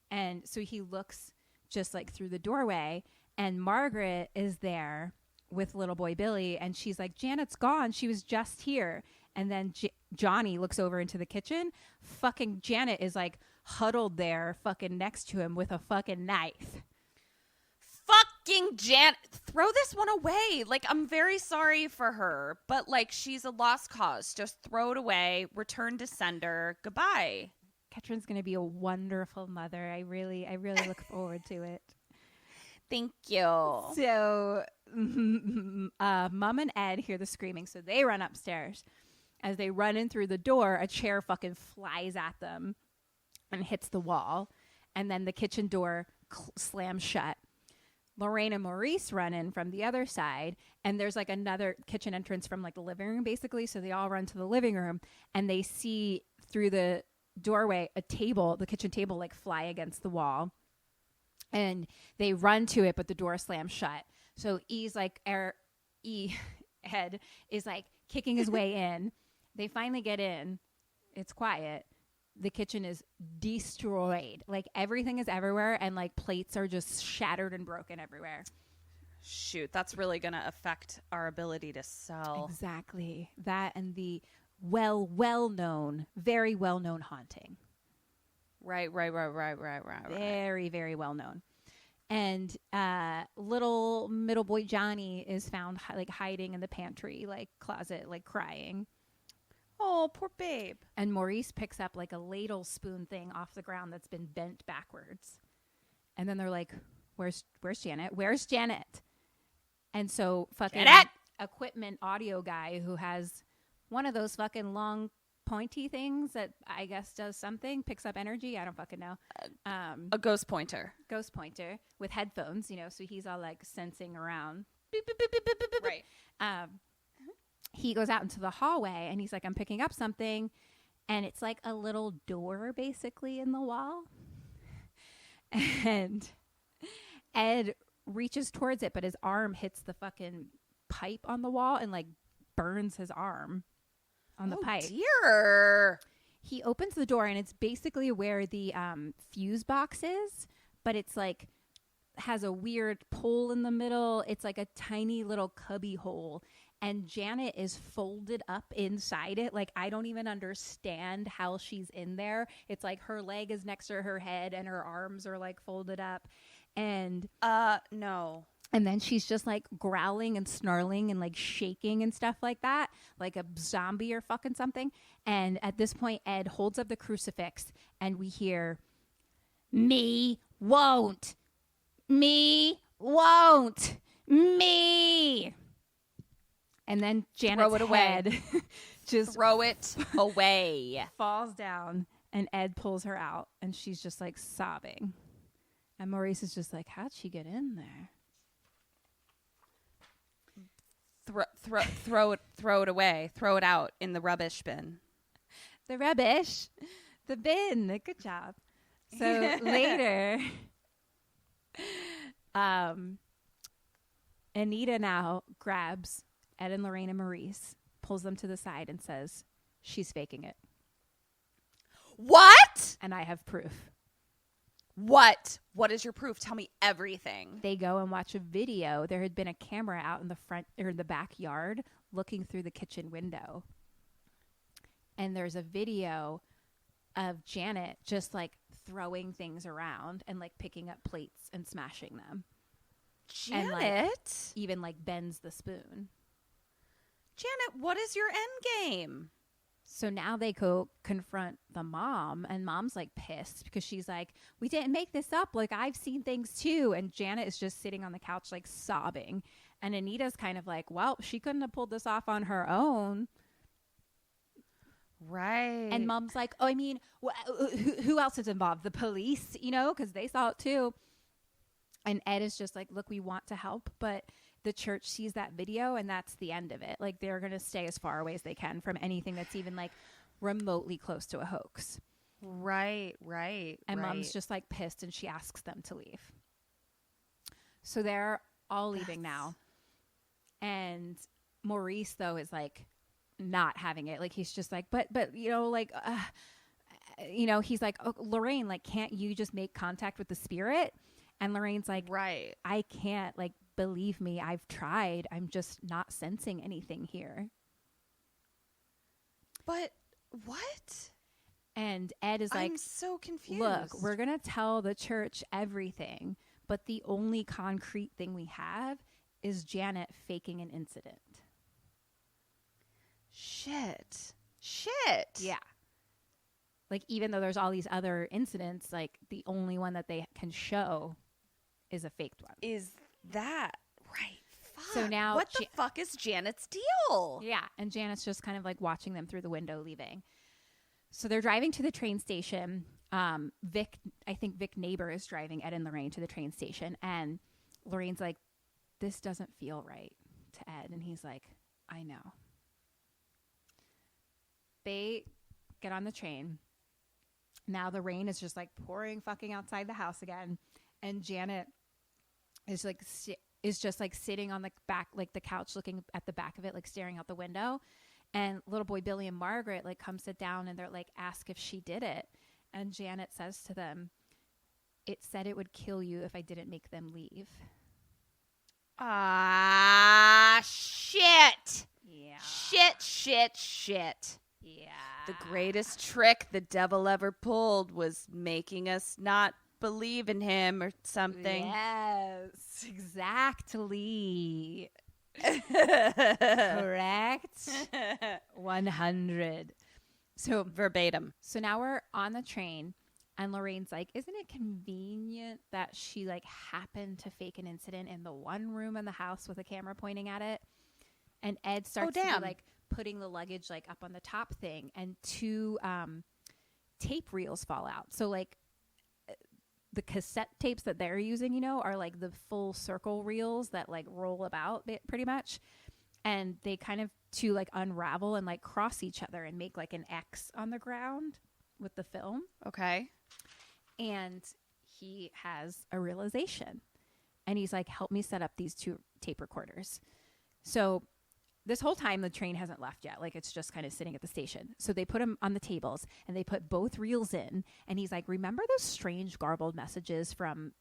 And so he looks just like through the doorway, and Margaret is there with little boy Billy, and she's like, "Janet's gone. She was just here." And then Johnny looks over into the kitchen. Fucking Janet is like huddled there fucking next to him with a fucking knife. Fucking Janet, throw this one away. Like, I'm very sorry for her, but like, she's a lost cause. Just throw it away. Return to sender. Goodbye. Ketryn's going to be a wonderful mother. I really look forward to it. Thank you. So, Mom and Ed hear the screaming, so they run upstairs. As they run in through the door, a chair fucking flies at them and hits the wall, and then the kitchen door slams shut. Lorraine and Maurice run in from the other side, and there's like another kitchen entrance from like the living room, basically. So they all run to the living room, and they see through the doorway a table, the kitchen table, like fly against the wall, and they run to it, but the door slams shut. So Ed is like kicking his way in. They finally get in. It's quiet. The kitchen is destroyed. Like, everything is everywhere, and like plates are just shattered and broken everywhere. Shoot, that's really going to affect our ability to sell. Exactly. That and the very well-known haunting. Right. Very, very well-known. And little middle boy Johnny is found like hiding in the pantry, like closet, like crying. Oh, poor babe. And Maurice picks up like a ladle spoon thing off the ground that's been bent backwards. And then they're like, Where's Janet? Where's Janet? And so fucking Janet! equipment audio guy who has one of those fucking long pointy things that I guess does something, picks up energy. I don't fucking know. A ghost pointer. Ghost pointer with headphones, you know, so he's all like sensing around. Beep, beep, beep, beep, beep, beep, beep. Right. He goes out into the hallway and he's like, I'm picking up something. And it's like a little door basically in the wall. And Ed reaches towards it, but his arm hits the fucking pipe on the wall and like burns his arm on the pipe. Dear. He opens the door and it's basically where the fuse box is, but it's like has a weird pole in the middle. It's like a tiny little cubby hole. And Janet is folded up inside it. Like, I don't even understand how she's in there. It's like her leg is next to her head and her arms are like folded up. And no. And then she's just like growling and snarling and like shaking and stuff like that, like a zombie or fucking something. And at this point, Ed holds up the crucifix and we hear, "Me won't. Me won't. Me." And then Janet's head just throw it away. Falls down and Ed pulls her out and she's just like sobbing. And Maurice is just like, how'd she get in there? Throw it away. Throw it out in the rubbish bin. The rubbish. The bin. Good job. So later, Anita now grabs Ed and Lorraine and Maurice, pulls them to the side and says, she's faking it. What? And I have proof. What? What is your proof? Tell me everything. They go and watch a video. There had been a camera out in the front or the backyard looking through the kitchen window. And there's a video of Janet just like throwing things around and like picking up plates and smashing them. Janet? And like, even like bends the spoon. Janet, what is your end game? So now they go confront the mom, and mom's like pissed because she's like, we didn't make this up. Like, I've seen things too. And Janet is just sitting on the couch, like sobbing. And Anita's kind of like, well, she couldn't have pulled this off on her own. Right. And mom's like, oh, I mean, who else is involved? The police, you know, because they saw it too. And Ed is just like, look, we want to help, but the church sees that video and that's the end of it. Like, they're going to stay as far away as they can from anything that's even like remotely close to a hoax. Right. And mom's just like pissed and she asks them to leave. So they're all leaving now. And Maurice, though, is like not having it. Like, he's just like, but, you know, like, you know, he's like, oh, Lorraine, like, can't you just make contact with the spirit? And Lorraine's like, right. I can't, like, believe me, I've tried. I'm just not sensing anything here. But what? And Ed is like, I'm so confused. Look, we're going to tell the church everything, but the only concrete thing we have is Janet faking an incident. Shit. Yeah. Like, even though there's all these other incidents, like, the only one that they can show is a faked one. Is that right? Fuck. So now what the fuck is Janet's deal? Yeah. And Janet's just kind of like watching them through the window leaving. So they're driving to the train station. I think Vic Neighbor is driving Ed and Lorraine to the train station. And Lorraine's like, this doesn't feel right to Ed. And he's like, I know. They get on the train. Now the rain is just like pouring fucking outside the house again. And Janet is like just like sitting on the back, like the couch, looking at the back of it, like staring out the window. And little boy Billy and Margaret like come sit down and they're like, ask if she did it. And Janet says to them, it said it would kill you if I didn't make them leave. Ah, shit. Yeah. Shit. Yeah. The greatest trick the devil ever pulled was making us not believe in him or something. Yes, exactly. Correct. 100. So verbatim. So now we're on the train and Lorraine's like, isn't it convenient that she like happened to fake an incident in the one room in the house with a camera pointing at it? And Ed starts to be like putting the luggage like up on the top thing, and 2 tape reels fall out. So like the cassette tapes that they're using, you know, are like the full circle reels that like roll about pretty much. And they kind of to like unravel and like cross each other and make like an X on the ground with the film. Okay. And he has a realization. And he's like, help me set up these 2 tape recorders. So this whole time the train hasn't left yet. Like it's just kind of sitting at the station. So they put him on the tables and they put both reels in. And he's like, remember those strange garbled messages from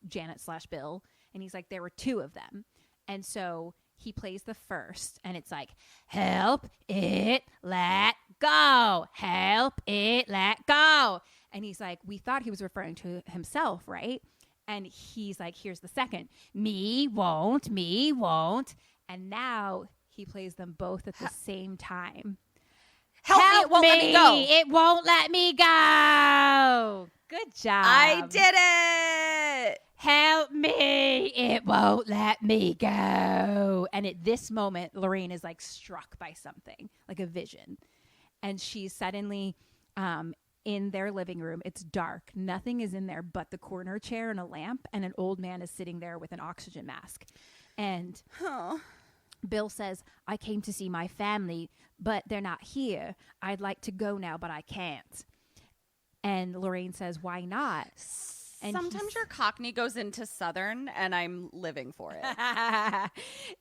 Janet/Bill? And he's like, there were 2 of them. And so he plays the first and it's like, help it, let go. Help it, let go. And he's like, we thought he was referring to himself, right? And he's like, here's the second. Me won't. And now he plays them both at the same time. Help me, it won't let me go. It won't let me go. Good job. I did it. Help me. It won't let me go. And at this moment, Lorraine is like struck by something, like a vision. And she's suddenly in their living room. It's dark. Nothing is in there but the corner chair and a lamp. And an old man is sitting there with an oxygen mask. And Bill says, I came to see my family, but they're not here. I'd like to go now, but I can't. And Lorraine says, why not? And sometimes your Cockney goes into Southern, and I'm living for it.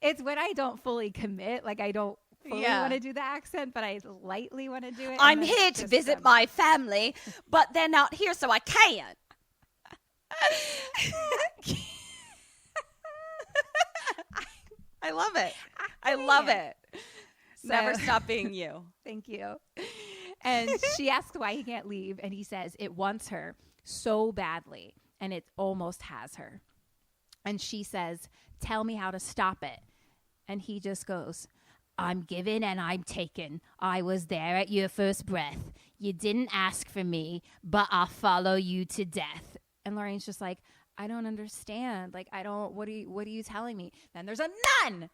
It's when I don't fully commit. Like, I don't fully want to do the accent, but I lightly want to do it. I'm here to visit my family, but they're not here, so I can't. I love it. I love it. So, never stop being you. Thank you. And she asks why he can't leave, and he says it wants her so badly, and it almost has her. And she says, tell me how to stop it. And he just goes, I'm given and I'm taken. I was there at your first breath. You didn't ask for me, but I'll follow you to death. And Lorraine's just like, I don't understand. Like, what are you telling me? Then there's a nun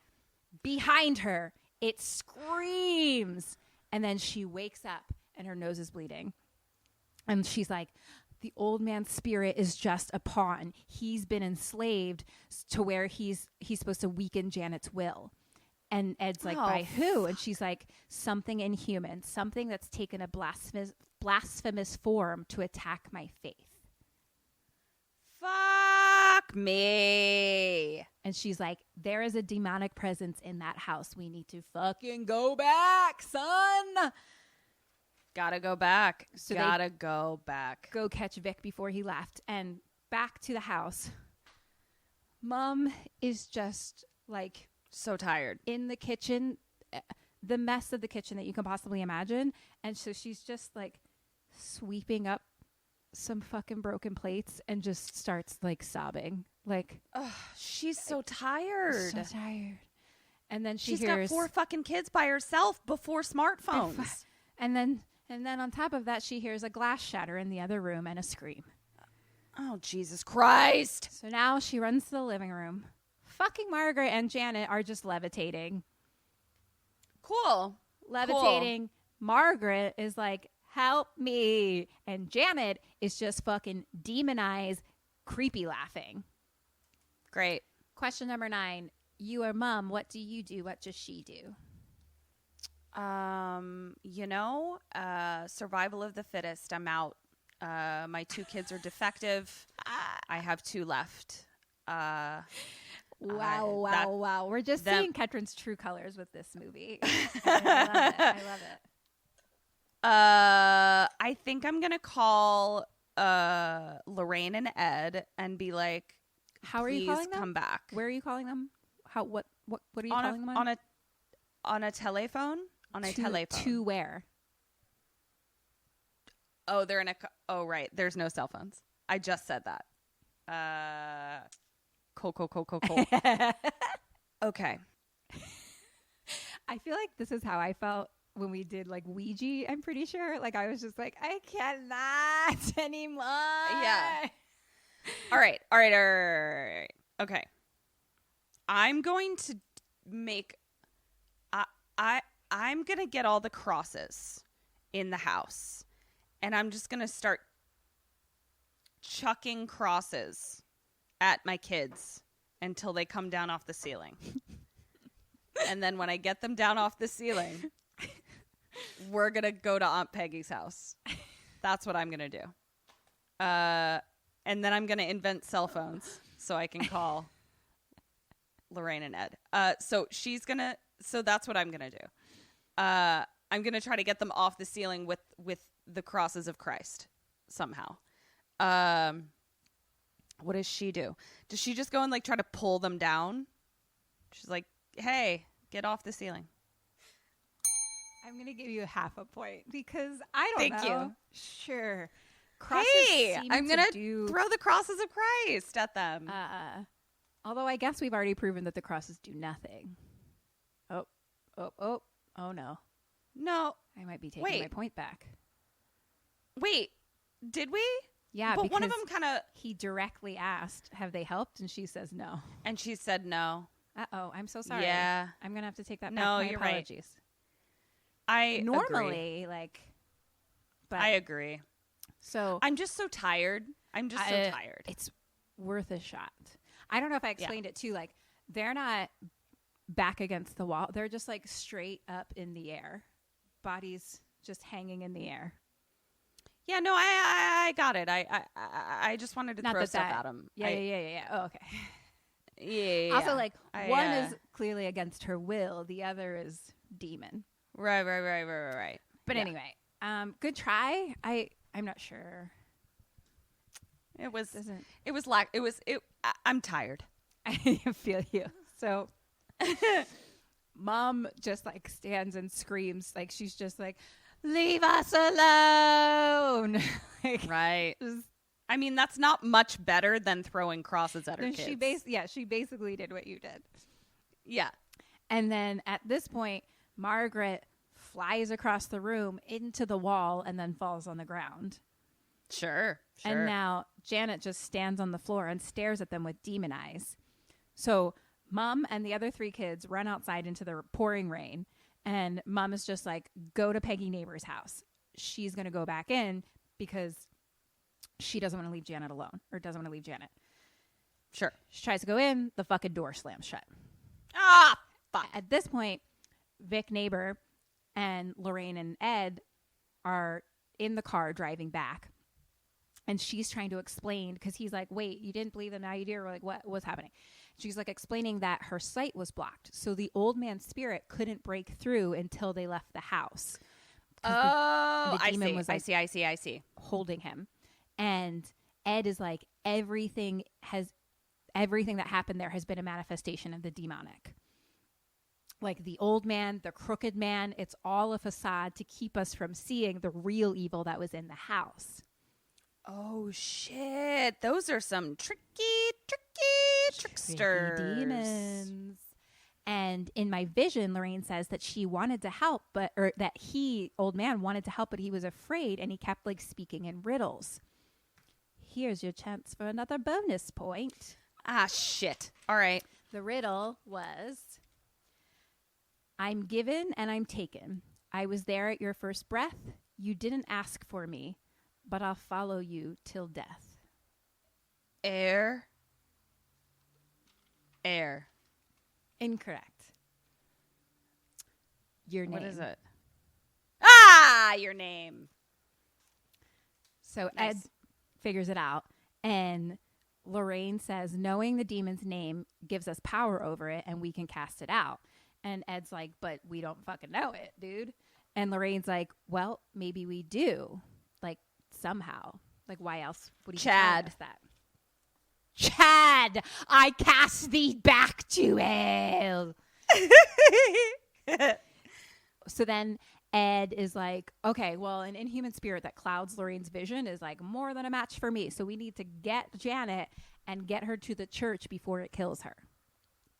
behind her. It screams. And then she wakes up and her nose is bleeding. And she's like, the old man's spirit is just a pawn. He's been enslaved to where he's supposed to weaken Janet's will. And Ed's like, by who? And she's like, something inhuman, something that's taken a blasphemous form to attack my faith. Fuck me. And she's like, there is a demonic presence in that house. We need to fucking go back, son. Gotta go back. So gotta go back. Go catch Vic before he left. And back to the house. Mom is just like so tired in the kitchen, the mess of the kitchen that you can possibly imagine. And so she's just like sweeping up some fucking broken plates and just starts like sobbing. Like, she's so tired. So tired. And then she's hears, got 4 fucking kids by herself before smartphones. And then on top of that, she hears a glass shatter in the other room and a scream. Oh, Jesus Christ. So now she runs to the living room. Fucking Margaret and Janet are just levitating. Cool. Levitating. Cool. Margaret is like, help me. And Janet is just fucking demonized, creepy laughing. Great. Question number 9. You are mom. What do you do? What does she do? Survival of the fittest. I'm out. My 2 kids are defective. I have 2 left. Wow. We're just seeing Ketryn's true colors with this movie. I love it. I think I'm going to call Lorraine and Ed and be like, how are you calling them? Come back. Where are you calling them? What are you calling them on a telephone? On a telephone. To where? Oh, they're in a... Oh, right. There's no cell phones. I just said that. Cool. Okay. I feel like this is how I felt when we did like Ouija, I'm pretty sure. Like I was just like, I cannot anymore. Yeah. All right. Okay. I'm going to make... I'm going to get all the crosses in the house, and I'm just going to start chucking crosses at my kids until they come down off the ceiling. And then when I get them down off the ceiling, we're going to go to Aunt Peggy's house. That's what I'm going to do. And then I'm going to invent cell phones so I can call Lorraine and Ed. So that's what I'm going to do. I'm going to try to get them off the ceiling with the crosses of Christ somehow. What does she do? Does she just go and like try to pull them down? She's like, hey, get off the ceiling. I'm going to give you half a point because I don't know. Thank you. Sure. Crosses I'm going to throw the crosses of Christ at them. Although I guess we've already proven that the crosses do nothing. Oh no. No. I might be taking my point back. Wait, did we? Yeah, but one of them kind of... He directly asked, have they helped? And she says no. And she said no. Uh-oh, I'm so sorry. Yeah. I'm going to have to take that back. No, My you're apologies. Right. I normally agree. But I agree. So I'm just so tired. I'm just so tired. It's worth a shot. I don't know if I explained it too. Like, they're not back against the wall. They're just like straight up in the air. Bodies just hanging in the air. Yeah, no, I got it. I just wanted to throw stuff at him. Yeah. Oh, okay. Yeah. Also, like, one is clearly against her will. The other is demon. Right. But anyway, good try. I'm not sure. I'm tired. I feel you. So Mom just like stands and screams. Like, she's just like, leave us alone. Like, right. I mean, that's not much better than throwing crosses at her kids. She basically did what you did. Yeah. And then at this point, Margaret flies across the room into the wall and then falls on the ground. Sure. And now Janet just stands on the floor and stares at them with demon eyes. So Mom and the other three kids run outside into the pouring rain. And Mom is just like, go to Peggy Neighbor's house. She's going to go back in because she doesn't want to leave Janet alone, or doesn't want to leave Janet. Sure. She tries to go in. The fucking door slams shut. Ah, fuck. At this point, Vic Neighbor and Lorraine and Ed are in the car driving back. And she's trying to explain, because he's like, wait, you didn't believe them, now you do? Or like, what was happening? She's like explaining that her sight was blocked. So the old man's spirit couldn't break through until they left the house. Oh, the demon was like, I see. Holding him. And Ed is like, everything that happened there has been a manifestation of the demonic. Like the old man, the crooked man, it's all a facade to keep us from seeing the real evil that was in the house. Oh, shit. Those are some tricky tricksters. Tricky demons. And in my vision, Lorraine says that she wanted to help, old man, wanted to help, but he was afraid, and he kept like speaking in riddles. Here's your chance for another bonus point. Ah, shit. All right. The riddle was, I'm given and I'm taken. I was there at your first breath. You didn't ask for me, but I'll follow you till death. Air. Incorrect. Your name. What is it? Ah, your name. So Nice. Ed figures it out, and Lorraine says, knowing the demon's name gives us power over it, and we can cast it out. And Ed's like, but we don't fucking know it, dude. And Lorraine's like, well, maybe we do. Like, somehow. Like, why else would he tell us that? Chad, I cast thee back to hell. So then Ed is like, okay, well, an inhuman spirit that clouds Lorraine's vision is like more than a match for me. So we need to get Janet and get her to the church before it kills her.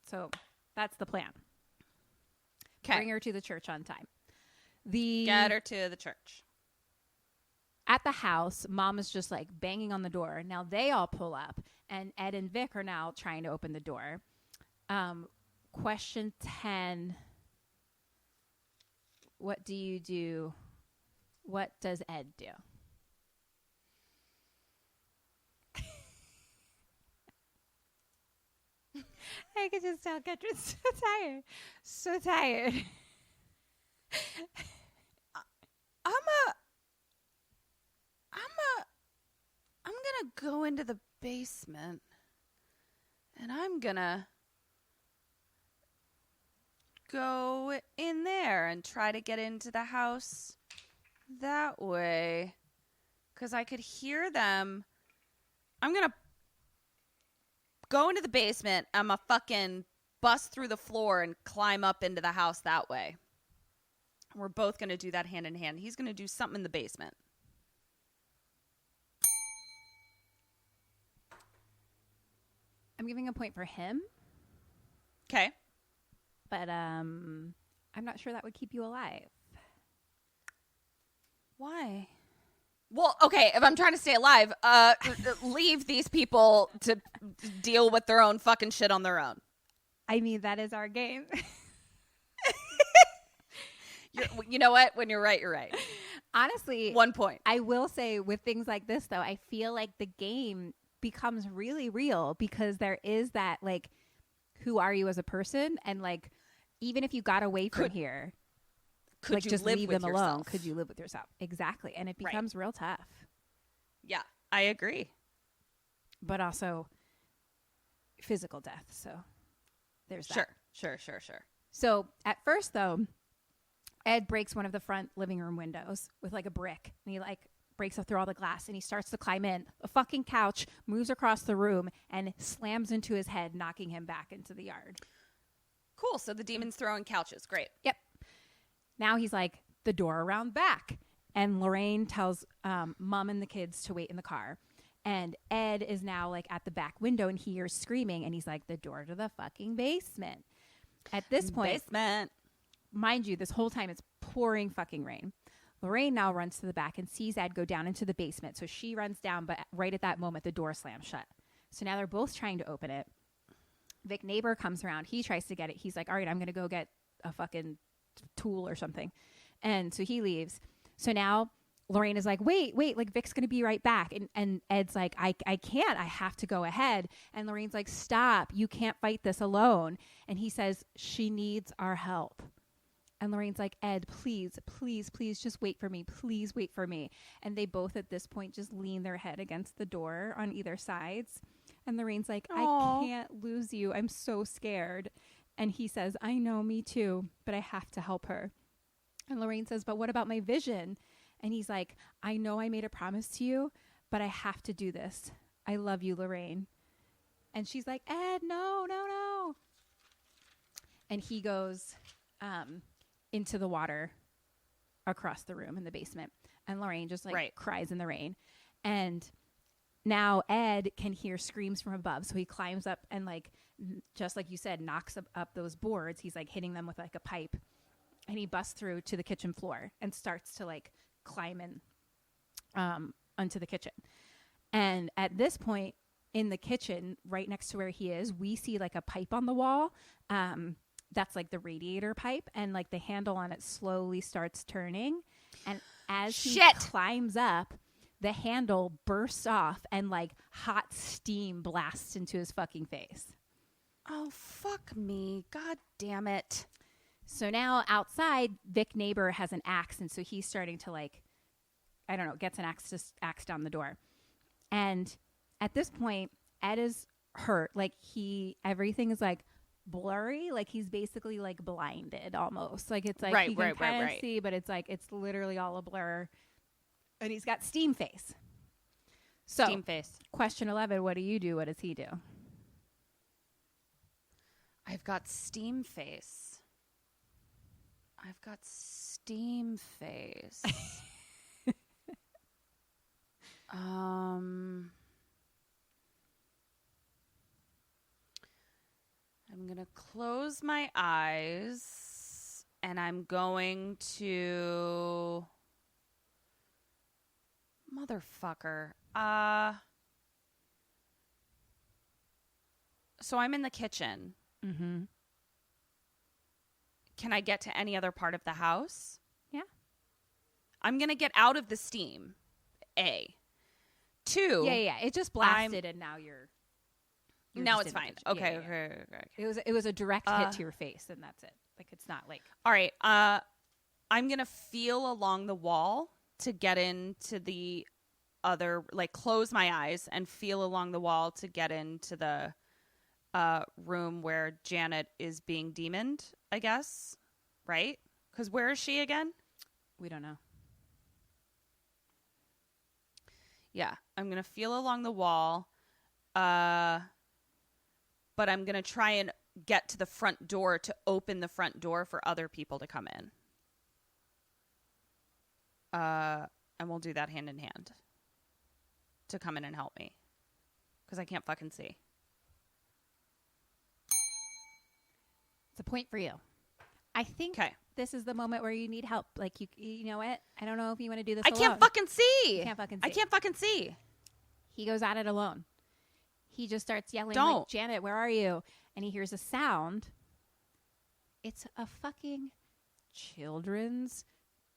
So that's the plan. Okay. Bring her to the church on time. Get her to the church. At the house, Mom is just like banging on the door. Now they all pull up, and Ed and Vic are now trying to open the door. Question 10. what do you do? What does Ed do? I could just tell Ketryn's so tired. So tired. I'm gonna go into the basement and I'm gonna go in there and try to get into the house that way. 'Cause I could hear them. I'm gonna go into the basement. I'm gonna fucking bust through the floor and climb up into the house that way. We're both gonna do that hand in hand. He's gonna do something in the basement. I'm giving a point for him, Okay. but I'm not sure that would keep you alive. Why? Well, okay, if I'm trying to stay alive, leave these people to deal with their own fucking shit on their own. I mean, that is our game. You know what? When you're right, you're right. Honestly, 1 point. I will say with things like this, though, I feel like the game becomes really real because there is that, like, who are you as a person? And, like, even if you got away from here, Could like, you just live leave with them alone. yourself? Could you live with yourself? Exactly. And it becomes real tough. Yeah, I agree. But also physical death. So there's that. Sure. So at first, though, Ed breaks one of the front living room windows with like a brick, and he like breaks through all the glass, and he starts to climb in. A fucking couch moves across the room and slams into his head, knocking him back into the yard. Cool. So the demon's throwing couches. Great. Yep. Now he's like, the door around back. And Lorraine tells Mom and the kids to wait in the car. And Ed is now like at the back window, and he hears screaming, and he's like, the door to the fucking basement. At this point, Basement. mind you, this whole time it's pouring fucking rain. Lorraine now runs to the back and sees Ed go down into the basement. So she runs down, but right at that moment, the door slams shut. So now they're both trying to open it. Vic neighbor comes around. He tries to get it. He's like, all right, I'm going to go get a fucking tool or something. And so he leaves. So now Lorraine is like, wait, like Vic's going to be right back. And Ed's like, I can't, I have to go ahead. And Lorraine's like, stop, you can't fight this alone. And he says, she needs our help. And Lorraine's like, Ed, please, just wait for me. Please wait for me. And they both at this point just lean their head against the door on either sides. And Lorraine's like, I can't lose you. I'm so scared. And he says, I know, me too, but I have to help her. And Lorraine says, but what about my vision? And he's like, I know I made a promise to you, but I have to do this. I love you, Lorraine. And she's like, Ed, no. And he goes into the water across the room in the basement. And Lorraine just cries in the rain. And now Ed can hear screams from above. So he climbs up and just like you said, knocks up those boards. He's like hitting them with like a pipe. And he busts through to the kitchen floor and starts to like climb in onto the kitchen. And at this point in the kitchen, right next to where he is, we see like a pipe on the wall. That's like the radiator pipe. And like the handle on it slowly starts turning. And as he climbs up, the handle bursts off and like hot steam blasts into his fucking face. Oh, fuck me. God damn it. So now outside, Vic neighbor has an axe. And so he's starting to gets an axe to axe down the door. And at this point, Ed is hurt. Like everything is like blurry. Like he's basically like blinded almost. Like it's like he can kind of see, but it's like, it's literally all a blur. And he's got steam face. So steam face. Question 11, what do you do? What does he do? I've got steam face. I'm going to close my eyes and I'm going to... Motherfucker. So I'm in the kitchen. Mm-hmm. Can I get to any other part of the house? I'm going to get out of the steam. A. 2. Yeah. It just blasted, and now you're now just it's in fine. the kitchen. Okay. It was a direct hit to your face, and that's it. Like, it's not like. All right. I'm going to feel along the wall to get into the other, like, close my eyes and feel along the wall to get into the room where Janet is being demoned, I guess. Right? Because where is she again? We don't know. Yeah. I'm going to feel along the wall. But I'm going to try and get to the front door to open the front door for other people to come in. And we'll do that hand in hand to come in and help me. Because I can't fucking see. It's a point for you. I think this is the moment where you need help. Like, you know what? I don't know if you want to do this alone. Can't fucking see. You can't fucking see. I can't fucking see. He goes at it alone. He just starts yelling, Don't. like, Janet, where are you? And he hears a sound. It's a fucking children's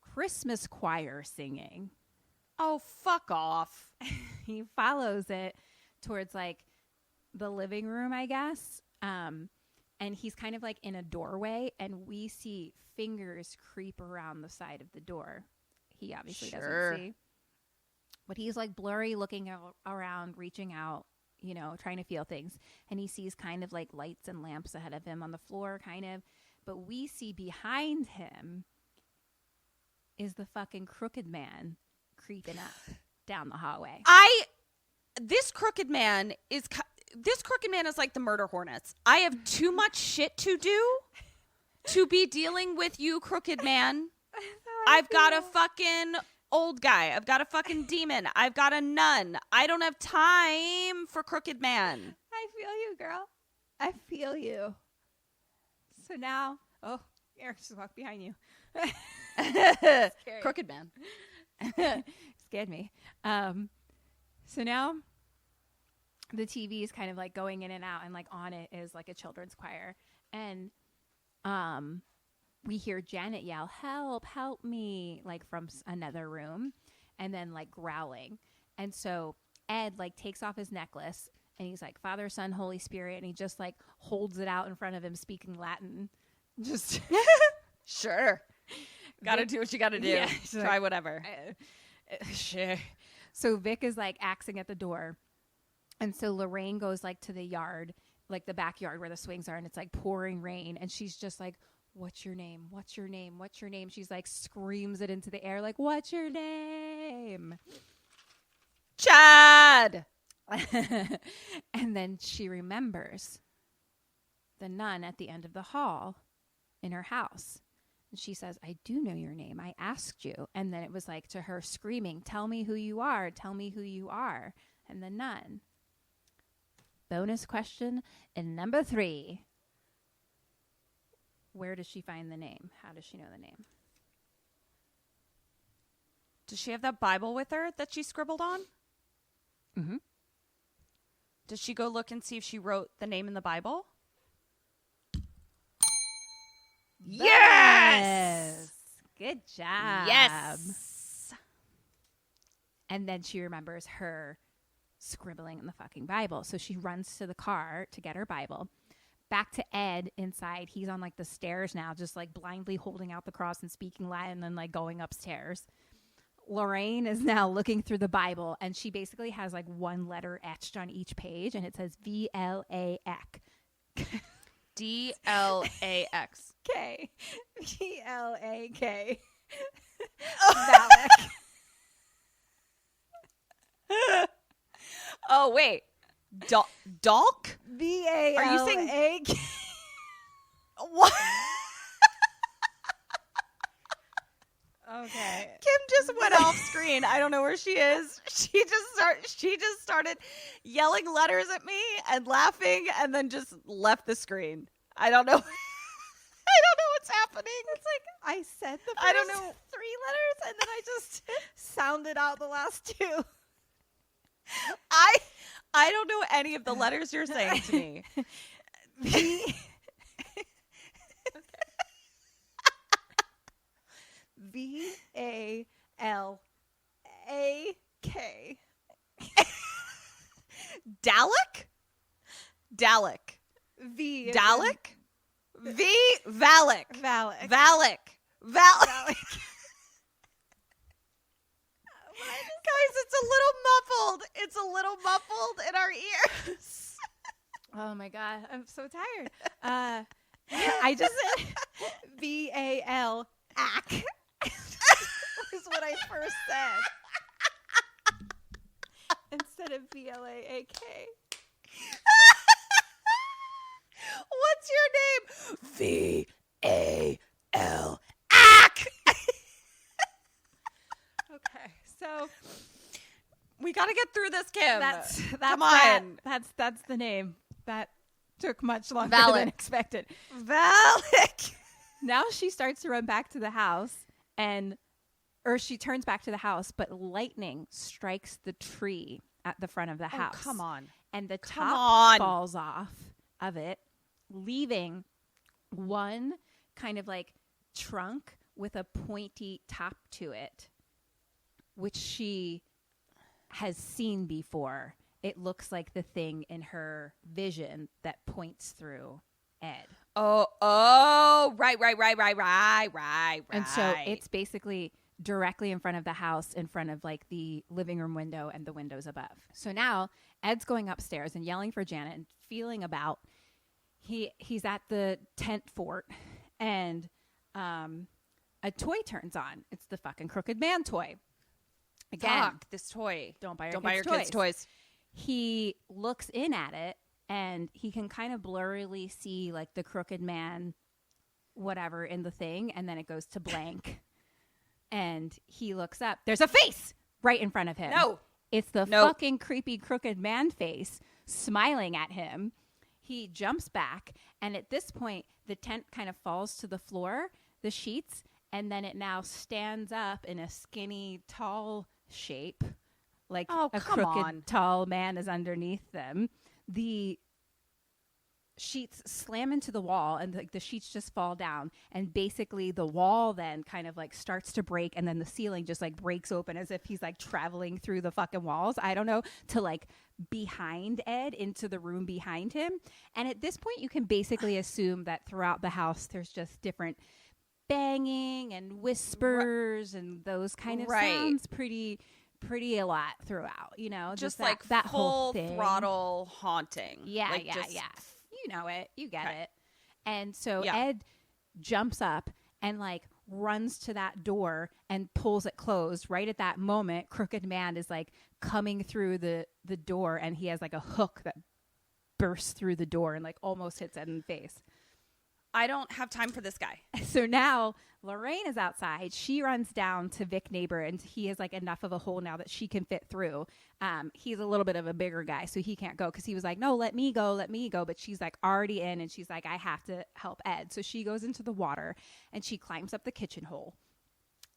Christmas choir singing. Oh, fuck off. He follows it towards, like, the living room, I guess. And he's kind of, like, in a doorway, and we see fingers creep around the side of the door. He obviously doesn't see. But he's, like, blurry, looking around, reaching out, you know, trying to feel things. And he sees kind of, like, lights and lamps ahead of him on the floor, kind of. But we see behind him is the fucking crooked man creeping up down the hallway. This crooked man is like the murder hornets. I have too much shit to do to be dealing with you, crooked man. I've got a fucking old guy. I've got a fucking demon. I've got a nun. I don't have time for crooked man. I feel you, girl. I feel you. So now, Eric just walked behind you. Crooked man. Scared me. So now the TV is kind of like going in and out, and like on it is like a children's choir. And we hear Janet yell, help, help me, like from another room, and then like growling. And so Ed like takes off his necklace, and he's like, Father, Son, Holy Spirit, and he just like holds it out in front of him speaking Latin. Just sure. Gotta do what you gotta do. Yeah, Try like, whatever. Sure. So Vic is like axing at the door. And so Lorraine goes like to the yard, like the backyard where the swings are, and it's like pouring rain. And she's just like, what's your name? What's your name? What's your name? She's like screams it into the air, like, what's your name? Chad! And then she remembers the nun at the end of the hall in her house. And she says, I do know your name. I asked you. And then it was like to her screaming, tell me who you are. Tell me who you are. And the nun. Bonus question in number 3. Where does she find the name? How does she know the name? Does she have that Bible with her that she scribbled on? Mm-hmm. Does she go look and see if she wrote the name in the Bible? Yes! Good job. Yes! And then she remembers her scribbling in the fucking Bible. So she runs to the car to get her Bible. Back to Ed inside. He's on like the stairs now, just like blindly holding out the cross and speaking Latin and like going upstairs. Lorraine is now looking through the Bible, and she basically has like one letter etched on each page, and it says V-L-A-X. D-L-A-X. K. V-L-A-K. Valak. Oh, wait. Dalk? V-A-L-A-K. Are you saying... What? Okay. Kim just went off screen. I don't know where she is. She just started yelling letters at me and laughing, and then just left the screen. I don't know. I don't know what's happening. It's like I said the I don't first know. 3 letters, and then I just sounded out the last 2. I don't know any of the letters you're saying to me. Dalek? Dalek. V. Dalek? V. Valak. Valak. Valak. Valak. Guys, it's a little muffled. It's a little muffled in our ears. Oh my God, I'm so tired. I just said VAL ack is what I first said instead of VLAAK. What's your name? V-A-L ack. Okay, so We got to get through this, Kim. that's Come on. That's the name. That took much longer Valak. than expected. Valak. Now she starts to run back to the house or she turns back to the house, but lightning strikes the tree at the front of the house. Oh, come on. And the Come top on. falls off of it, leaving one kind of like trunk with a pointy top to it, which she has seen before. It looks like the thing in her vision that points through Ed. Right. And so it's basically directly in front of the house, in front of like the living room window and the windows above. So now Ed's going upstairs and yelling for Janet and feeling about. He's at the tent fort and a toy turns on. It's the fucking Crooked Man toy. Again, Fuck this toy. don't buy Don't your buy your kids kids' toys. He looks in at it and he can kind of blurrily see like the Crooked Man whatever in the thing, and then it goes to blank. And he looks up. There's a face right in front of him. No. It's the No. fucking creepy Crooked Man face smiling at him. He jumps back, and at this point, the tent kind of falls to the floor, the sheets, and then it now stands up in a skinny, tall shape, like Oh, a come crooked, on. tall man is underneath them. The sheets slam into the wall, and like the sheets just fall down, and basically the wall then kind of like starts to break, and then the ceiling just like breaks open as if he's like traveling through the fucking walls, I don't know, to like behind Ed into the room behind him. And at this point you can basically assume that throughout the house there's just different banging and whispers and those kind of Right. sounds pretty a lot throughout, you know, Just that, like that whole full thing. throttle haunting. Yeah, Like, yeah, just- yeah. You know it. You get Okay. it. And so Yeah. Ed jumps up and like runs to that door and pulls it closed. Right at that moment, Crooked Man is like coming through the door, and he has like a hook that bursts through the door and like almost hits Ed in the face. I don't have time for this guy. So now Lorraine is outside. She runs down to Vic Neighbor, and he has like enough of a hole now that she can fit through. He's a little bit of a bigger guy, so he can't go because he was like, no, let me go. But she's like already in, and she's like, I have to help Ed. So she goes into the water and she climbs up the kitchen hole.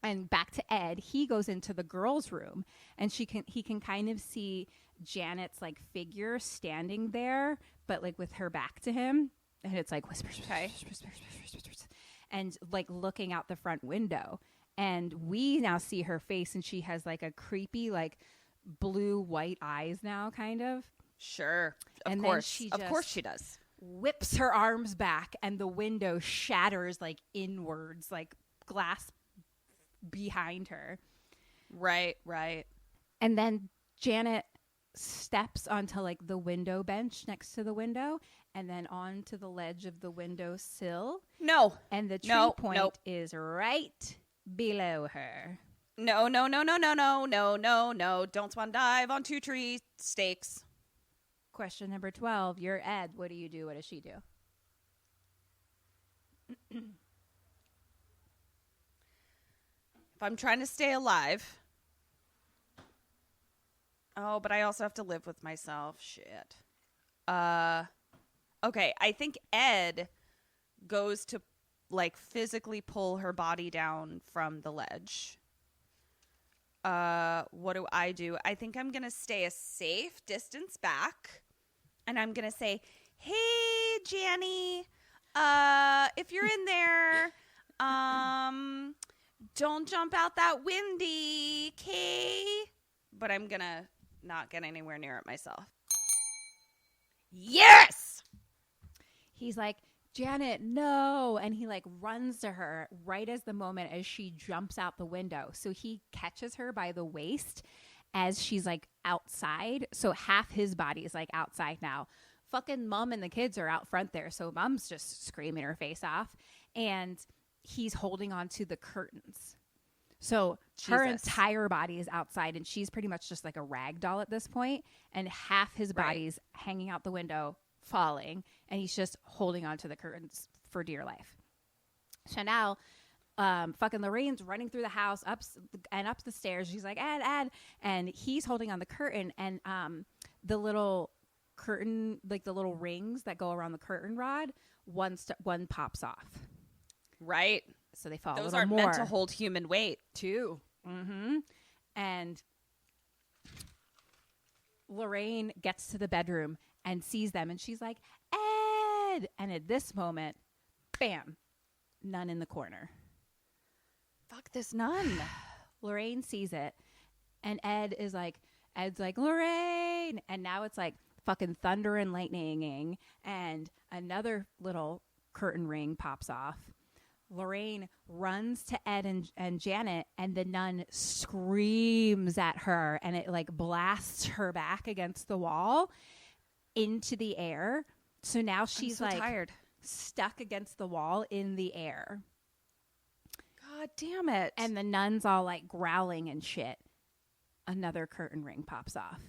And back to Ed, he goes into the girls' room, and he can kind of see Janet's like figure standing there, but like with her back to him. And it's like whispers, Okay. whispers, and like looking out the front window. And we now see her face, and she has like a creepy, like blue white eyes now, kind of. Sure. Of And then course. she Of course just- she does. Whips her arms back, and the window shatters like inwards, like glass behind her. Right. And then Janet steps onto like the window bench next to the window, and then onto the ledge of the window sill. No. And the tree No, point nope. is right below her. No. Don't swan dive on 2 tree stakes. Question number 12. You're Ed. What do you do? What does she do? If I'm trying to stay alive. Oh, but I also have to live with myself. Shit. Okay, I think Ed goes to like physically pull her body down from the ledge. What do? I think I'm going to stay a safe distance back, and I'm going to say, "Hey, Janny, if you're in there, don't jump out that windy, Kay. But I'm going to not get anywhere near it myself. Yes! He's like, Janet, no. And he like runs to her right as the moment as she jumps out the window. So he catches her by the waist as she's like outside. So half his body is like outside now. Fucking mom and the kids are out front there. So mom's just screaming her face off. And he's holding on to the curtains. So her entire body is outside and she's pretty much just like a rag doll at this point. And half his body's hanging out the window, falling. And he's just holding on to the curtains for dear life. So now fucking Lorraine's running through the house up the stairs. She's like, Ed. And he's holding on the curtain. And the little curtain, like the little rings that go around the curtain rod, one pops off. Right. So they fall. Those a little aren't more. meant to hold human weight. Too. Mm-hmm. And Lorraine gets to the bedroom and sees them. And she's like, Ed. And at this moment, bam, nun in the corner. Fuck this nun. Lorraine sees it. And Ed's like, Lorraine. And now it's like fucking thunder and lightning. And another little curtain ring pops off. Lorraine runs to Ed and Janet, and the nun screams at her, and it like blasts her back against the wall into the air. So now she's so like tired, stuck against the wall in the air. God damn it. And the nun's all like growling and shit. Another curtain ring pops off.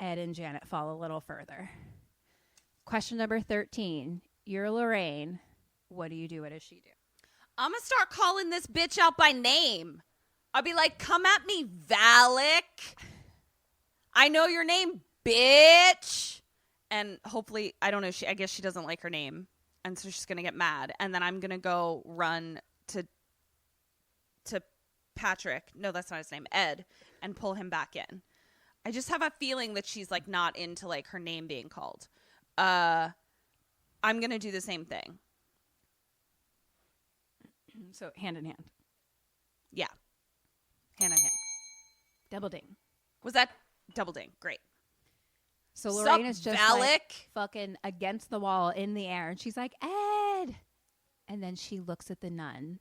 Ed and Janet fall a little further. Question number 13. You're Lorraine. What do you do? What does she do? I'm going to start calling this bitch out by name. I'll be like, come at me, Valak. I know your name, bitch. And hopefully, I don't know, I guess she doesn't like her name. And so she's going to get mad. And then I'm going to go run to Patrick. No, that's not his name. Ed. And pull him back in. I just have a feeling that she's like not into like her name being called. I'm going to do the same thing. So hand in hand. Yeah. Hand in hand. Double ding. Was that double ding? Great. So Lorraine is just like Valak? fucking against the wall in the air. And she's like, Ed. And then she looks at the nun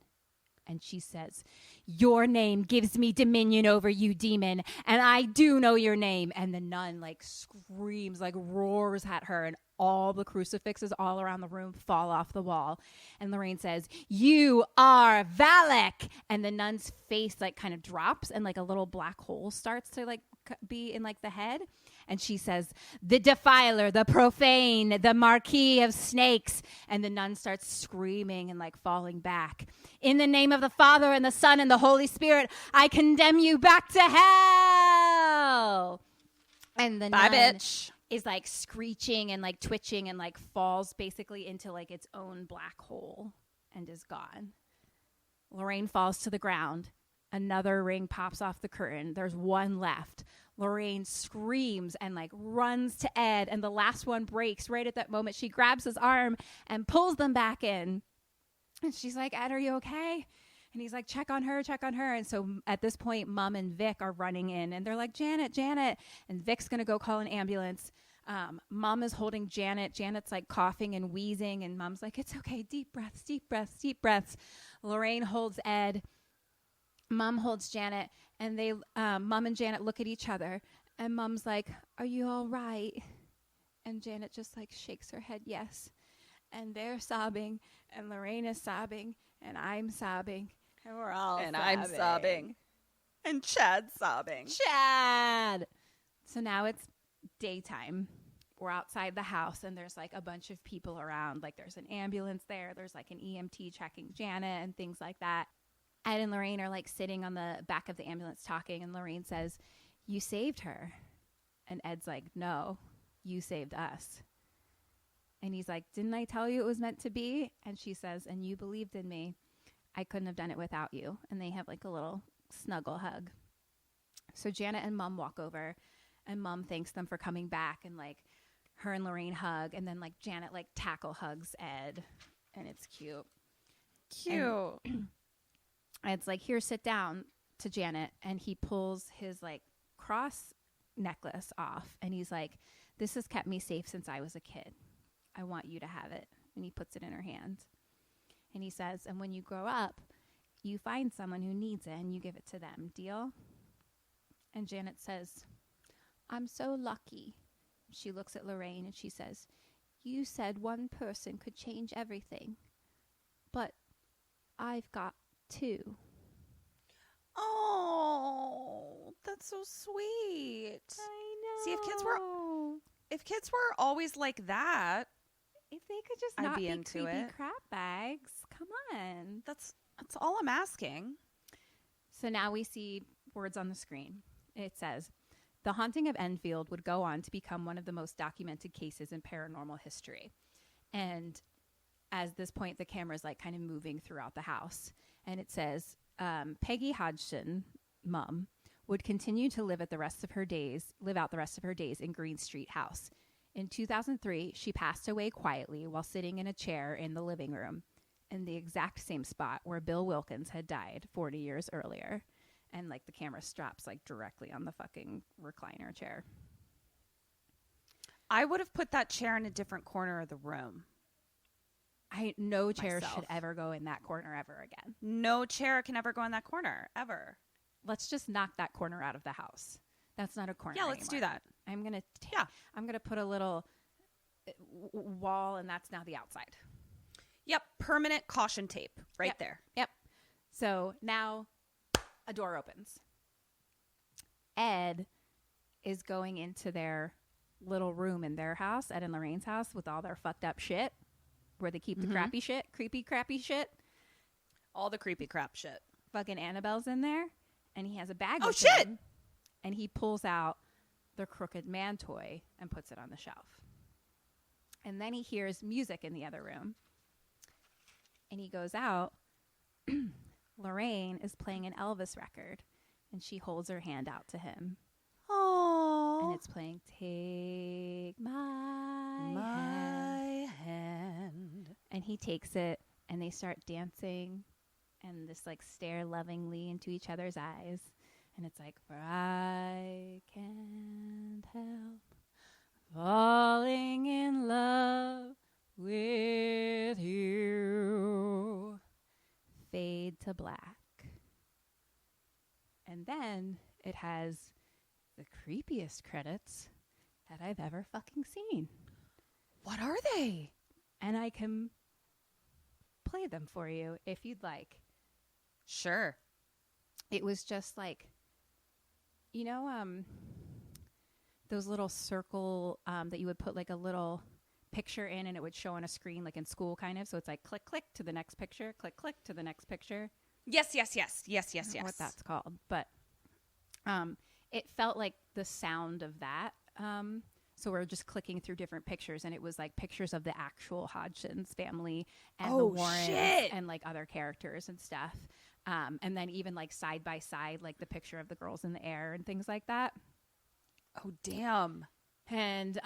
and she says, your name gives me dominion over you, demon. And I do know your name. And the nun like screams, like roars at her. And all the crucifixes all around the room fall off the wall. And Lorraine says, you are Valak. And the nun's face like kind of drops and like a little black hole starts to like be in like the head. And she says, the defiler, the profane, the marquis of snakes. And the nun starts screaming and like falling back. In the name of the Father and the Son and the Holy Spirit, I condemn you back to hell. And the Bye, nun bitch. is like screeching and like twitching and like falls basically into like its own black hole and is gone. Lorraine falls to the ground. Another ring pops off the curtain. There's one left. Lorraine screams and like runs to Ed, and the last one breaks right at that moment. She grabs his arm and pulls them back in. And she's like, Ed, are you okay? And he's like, check on her. And so at this point, Mom and Vic are running in, and they're like, Janet. And Vic's going to go call an ambulance. Mom is holding Janet. Janet's like coughing and wheezing, and Mom's like, it's okay. Deep breaths. Lorraine holds Ed. Mom holds Janet, and they, Mom and Janet look at each other, and Mom's like, are you all right? And Janet just like shakes her head, yes. And they're sobbing, and Lorraine is sobbing, and I'm sobbing, and we're all And sobbing. I'm sobbing. And Chad's sobbing. Chad! So now it's daytime. We're outside the house, and there's like a bunch of people around. Like there's an ambulance there. There's like an EMT checking Janet and things like that. Ed and Lorraine are like sitting on the back of the ambulance talking, and Lorraine says, you saved her. And Ed's like, no, you saved us. And he's like, didn't I tell you it was meant to be? And she says, and you believed in me. I couldn't have done it without you. And they have like a little snuggle hug. So Janet and Mom walk over, and Mom thanks them for coming back, and like her and Lorraine hug, and then like Janet like tackle hugs Ed, and it's cute. Cute. And it's like, here, sit down, to Janet. And he pulls his like cross necklace off. And he's like, this has kept me safe since I was a kid. I want you to have it. And he puts it in her hand. And he says, and when you grow up, you find someone who needs it and you give it to them. Deal? And Janet says, I'm so lucky. She looks at Lorraine and she says, you said one person could change everything. But I've got two. Oh, that's so sweet. I know. See, if kids were always like that, if they could just I'd not be be into creepy it. crap bags. Come on. that's all I'm asking. So now we see words on the screen. It says, the haunting of Enfield would go on to become one of the most documented cases in paranormal history. And at this point, the camera's like kind of moving throughout the house. And it says, Peggy Hodgson, mom, would continue to live out the rest of her days in Green Street House. In 2003, she passed away quietly while sitting in a chair in the living room, in the exact same spot where Bill Wilkins had died 40 years earlier. And like the camera straps like directly on the fucking recliner chair. I would have put that chair in a different corner of the room. No chair Myself. should ever go in that corner ever again. No chair can ever go in that corner, ever. Let's just knock that corner out of the house. That's not a corner Yeah, let's do anymore. that. I'm gonna put a little wall, and that's now the outside. Yep, permanent caution tape right there. Yep. So now a door opens. Ed is going into their little room in their house, Ed and Lorraine's house, with all their fucked up shit, where they keep the crappy shit, creepy crappy shit. All the creepy crap shit. Fucking Annabelle's in there, and he has a bag Oh, with shit! him, and he pulls out the Crooked Man toy and puts it on the shelf. And then he hears music in the other room, and he goes out. Lorraine is playing an Elvis record, and she holds her hand out to him. Oh, And it's playing Take My hand. And he takes it, and they start dancing, and this like stare lovingly into each other's eyes. And it's like, for I can't help falling in love with you. Fade to black. And then it has the creepiest credits that I've ever fucking seen. What are they? And I can play them for you if you'd like. Sure. It was just like, you know, those little circle that you would put like a little picture in, and it would show on a screen like in school kind of. So it's like click, click to the next picture, click, click to the next picture. Yes. I don't know what that's called, but it felt like the sound of that. So we're just clicking through different pictures, and it was like pictures of the actual Hodgson's family and the Warrens shit. and like other characters and stuff. And then even like side by side, like the picture of the girls in the air and things like that. Oh, damn. And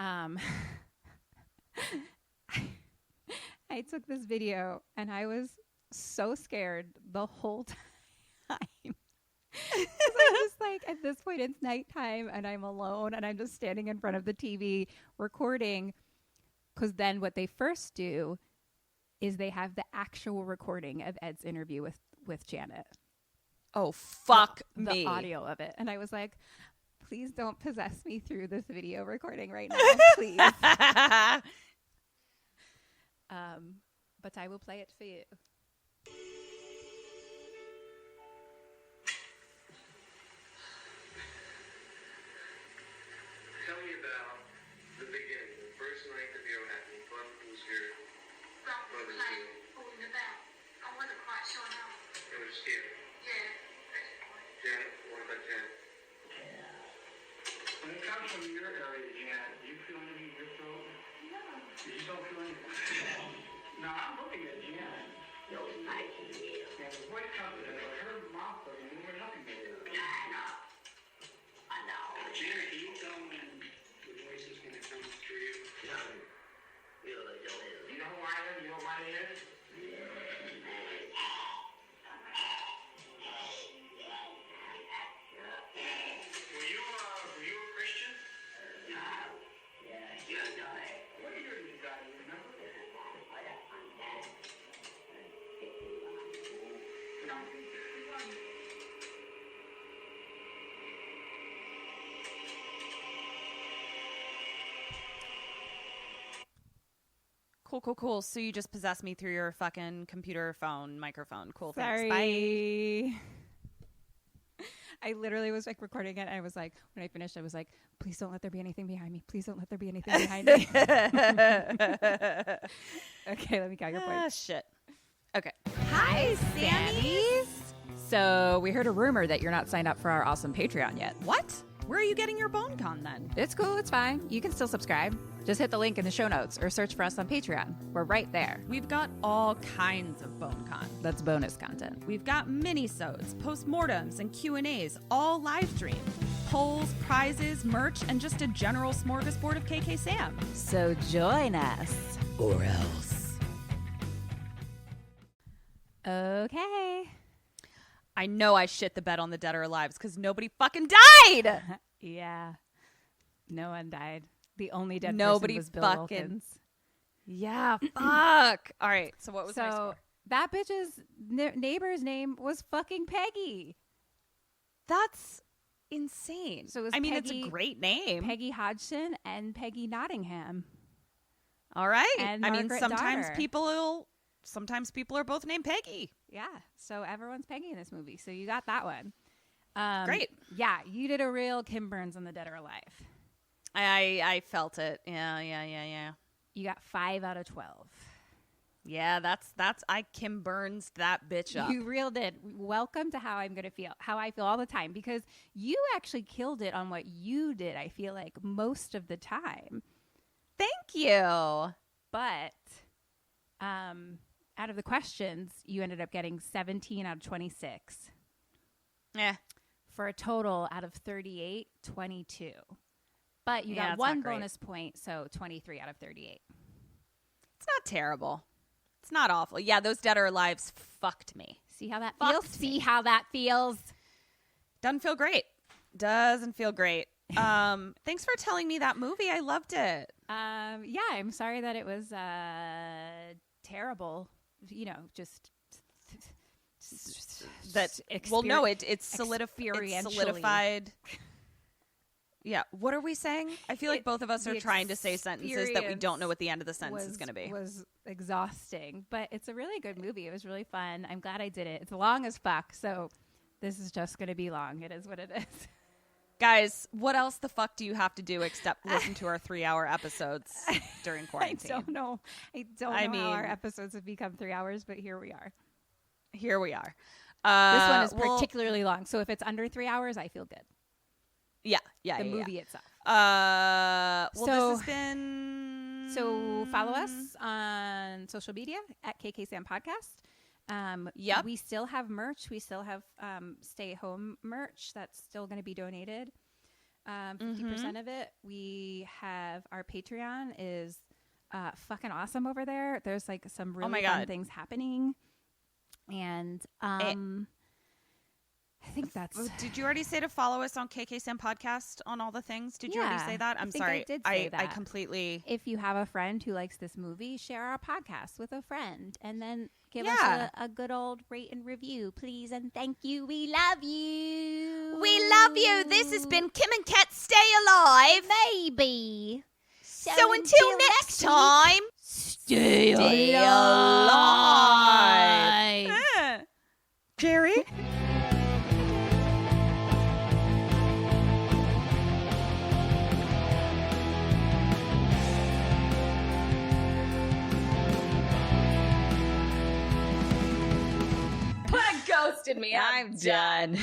I took this video, and I was so scared the whole time. 'Cause I'm just like, at this point, it's nighttime, and I'm alone, and I'm just standing in front of the TV recording. Because then what they first do is they have the actual recording of Ed's interview with Janet. Oh, fuck the me. audio of it. And I was like, please don't possess me through this video recording right now, please. But I will play it for you. Tell me about the beginning, the first night that you ever had. What was your brother's deal? Pulling the bell. I wasn't quite sure now. It was scary. Yeah, basically. Janet, what about Janet? When it comes from your area, Janet, do you feel anything in your throat? No. You just don't feel anything? No, I'm looking at Janet. Those nights in here. And the voice comes in, but her mouth doesn't move or nothing. I know. I know. Janet, can you tell when the voice is going to come through you? No. Really, don't hear You know who I am? You know who I is? Cool. So you just possessed me through your fucking computer phone microphone. Cool. Sorry. Thanks. Bye. I literally was like recording it. And I was like, when I finished, I was like, please don't let there be anything behind me. Please don't let there be anything behind me. Okay, let me count your points. Shit. Okay. Hi, Sammys. So we heard a rumor that you're not signed up for our awesome Patreon yet. What? Where are you getting your BoneCon then? It's cool. It's fine. You can still subscribe. Just hit the link in the show notes or search for us on Patreon. We're right there. We've got all kinds of BoneCon. That's bonus content. We've got mini-sodes, postmortems, and Q&As, all live stream. Polls, prizes, merch, and just a general smorgasbord of KKSAM. So join us. Or else. Okay. I know I shit the bed on the Dead or Alives because nobody fucking died. Yeah. No one died. The only dead Nobody person was Bill fucking- Wilkins. Yeah, fuck. All right, so what was my So score? that bitch's neighbor's name was fucking Peggy. That's insane. So it was I mean, it's Peggy- a great name. Peggy Hodgson and Peggy Nottingham. All right. And I mean, Margaret sometimes Daughter. people are both named Peggy. Yeah. So everyone's Peggy in this movie. So you got that one. Great. Yeah. You did a real Kim Burns on the Dead or Alive. I felt it. Yeah. You got 5 out of 12. Yeah, that's I Kim Burns that bitch up. You real did. Welcome to how I'm going to feel, how I feel all the time, because you actually killed it on what you did, I feel like, most of the time. Thank you. But out of the questions, you ended up getting 17 out of 26 Yeah. for a total out of 38, 22. But you Yeah, got it's one not great. bonus point, so 23 out of 38. It's not terrible. It's not awful. Yeah, those Dead or Alives fucked me. See how that Fucked feels? me. See how that feels? Doesn't feel great. Doesn't feel great. Thanks for telling me that movie. I loved it. Yeah, I'm sorry that it was terrible. You know, just That well, no, it's solidified. Yeah. What are we saying? I feel like both of us are trying to say sentences that we don't know what the end of the sentence is going to be. Was exhausting, but it's a really good movie. It was really fun. I'm glad I did it. It's long as fuck, so this is just going to be long. It is what it is. Guys, what else the fuck do you have to do except listen to our 3-hour episodes during I quarantine? don't know. I don't know how our episodes have become 3 hours, but here we are. Here we are. This one is particularly long, so if it's under 3 hours, I feel good. Yeah. The movie itself. Well, So- this has been... So follow us on social media at KKSAM Podcast. Yep. We still have merch. We still have stay at home merch that's still going to be donated. 50% of it. We have our Patreon is fucking awesome over there. There's like some really fun things happening. And I think that's... Did you already say to follow us on KKSAM Podcast on all the things? Did you already say that? I'm think sorry. I did say I that. completely... If you have a friend who likes this movie, share our podcast with a friend and then give us a good old rate and review, please. And thank you. We love you. We love you. This has been Kim and Kat Stay Alive. Maybe. So until next time, Stay alive. Carey? Ghosted me. I'm done.